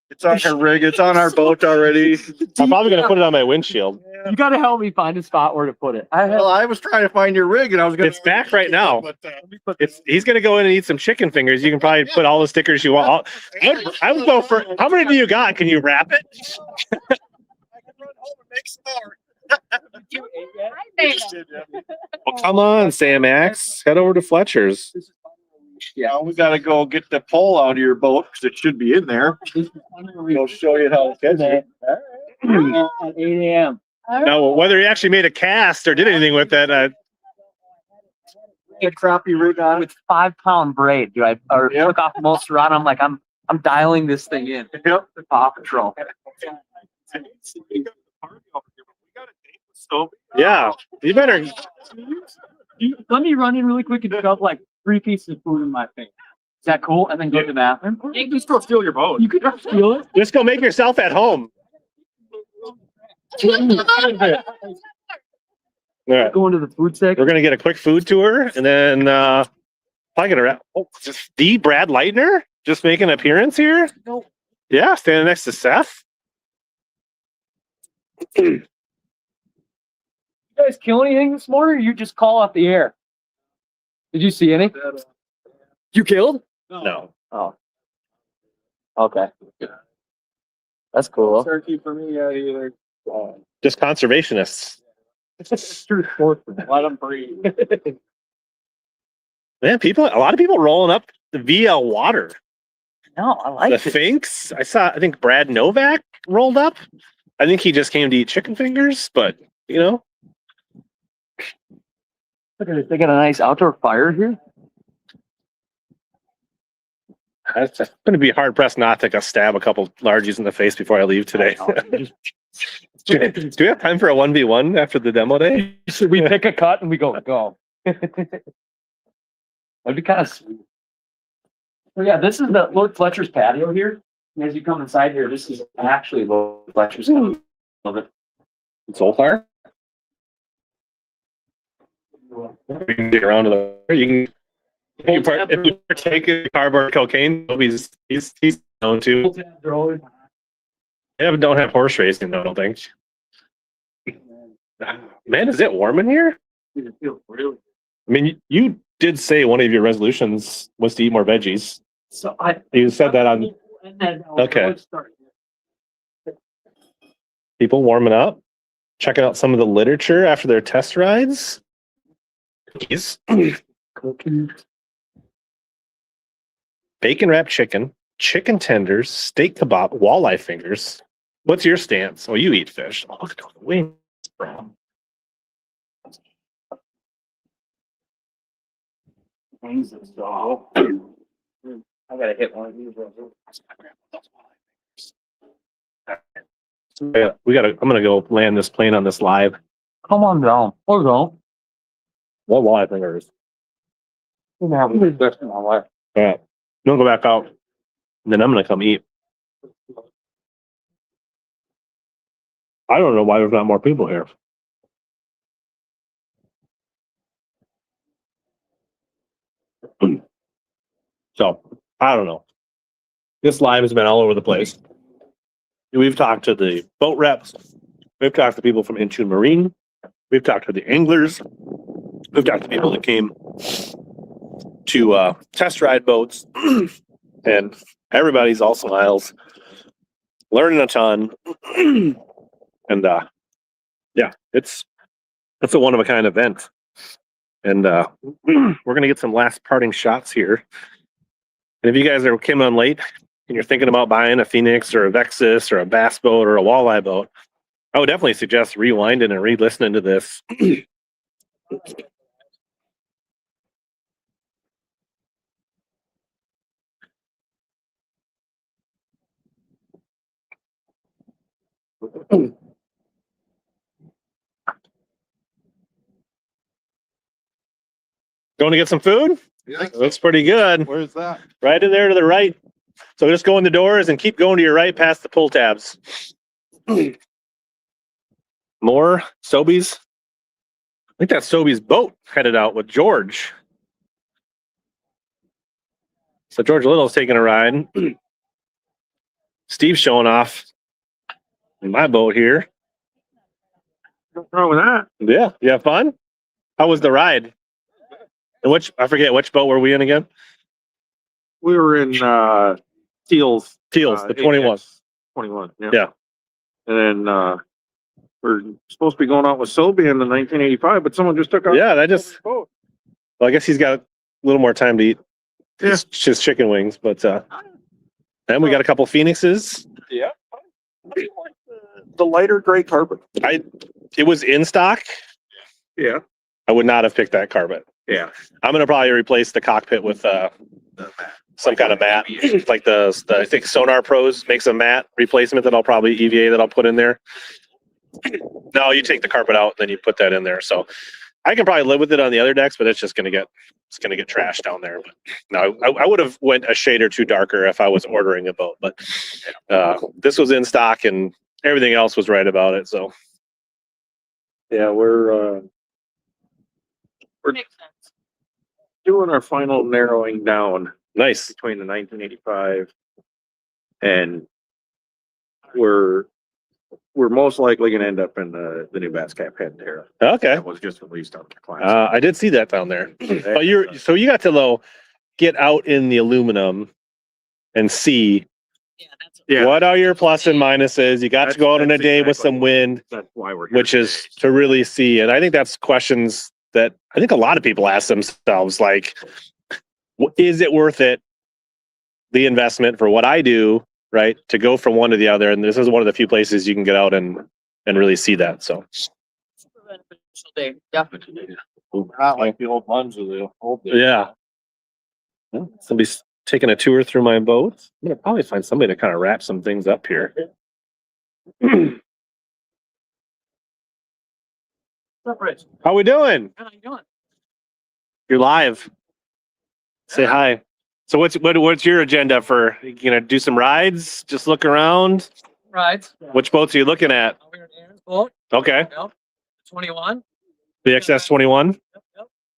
It's on her rig. It's on our boat already. I'm probably gonna put it on my windshield. You gotta help me find a spot where to put it. Well, I was trying to find your rig, and I was gonna. It's back right now. But, He's gonna go in and eat some chicken fingers. You can probably put all the stickers you want. I would go for. How many do you got? Can you wrap it? Well, come on, Sam Axe. Head over to Fletcher's. Yeah, we gotta go get the pole out of your boat because it should be in there. We'll show you how to catch it. At 8 a.m. Now, whether he actually made a cast or did anything with that, A crappie rig on with 5-pound braid. Do I took off most rod? I'm like, I'm dialing this thing in. Yep, the Paw Patrol. yeah, you better. Let me run in really quick and dump like 3 pieces of food in my face. Is that cool? And then go to the bathroom. You can still steal your boat. You could steal it. Just go make yourself at home. All right. Go into the food section. We're gonna get a quick food tour, and then probably gonna wrap. Oh, just the Brad Leitner just making an appearance here. No. Yeah, standing next to Seth. You guys kill anything this morning, or you just call off the air? Did you see any? You killed? No. Oh. Okay. That's cool. Turkey for me, either. Just conservationists. True sport. Let them breathe. Man, a lot of people rolling up via water. No, I like The Finks. I think Brad Novak rolled up. I think he just came to eat chicken fingers, but you know. Look at this. They got a nice outdoor fire here. I'm going to be hard pressed not to stab a couple largies in the face before I leave today. Do we have time for a 1v1 after the demo day? Should we pick a cut and we go? That'd be kind of sweet. So yeah, this is the Lord Fletcher's patio here. And as you come inside here, this is actually Lord Fletcher's patio. Love it. So far? We can get around to the. You can if you partake in cardboard cocaine, he's known to. Yeah, but don't have horse racing though, I don't think. Man, is it warm in here? It feels really. I mean, you did say one of your resolutions was to eat more veggies. So You said that on. Okay. People warming up, checking out some of the literature after their test rides. Cookies. Cookies. Bacon wrapped chicken, chicken tenders, steak kebab, walleye fingers. What's your stance? Oh, you eat fish. Oh, look at the wings, bro. Wings and stuff. I gotta hit one of these. Yeah, I'm gonna go land this plane on this live. Come on down. Or don't. What walleye fingers? You can have a big fish in my life. All right. Don't go back out. And then I'm gonna come eat. I don't know why there's not more people here. So I don't know. This live has been all over the place. We've talked to the boat reps. We've talked to people from Intune Marine. We've talked to the anglers. We've talked to people that came to test ride boats. And everybody's all smiles, learning a ton. And yeah, it's a one of a kind event. And we're gonna get some last parting shots here. And if you guys are came on late and you're thinking about buying a Phoenix or a Vexus or a bass boat or a walleye boat, I would definitely suggest rewinding and re-listening to this. Going to get some food? Yeah. Looks pretty good. Where's that? Right in there to the right. So just go in the doors and keep going to your right past the pull tabs. More Sobeys. I think that's Sobeys boat headed out with George. So George Little's taking a ride. Steve's showing off my boat here. What's wrong with that? Yeah, you have fun? How was the ride? And I forget which boat were we in again? We were in Teal's. The 21. 21. Yeah. Yeah. And then we're supposed to be going out with Sobe in the 1985, but someone just took off. Yeah, well, I guess he's got a little more time to eat just chicken wings, but and we got a couple Phoenixes. Yeah. The lighter gray carpet. It was in stock. Yeah. I would not have picked that carpet. Yeah. I'm gonna probably replace the cockpit with some kind of mat, like the I think Sonar Pros makes a mat replacement that I'll probably EVA that I'll put in there. No, you take the carpet out, then you put that in there. So I can probably live with it on the other decks, but it's gonna get trashed down there. But no, I would have went a shade or two darker if I was ordering a boat, but this was in stock and everything else was right about it. So Yeah, we're doing our final narrowing down. Nice. Between the 1985 and we're most likely going to end up in the new Bass Cap Head there. Okay. That was just released on the class. I did see that down there. But you got to get out in the aluminum and see what are your plus and minuses. You got to go out on a day with some wind. That's why we're here which is to really see. And I think that's questions that I think a lot of people ask themselves, like, is it worth it, the investment for what I do, right, to go from one to the other? And this is one of the few places you can get out and really see that. So Not like the old ones of the old days. yeah. Somebody's taking a tour through my boat. I'm gonna probably find somebody to kind of wrap some things up here. How we doing? How you doing? You're live. Say hi. So what's your agenda for, you gonna do some rides? Just look around? Rides. Which boats are you looking at? We're in Aaron's boat. Okay. Yep. 21. The XS21.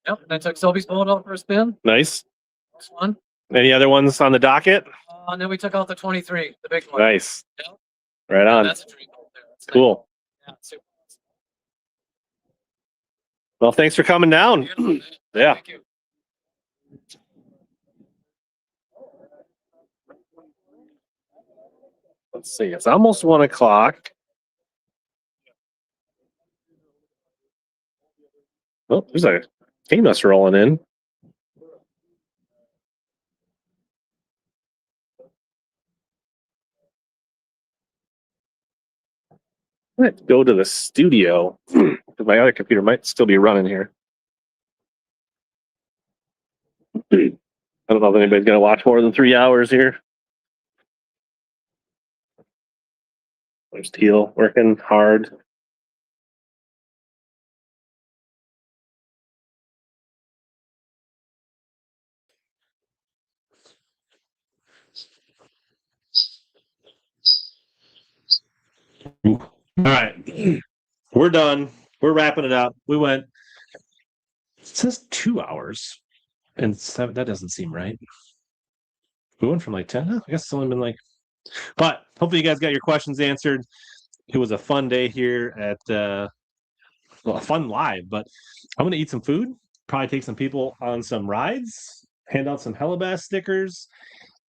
Yep. And I took Sylvie's boat out for a spin. Nice. This one. Any other ones on the docket? And then we took out the 23, the big one. Nice. Yep. Right on. That's a dream boat there. That's Cool. nice. Yeah, super. Well, thanks for coming down. Yeah. Thank you. Let's see. It's almost 1 o'clock. Oh, there's a famous rolling in. Let's go to the studio. My other computer might still be running here. I don't know if anybody's going to watch more than 3 hours here. There's Teal working hard. All right. We're done. We're wrapping it up. We went, it says 2 hours and 7. That doesn't seem right. We went from like 10. I guess it's only been like, but hopefully you guys got your questions answered. It was a fun day here at, a fun live, but I'm going to eat some food, probably take some people on some rides, hand out some HellaBass stickers.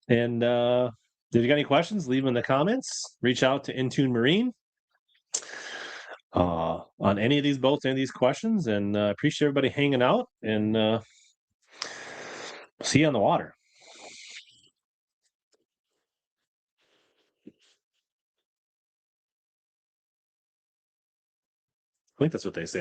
And if you got any questions, leave them in the comments. Reach out to Intune Marine on any of these boats, any of these questions. And appreciate everybody hanging out, and see you on the water. I think that's what they say.